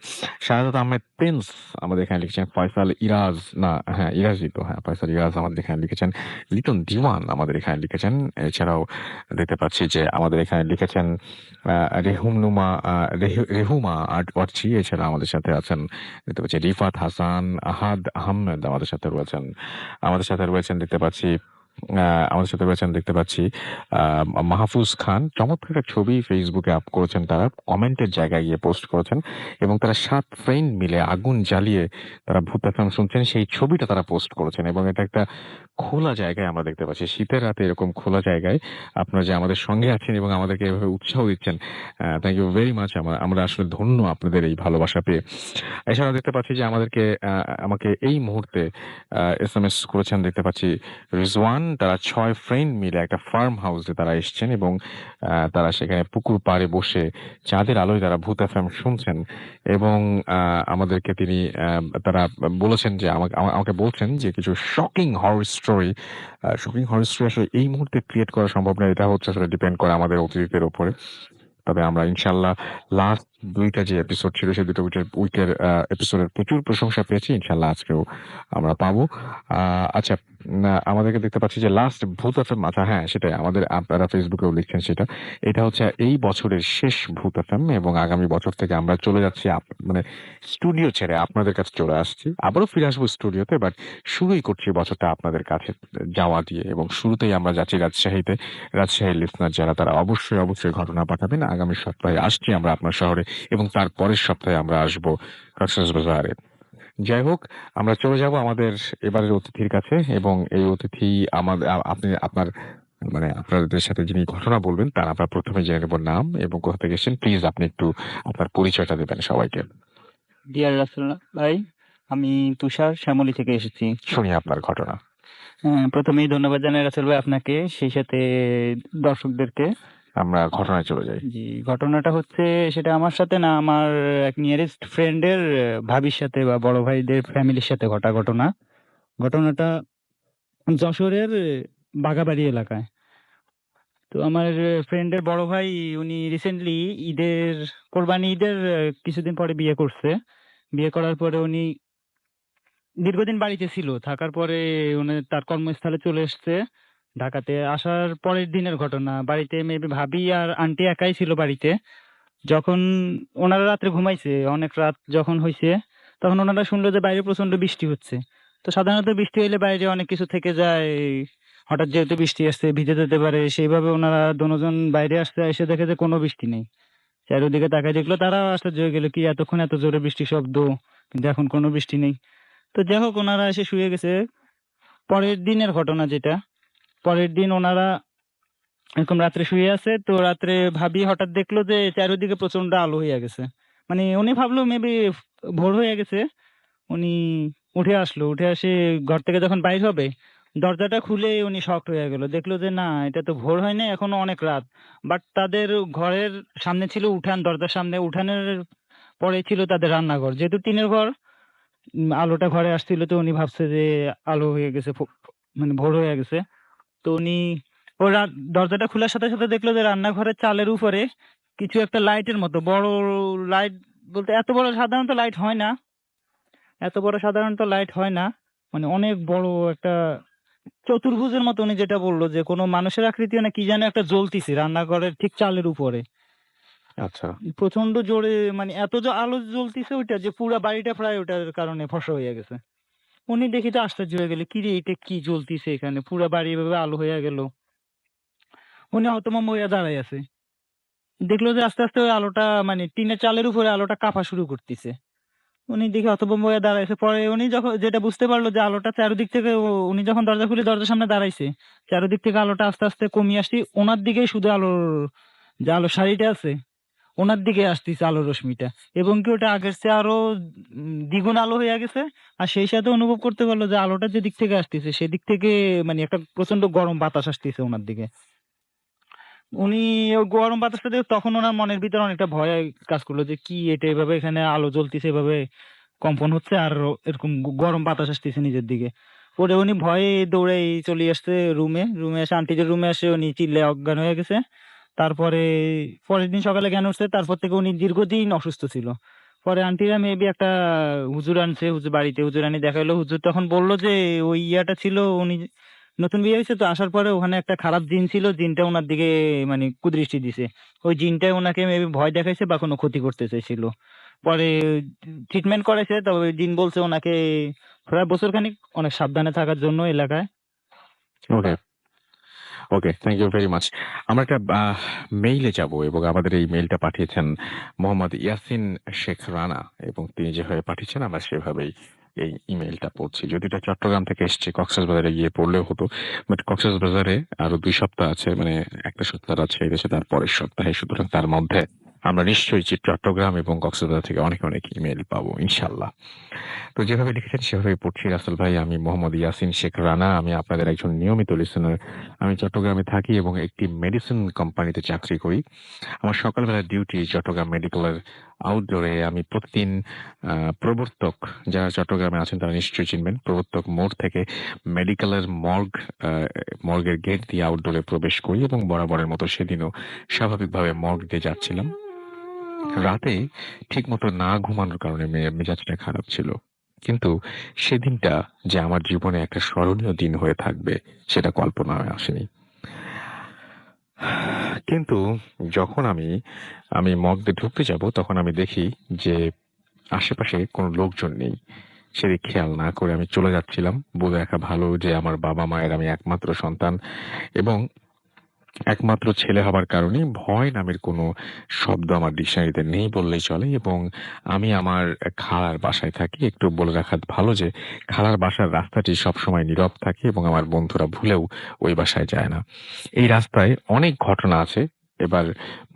শাহাদাত আহমেদ প্রিন্স আমাদের এখানে লিখেছেন, ফয়সাল ইরাজ না হ্যাঁ ইরাজই তো হ্যাঁ ফয়সাল ইরাজ আমাদের এখানে লিখেছেন, লিটন দিওয়ান আমাদের এখানে লিখেছেন। এছাড়াও দেখতে পাচ্ছি যে আমাদের এখানে লিখেছেন রেহুমা আর্চি। এছাড়া আমাদের সাথে আছেন দেখতে পাচ্ছি রিফাত হাসান, আহাদ আহমেদ আমাদের সাথে রয়েছেন। আমাদের সাথে রয়েছেন দেখতে পাচ্ছি মাহফুজ খান। চমৎকার একটা ছবি ফেসবুকে আপ করেছেন, তারা কমেন্টের জায়গায় গিয়ে পোস্ট করেছেন, এবং তারা 7 ফ্রেন্ড মিলে আগুন জ্বালিয়ে তারা ভূত এফএম শুনছেন সেই ছবিটা তারা পোস্ট করেছেন। এবং এটা একটা খোলা জায়গায় আমরা দেখতে পাচ্ছি, শীতের রাতে এরকম খোলা জায়গায় আপনারা যে আমাদের সঙ্গে আছেন এবং আমাদেরকে এভাবে উৎসাহ দিচ্ছেন, থ্যাংক ইউ ভেরি মাচ। আমরা আসলে ধন্য আপনাদের এই ভালোবাসা পেয়ে। এছাড়া দেখতে পাচ্ছি যে আমাকে এই মুহূর্তে এসএমএস করেছেন দেখতে পাচ্ছি রিজওয়ান। তারা 6 ফ্রেন্ড মিলে একটা ফার্ম হাউসে তারা এসছেন, এবং তারা সেখানে পুকুর পাড়ে বসে চাঁদের আলোয় তারা ভূত এফএম শুনছেন। এবং আমাদেরকে তারা বলেছেন যে আমাকে বলছেন যে কিছু শকিং হরর স্টোরি আসলে এই মুহূর্তে ক্রিয়েট করা সম্ভব নয়, এটা হচ্ছে আসলে ডিপেন্ড করে আমাদের অতিথিদের উপরে। তবে আমরা ইনশাল্লাহ লাস্ট 2টা যে এপিসোড ছিল সেই 2টা উইকের এপিসোডের প্রচুর প্রশংসা পেয়েছি, ইনশাল্লাহ আজকেও আমরা পাবো। আচ্ছা, আমাদেরকে দেখতে পাচ্ছি যে লাস্ট ভূত এফএম, আচ্ছা হ্যাঁ সেটাই, আপনারা ফেসবুকেও লিখছেন সেটা। এটা হচ্ছে এই বছরের শেষ ভূত এফএম, এবং আগামী বছর থেকে আমরা চলে যাচ্ছি মানে স্টুডিও ছেড়ে আপনাদের কাছে চলে আসছি, আবারও ফিরে আসবো স্টুডিওতে, বাট শুরুই করছি বছরটা আপনাদের কাছে যাওয়া দিয়ে। এবং শুরুতেই আমরা যাচ্ছি রাজশাহীর লিসনার যারা, তারা অবশ্যই ঘটনা পাঠাবেন। আগামী সপ্তাহে আসছি আমরা আপনার শহরে, এবং তার পরের সপ্তাহে আমরা আসবো কক্সবাজারে। যাই হোক, আমরা চলে যাব আমাদের এবারের অতিথির কাছে এবং এই অতিথি আমাদের আপনি আপনার মানে আপনাদের সাথে যিনি ঘটনা বলবেন তার আমরা প্রথমে জেনে নেব নাম এবং কোথা থেকে এসেছেন। প্লিজ আপনি একটু আপনার পরিচয়টা দেবেন সবাইকে। ডিয়ার রাসেল ভাই, আমি তুষার শ্যামলী থেকে এসেছি। শুনি আপনার ঘটনা। প্রথমেই ধন্যবাদ জানাই রাসেল ভাই আপনাকে, সেই সাথে দর্শকদেরকে। আমরা ঘটনায় চলে যাই। জি, ঘটনাটা হচ্ছে সেটা আমার সাথে না, আমার এক নিয়ারেস্ট ফ্রেন্ডের ভাবির সাথে বা বড় ভাইদের ফ্যামিলির সাথে ঘটা ঘটনা। ঘটনাটা যশোরের বাগাবাড়ি এলাকায়। তো আমার ফ্রেন্ডের বড় ভাই উনি রিসেন্টলি কোরবানি ঈদের কিছুদিন পরে বিয়ে করছে। বিয়ে করার পরে উনি দীর্ঘদিন বাড়িতে ছিল। থাকার পরে উনি তার কর্মস্থলে চলে এসছে ঢাকাতে। আসার পরের দিনের ঘটনা। বাড়িতে মেবি ভাবি আর আন্টি একাই ছিল বাড়িতে। যখন ওনারা রাত্রে ঘুমাইছে, অনেক রাত যখন হইছে, তখন ওনারা শুনলো যে বাইরে প্রচন্ড বৃষ্টি হচ্ছে। তো সাধারণত বৃষ্টি হইলে বাইরে অনেক কিছু থেকে যায়। হঠাৎ যেহেতু বৃষ্টি আসছে, ভিজে যেতে পারে। সেইভাবে ওনারা দোনোজন বাইরে আসছে, এসে দেখে যে কোনো বৃষ্টি নেই। চারিদিকে তাকায় দেখলো, তারাও আশ্চর্য হয়ে গেল, কি এতক্ষণ এত জোরে বৃষ্টির শব্দ, কিন্তু এখন কোনো বৃষ্টি নেই। তো যাই হোক, ওনারা এসে শুয়ে গেছে। পরের দিনের ঘটনা যেটা, পরের দিন ওনারা এরকম রাত্রে শুয়ে আছে। তো রাত্রে ভাবি হঠাৎ দেখলো যে চারিদিকে প্রচন্ড আলো হইয়া গেছে। মানে উনি ভাবলো মেবি ভোর হয়ে গেছে। উনি উঠে আসলো, উঠে আসে ঘর থেকে যখন বাইর হবে, দরজাটা খুলে উনি শকড হয়ে গেল। দেখলো যে না, এটা তো ভোর হয় নাই, এখনো অনেক রাত। বাট তাদের ঘরের সামনে ছিল উঠান, দরজার সামনে উঠানের পরে ছিল তাদের রান্নাঘর। যেহেতু টিনের ঘর, আলোটা ঘরে আসছিল। তো উনি ভাবছে যে আলো হয়ে গেছে, মানে ভোর হয়ে গেছে। তো উনি দরজাটা খোলার সাথে সাথে দেখলো যে রান্নাঘরের চালের উপরে কিছু একটা লাইটের মতো বড় লাইট, বলতে এত বড় সাধারণত লাইট হয় না, এত বড় সাধারণত লাইট হয় না, মানে অনেক বড় একটা চতুর্ভুজের মতো। উনি যেটা বললো যে কোনো মানুষের আকৃতি না কি যেন একটা জ্বলতিছে রান্নাঘরের ঠিক চালের উপরে, আচ্ছা। প্রচন্ড জোরে। মানে এত আলো জ্বলতিছে ওইটা, যে পুরা বাড়িটা প্রায় ওটার কারণে ফসা হয়ে গেছে। উনি দেখি তো আশ্চর্য হয়ে গেল, কি রে এটা কি জ্বলতিছে এখানে, পুরা বাড়ি এভাবে আলো হয়ে গেল। উনি হতভম্ব হইয়া দাঁড়ায় আছে। দেখলো যে আস্তে আস্তে ওই আলোটা, মানে টিনের চালের উপরে আলোটা কাঁপা শুরু করতেছে। উনি দেখে হতভম্ব হয়ে দাঁড়াইছে। পরে উনি যখন যেটা বুঝতে পারলো যে আলোটা চারদিক থেকে, উনি যখন দরজা খুলে দরজার সামনে দাঁড়াইছে, চারদিক থেকে আলোটা আস্তে আস্তে কমিয়ে আসছে ওনার দিকেই, শুধু আলোর যে আলো সারিটা আছে ওনার দিকে আসতেছে আলোর রশ্মিটা, এবং কি ওটা আগের চেয়ে আরো দ্বিগুণ আলো হয়ে গেছে। আর সেই সাথে অনুভব করতে পারলো যে আলোটা যে দিক থেকে আসতেছে সেদিক থেকে মানে একটা প্রচন্ড গরম বাতাস আসতেছে ওনার দিকে। উনি ওই গরম বাতাসটা দেখে তখন ওনার মনের ভিতরে অনেকটা ভয় কাজ করলো, যে কি এটা, এভাবে এখানে আলো জ্বলতেছে, এভাবে কম্পন হচ্ছে আর এরকম গরম বাতাস আসতেছে নিজের দিকে। পরে উনি ভয়ে দৌড়ে চলে আসছে রুমে এসে আন্টিদের রুমে এসে উনি চিল্লায় অজ্ঞান হয়ে গেছে। তারপরে পরের দিন সকালে জ্ঞান উঠছে। তারপর থেকে উনি দীর্ঘদিন অসুস্থ ছিল। পরে আন্টিরা মেবি একটা হুজুর আনছে, হুজুর বাড়িতে হুজুর আনি দেখাইলো। হুজুর তখন বললো যে ওই ইয়াটা ছিল, উনি নতুন বিয়ে হয়েছে তো, আসার পরে ওখানে একটা খারাপ জিন ছিল, জিনটা ওনার দিকে মানে কুদৃষ্টি দিছে। ওই জিনটাই ওনাকে মেবি ভয় দেখাইছে বা কোনো ক্ষতি করতে চাইছিল। পরে ট্রিটমেন্ট করেছে, তবে জিন বলছে ওনাকে প্রায় বছর খানিক অনেক সাবধানে থাকার জন্য এলাকায়। ওকে, ওকে, থ্যাংক ইউ ভেরি মাচ। আমরা একটা মেইলে যাব এবং আমাদের এই মেইলটা পাঠিয়েছেন মোহাম্মদ ইয়াসিন শেখ রানা এবং তিনি যেভাবে পাঠিয়েছেন আমরা সেভাবেই এই ইমেইলটা পড়ছি। যদি এটা চট্টগ্রাম থেকে এসছে, কক্সবাজারে গিয়ে পড়লেও হতো, বাট কক্সবাজারে আরো 2 সপ্তাহ আছে, মানে একটা সপ্তাহ আছে এদেশে, তার পরের সপ্তাহে। সুতরাং তার মধ্যে আমরা নিশ্চয়ই চট্টগ্রাম এবং কক্সবাজার থেকে অনেক অনেক ইমেইল পাবো ইনশাল্লাহ। তো যেভাবে লিখেছেন সেভাবে পড়ছি। রাসেল ভাই, আমি মোহাম্মদ ইয়াসিন শেখ রানা, আমি আপনাদের একজন নিয়মিত লিসেনার। আমি চট্টগ্রামে থাকি এবং একটি মেডিসিন কোম্পানিতে চাকরি করি। আমার সকালবেলা ডিউটি চট্টগ্রাম মেডিকেলের আউটডোরে। আমি প্রতিদিন প্রবর্তক, যারা চট্টগ্রামে আছেন তারা নিশ্চয়ই চিনবেন, প্রবর্তক মোড় থেকে মেডিকেলের মর্গের গেট দিয়ে আউটডোরে প্রবেশ করি এবং বরাবরের মতো সেদিনও স্বাভাবিকভাবে মর্গ দিয়ে যাচ্ছিলাম। রাতে ঠিক মতো না ঘুমানোর কারণে মেজাজটা খারাপ ছিল, কিন্তু সেদিনটা যে আমার জীবনে একটা স্মরণীয় দিন হয়ে থাকবে সেটা কল্পনায় আসেনি। কিন্তু যখন আমি মর্গে ঢুকতে যাব তখন আমি দেখি যে আশেপাশে কোনো লোকজন নেই। সেদিক খেয়াল না করে আমি চলে যাচ্ছিলাম। বলে রাখা ভালো যে আমার বাবা মায়ের আমি একমাত্র সন্তান এবং একমাত্র ছেলে হবার কারণে ভয় নামের কোনো শব্দ আমার ডিকশনারিতে নেই বললেই চলে, এবং আমি আমার খালার বাসায় থাকি। একটু বলে রাখা ভালো যে খালার বাসার রাস্তাটি সবসময় নীরব থাকে এবং আমার বন্ধুরা ভুলেও ওই বাসায় যায় না। এই রাস্তায় অনেক ঘটনা আছে। এবার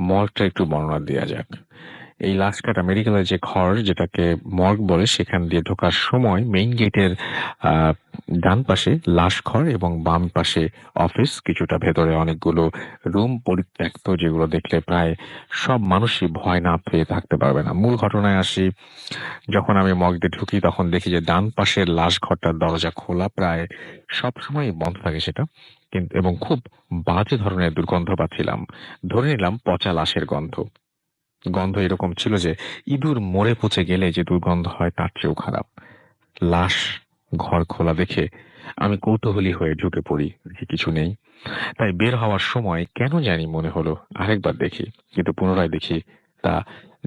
মর্গটা একটু বর্ণনা দেওয়া যাক। এই লাশ কাটা মেডিকেলের যে ঘর, যেটাকে মর্গ বলে, সেখান দিয়ে ঢোকার সময় মেইন গেটের ডান পাশে লাশ ঘর এবং বাম পাশে অফিস, কিছুটা ভেতরে অনেকগুলো রুম পরিত্যক্ত, যেগুলো দেখলে প্রায় সব মানুষই ভয় না পেয়ে থাকতে পারবে না। মূল ঘটনায় আসি। যখন আমি মর্গে ঢুকি তখন দেখি যে ডান পাশের লাশ ঘরটার দরজা খোলা, প্রায় সবসময় বন্ধ থাকে সেটা, কিন্তু এবং খুব বাজে ধরনের দুর্গন্ধ পাচ্ছিলাম। ধরে নিলাম পচা লাশের গন্ধ। গন্ধ এরকম ছিল যে ইঁদুর মরে পচে গেলে যে দুর্গন্ধ হয় তার চেয়েও খারাপ। লাশ ঘর খোলা দেখে আমি কৌতূহলী হয়ে ঢুকে পড়ি, দেখি কিছু নেই। তাই বের হওয়ার সময় কেন জানি মনে হলো আরেকবার দেখি, কিন্তু পুনরায় দেখি তা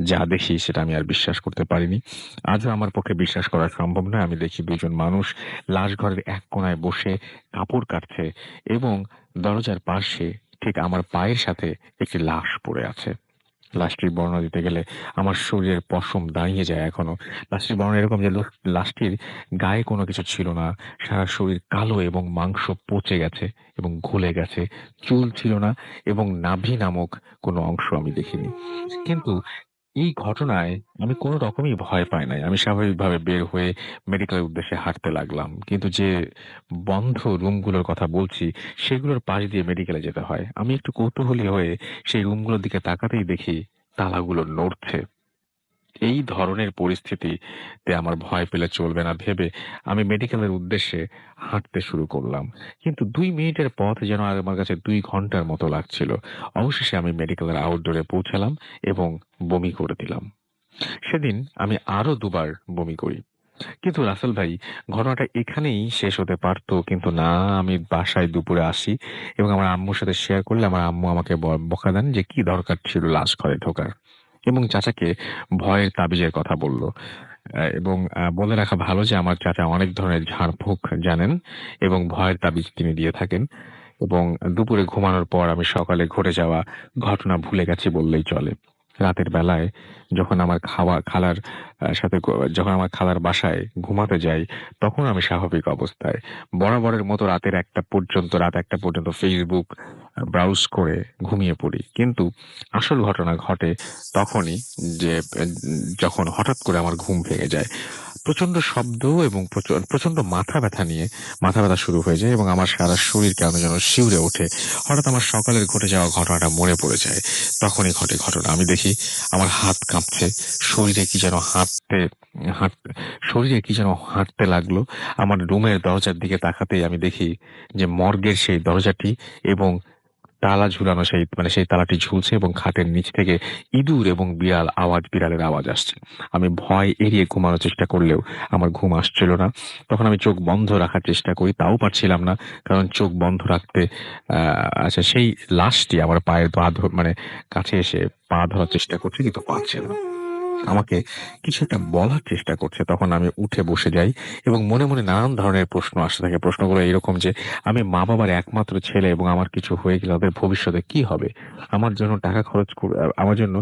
যা দেখি সেটা আমি আর বিশ্বাস করতে পারিনি। আজও আমার পক্ষে বিশ্বাস করা সম্ভব নয়। আমি দেখি দুজন মানুষ লাশ ঘরের এক কোণায় বসে কাপড় কাটছে এবং দরজার পাশে ঠিক আমার পায়ের সাথে একটি লাশ পড়ে আছে। লাশটির বর্ণনা দিতে গেলে আমার শরীরের পশম দাঁড়িয়ে যায় এখনো। লাশটির বর্ণনা এরকম যে লাশটির গায়ে কোনো কিছু ছিল না, সারা শরীর কালো এবং মাংস পচে গেছে এবং গলে গেছে। চুল ছিল না এবং নাভি নামক কোনো অংশ আমি দেখিনি। কিন্তু এই ঘটনায় আমি কোনো রকমই ভয় পাই নাই। আমি স্বাভাবিকভাবে বের হয়ে মেডিকেলের উদ্দেশ্যে হাঁটতে লাগলাম। কিন্তু যে বন্ধ রুমগুলোর কথা বলছি, সেগুলোর পাশ দিয়ে মেডিকেলে যেতে হয়। আমি একটু কৌতূহলী হয়ে সেই রুমগুলোর দিকে তাকাতেই দেখি তালাগুলো নড়ছে। এই ধরনের পরিস্থিতিতে আমার ভয় পেলে চলবে না ভেবে আমি মেডিকেলের উদ্দেশ্যে হাঁটতে শুরু করলাম। কিন্তু ২ মিনিটের পথ যেন আর আমার কাছে ২ ঘন্টার মতো লাগছিল। অবশেষে আমি মেডিকেলের আউটডোরে পৌঁছালাম এবং বমি করে দিলাম। সেদিন আমি আরো ২ বার বমি করি। কিন্তু রাসেল ভাই, ঘটনাটা এখানেই শেষ হতে পারতো, কিন্তু না। আমি বাসায় দুপুরে আসি এবং আমার আম্মুর সাথে শেয়ার করলে আমার আম্মু আমাকে বকা দেন যে কি দরকার ছিল লাশ ঘরে ঢোকার, এবং চাচাকে ভয়ের তাবিজের কথা বলল। এবং বলে রাখা ভালো যে আমার চাচা অনেক ধরনের ঝাড়ফুঁক জানেন এবং ভয়ের তাবিজ তিনি দিয়ে থাকেন। এবং দুপুরে ঘুমানোর পর আমি সকালে ঘটে যাওয়া ঘটনা ভুলে গেছি বললেই চলে। রাতের বেলায় যখন আমার খালার যখন আমার খালার বাসায় ঘুমাতে যাই, তখন আমি স্বাভাবিক অবস্থায় বরাবরের মতো রাত ১টা পর্যন্ত ফেসবুক ব্রাউজ করে ঘুমিয়ে পড়ি। কিন্তু আসল ঘটনা ঘটে তখনই, যে যখন হঠাৎ করে আমার ঘুম ভেঙে যায় প্রচন্ড শব্দ এবং প্রচন্ড মাথা ব্যথা শুরু হয়ে যায় এবং আমার সারা শরীর কেন যেন শিউরে ওঠে। হঠাৎ আমার সকালের ঘটে যাওয়া ঘটনাটা মনে পড়ে যায়। তখনই ঘটে ঘটনা। আমি দেখি আমার হাত কাঁপছে, শরীরে কি যেন শরীরে কি যেন হাঁটতে লাগলো। আমার রুমের দরজার দিকে তাকাতেই আমি দেখি যে মর্গের সেই দরজাটি এবং তালা ঝুলানো, সেই তালাটি ঝুলছে এবং খাটের নিচ থেকে ইঁদুর এবং বিড়ালের আওয়াজ আসছে। আমি ভয় এড়িয়ে ঘুমানোর চেষ্টা করলেও আমার ঘুম আসছিল না। তখন আমি চোখ বন্ধ রাখার চেষ্টা করি, তাও পারছিলাম না, কারণ চোখ বন্ধ রাখতে আচ্ছা, সেই লাশটি আমার পায়ের কাছে এসে পা ধরার চেষ্টা করছে, কিন্তু পারছে না। আমাকে কিছু একটা বলার চেষ্টা করছে। তখন আমি উঠে বসে যাই এবং মনে মনে নানান ধরনের প্রশ্ন আসতে থাকে। প্রশ্নগুলো এরকম যে আমি মা বাবার একমাত্র ছেলে এবং আমার কিছু হয়ে গেলে তাদের ভবিষ্যতে কি হবে? আমার জন্য টাকা খরচ আমার জন্য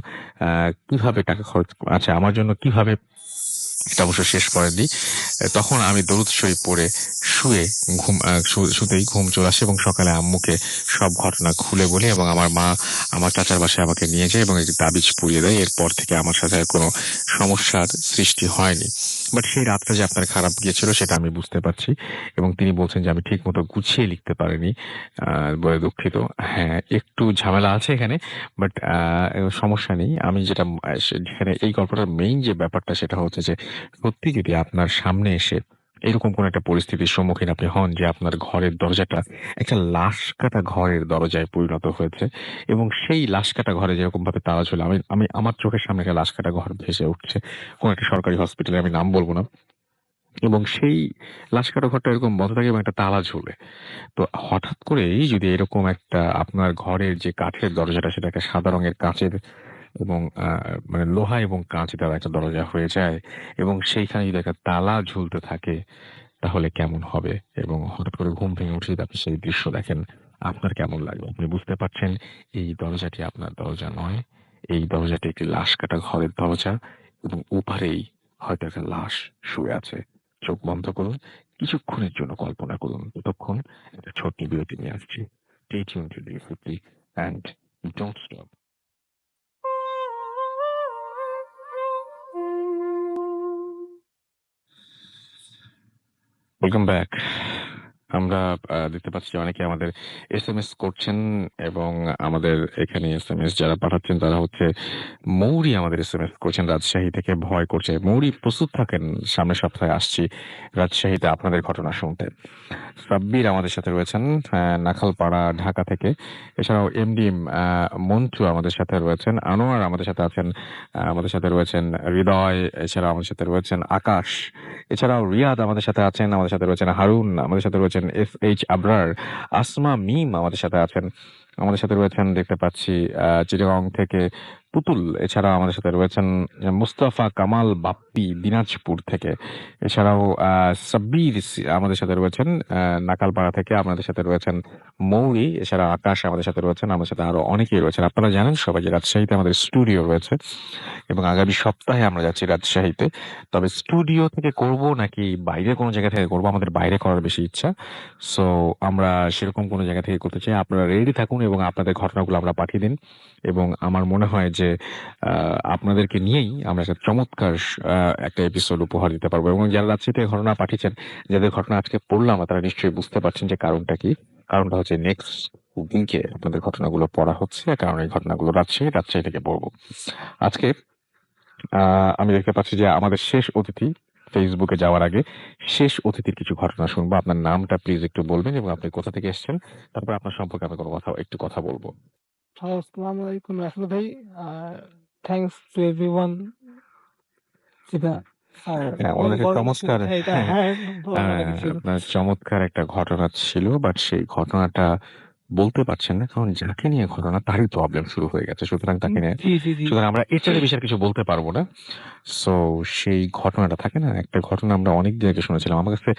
কিভাবে টাকা খরচ, আচ্ছা, আমার জন্য কিভাবে, এটা অবশ্য শেষ করেননি। তখন আমি দরুদ শরীফ পড়ে শুতেই ঘুম চলে আসে এবং সকালে আম্মুকে সব ঘটনা খুলে বলি এবং আমার মা আমার চাচার বাসায় আমাকে নিয়ে যায় এবং একটি তাবিজ পুড়িয়ে দেয়। এরপর থেকে আমার সাথে আর কোনো সমস্যার সৃষ্টি হয়নি। বাট সেই রাতটা যে আপনার খারাপ গিয়েছিল সেটা আমি বুঝতে পারছি, এবং তিনি বলছেন যে আমি ঠিক মতো গুছিয়ে লিখতে পারিনি, বলে দুঃখিত। হ্যাঁ, একটু ঝামেলা আছে এখানে, বাট সমস্যা নেই। আমি যেখানে এই গল্পটার মেইন যে ব্যাপারটা সেটা হচ্ছে যে সত্যি যদি আপনার সামনে এসে এরকম কোন একটা পরিস্থিতির সম্মুখীন আপনি হন যে আপনার ঘরের দরজাটা একটা লাশ কাটা ঘরের দরজায় পরিণত হয়েছে, এবং সেই লাশ কাটা ঘরে যেরকম ভাবে তালা ঝোলে, আমি আমার চোখের সামনে একটা লাশ কাটা ঘর ভেসে উঠছে কোন একটা সরকারি হসপিটালে, আমি নাম বলবো না, এবং সেই লাশ কাটা ঘরটা এরকম বন্ধ থাকে এবং একটা তালা ঝোলে। তো হঠাৎ করেই যদি এরকম একটা আপনার ঘরের যে কাঠের দরজাটা সেটা একটা সাদা রঙের কাঁচের এবং লোহা এবং কাঁচ দেওয়া একটা দরজা হয়ে যায়, এবং সেইখানে যদি একটা তালা ঝুলতে থাকে, তাহলে কেমন হবে? এবং হঠাৎ করে ঘুম ভেঙে উঠে যদি আপনি সেই দৃশ্য দেখেন, আপনার কেমন লাগবে? আপনি বুঝতে পারছেন এই দরজাটি আপনার দরজা নয়। এই দরজাটি একটি লাশ কাটা ঘরের দরজা এবং ওপারেই হয়তো একটা লাশ শুয়ে আছে। চোখ বন্ধ করুন। কিছুক্ষণের জন্য কল্পনা করুন। ততক্ষণ একটা ছোট্ট বিরতি নিয়ে আসছি। Stay tuned to D50 and don't stop. Welcome back. আমরা দেখতে পাচ্ছি অনেকে আমাদের এসএমএস করছেন এবং আমাদের এখানে এসএমএস যারা পাঠাচ্ছেন তারা হচ্ছে মৌরি আমাদের এসএমএস করছেন রাজশাহী থেকে ভয় করছে। মৌরি প্রস্তুত থাকেন, সামনের সপ্তাহে আসছি রাজশাহীতে আপনাদের ঘটনা শুনতে। সাব্বির আমাদের সাথে রয়েছেন নাখালপাড়া ঢাকা থেকে। এছাড়াও এমডি মন্টু আমাদের সাথে রয়েছেন, আনোয়ার আমাদের সাথে আছেন, আমাদের সাথে রয়েছেন হৃদয়, এছাড়াও আমাদের সাথে রয়েছেন আকাশ, এছাড়াও রিয়াদ আমাদের সাথে আছেন, আমাদের সাথে রয়েছেন হারুন, আমাদের সাথে রয়েছেন FH আবরার, আসমা মিম আমাদের সাথে আছেন, আমাদের সাথে রয়েছেন দেখতে পাচ্ছি চিটাগং থেকে পুতুল, এছাড়াও আমাদের সাথে রয়েছেন মুস্তাফা কামাল বাপ্পি দিনাজপুর থেকে, এছাড়াও সাব্বির আমাদের সাথে রয়েছেন নাকালপাড়া থেকে, আমাদের সাথে রয়েছেন মৌরি, এছাড়া আকাশ আমাদের সাথে রয়েছেন, আমাদের সাথে আরো অনেকেই রয়েছেন। আপনারা জানেন সবাই যে রাজশাহীতে আমাদের স্টুডিও রয়েছে এবং আগামী সপ্তাহে আমরা যাচ্ছি রাজশাহীতে। তবে স্টুডিও থেকে করব নাকি বাইরে কোনো জায়গা থেকে করব, আমাদের বাইরে করার বেশি ইচ্ছা। সো আমরা সেরকম কোনো জায়গা থেকে করতে চাই। আপনারা রেডি থাকুন এবং আপনাদের ঘটনাগুলো আমরা পাঠিয়ে দিন এবং আমার মনে হয় যে আপনাদেরকে নিয়েই আমরা একটা চমৎকার একটা এপিসোড উপহার দিতে পারবো। এবং যারা রাজশাহী থেকে ঘটনা পাঠিয়েছেন, যাদের ঘটনা আজকে পড়লাম, তারা নিশ্চয়ই বুঝতে পারছেন যে কারণটা কি। কারণটা হচ্ছে নেক্সট দিনকে আপনাদের ঘটনাগুলো পড়া হচ্ছে, কারণ এই ঘটনাগুলো রাজশাহী থেকে পড়বো আজকে। আমি দেখতে পাচ্ছি যে আমাদের শেষ অতিথি ফেসবুকে যাওয়ার আগে শেষ অতিথির কিছু ঘটনা শুনবো। আপনার নামটা প্লিজ একটু বলবেন এবং আপনি কোথা থেকে এসেছেন, তারপর আপনার সম্পর্কে আমি কোনো কথা বলবো। আসসালামু আলাইকুম রাসেল ভাই। থ্যাঙ্কস টু এভরিওয়ান যেটা হ্যাঁ, ওনার একটা চমৎকার এটা হ্যাঁ বলার আগে ছিল। আপনার চমৎকার একটা ঘটনা ছিল, বাট সেই ঘটনাটা বলতে পারছেন না কারণ যাকে নিয়ে ঘটনা তারই প্রবলেম শুরু হয়ে গেছে, সুতরাং তাকে নিয়ে জি সুতরাং আমরা এর চেয়ে বেশি আর কিছু বলতে পারবো না। সো সেই ঘটনাটা থাকে না, একটা ঘটনা আমরা অনেক দিন আগে শুনেছিলাম। আমার কাছে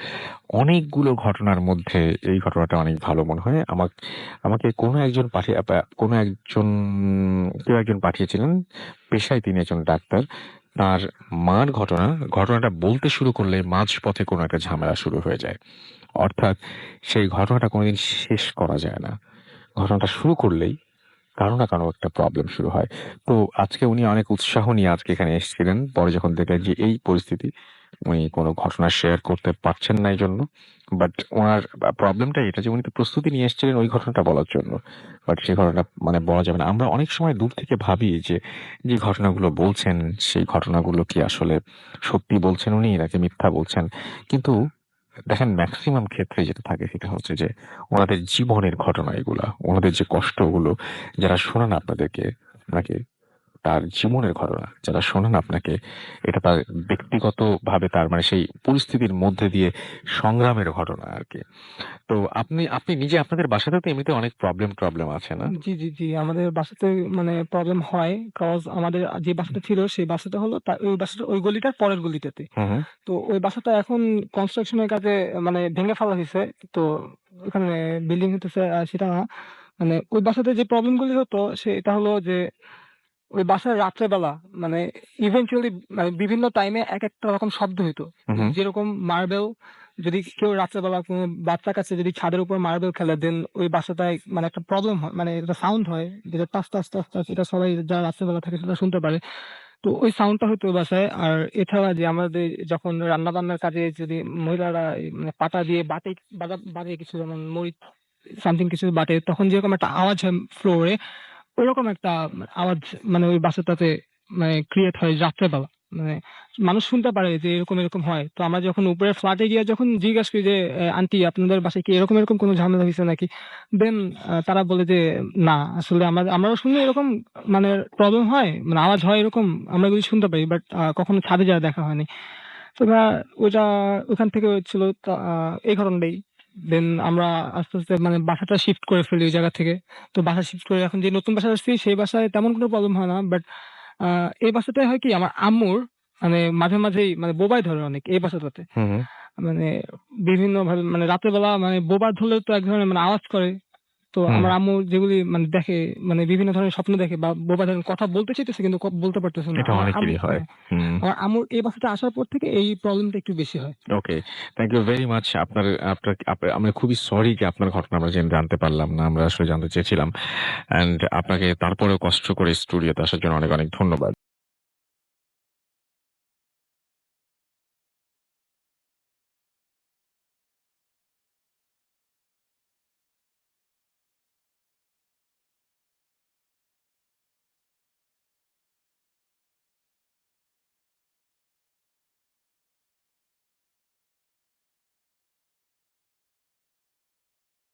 অনেকগুলো ঘটনার মধ্যে এই ঘটনাটা অনেক ভালো মনে হয়। আমাকে কেউ একজন পাঠিয়েছিলেন, পেশায় তিনি একজন ডাক্তার। তার মার ঘটনাটা বলতে শুরু করলে মাঝপথে কোনো একটা ঝামেলা শুরু হয়ে যায়। অর্থাৎ সেই ঘটনাটা কোনোদিন শেষ করা যায় না। ঘটনাটা শুরু করলেই কারো না কারো একটা প্রবলেম শুরু হয়। তো আজকে উনি অনেক উৎসাহ নিয়ে আজকে এখানে এসেছিলেন। পরে যখন দেখলেন যে এই পরিস্থিতি, উনি কোনো ঘটনা শেয়ার করতে পারছেন না এই জন্য। বাট ওনার প্রবলেমটা এটা যে উনি তো প্রস্তুতি নিয়ে এসেছিলেন ওই ঘটনাটা বলার জন্য। বাট সেই ঘটনাটা মানে বলা যাবে না। আমরা অনেক সময় দূর থেকে ভাবি যে, যে ঘটনাগুলো বলছেন সেই ঘটনাগুলো কি আসলে সত্যি বলছেন উনি নাকি মিথ্যা বলছেন। কিন্তু দেখেন ম্যাক্সিমাম ক্ষেত্রে যেটা থাকে সেটা হচ্ছে যে ওনাদের জীবনের ঘটনা এগুলা, ওনাদের যে কষ্টগুলো যারা শোনান আপনাকে তার জীবনের ঘটনা যারা শোনান আপনাকে, এটা তার ব্যক্তিগতভাবে তার মানে সেই পরিস্থিতির মধ্যে দিয়ে সংগ্রামের ঘটনা আরকি। তো আপনি নিজে আপনাদের বাসাতে তো এমনিতে অনেক প্রবলেম আছে না? জি আমাদের বাসাতে মানে প্রবলেম হয় কজ আমাদের যে বাসাটা ছিল সেই বাসাটা হলো ওই বাসাটা ওই গলিটার পরের গলিটাতে। হুম, হুম। তো ওই বাসাটা এখন কনস্ট্রাকশনের কাজে মানে ভেঙে ফেলা হয়েছে। তো ওখানে বিল্ডিং হইতেছে সেটা না। মানে ওই বাসাতে যে প্রবলেম গুলি হতো সেটা হলো যে ওই বাসায় রাত্রেবেলা মানে ইভেনচুয়ালি মানে বিভিন্ন টাইমে একেকটা রকম শব্দ হইতো। হুম, হুম। যেরকম মার্বেল যদি কেউ রাত্রেবেলা কোনো বাচ্চা-কাচ্চা যদি ছাদের উপর মার্বেল খেলে দেন ওই বাসাটায় মানে একটা প্রবলেম হয়। মানে একটা সাউন্ড হয় যেটা টাস, টাস, টাস, টাস এটা সবাই যারা রাত্রেবেলা থাকে সেটা শুনতে পারে। তো ওই সাউন্ডটা হইতো ওই বাসায়। আর এছাড়া যে আমাদের যখন রান্না-বান্নার কাজে যদি মহিলারা মানে পাটা দিয়ে বাটে কিছু যেমন মরিচ সামথিং কিছু বাটে তখন যেরকম একটা আওয়াজ হয় ফ্লোরে ওইরকম একটা আওয়াজ মানে ওই বাসাটাতে মানে ক্রিয়েট হয় রাত্রেবেলা। মানে মানুষ শুনতে পারে যে এরকম হয়। তো আমরা যখন উপরের ফ্ল্যাটে গিয়ে যখন জিজ্ঞেস করি যে, "আন্টি আপনাদের বাসায় কি এরকম কোনো ঝামেলা হইছে নাকি?" দেন তারা বলে যে, "না, আসলে আমরাও শুনি এরকম মানে প্রবলেম হয়, মানে আওয়াজ হয় এরকম আমরা এগুলি শুনতে পাই। বাট কখনো ছাদে যাওয়া দেখা হয়নি।" তো ওইটা ওখান থেকে হচ্ছিল এই ঘটনাটাই। দেন আমরা আস্তে মানে বাসাটা শিফট করে ফেলি ওই জায়গা থেকে। তো বাসা শিফট করে এখন যে নতুন বাসায় আসছি সেই বাসায় তেমন কোনো প্রবলেম হয় না। বাট আ এই বাসাটায় হয় কি আমার আম্মুর মানে মাঝেই মানে বোবায় ধরে অনেক এই বাসাটাতে। হুম, হুম। মানে বিভিন্নভাবে মানে রাতের বেলা মানে বোবা ধরলে তো এক ধরনের মানে আওয়াজ করে। তো হুম। আমার আম্মু যেগুলি মানে দেখে, মানে বিভিন্ন ধরনের স্বপ্ন দেখে বা বোবা ধরনের কথা বলতে চাইতেছে কিন্তু বলতে পারতেছে না। এটা আমার অনেকেরই হয়। হুম। আমার আম্মুর এই বাসাতে আসার পর থেকে এই প্রবলেমটা একটু বেশি হয়। Okay. Thank you very much. আমরা খুবই সরি যে আপনার ঘটনা আমরা জানতে পারলাম না। আমরা আসলে জানতে চেয়েছিলাম। অ্যান্ড আপনাকে তারপরেও কষ্ট করে স্টুডিওতে আসার জন্য অনেক, অনেক ধন্যবাদ।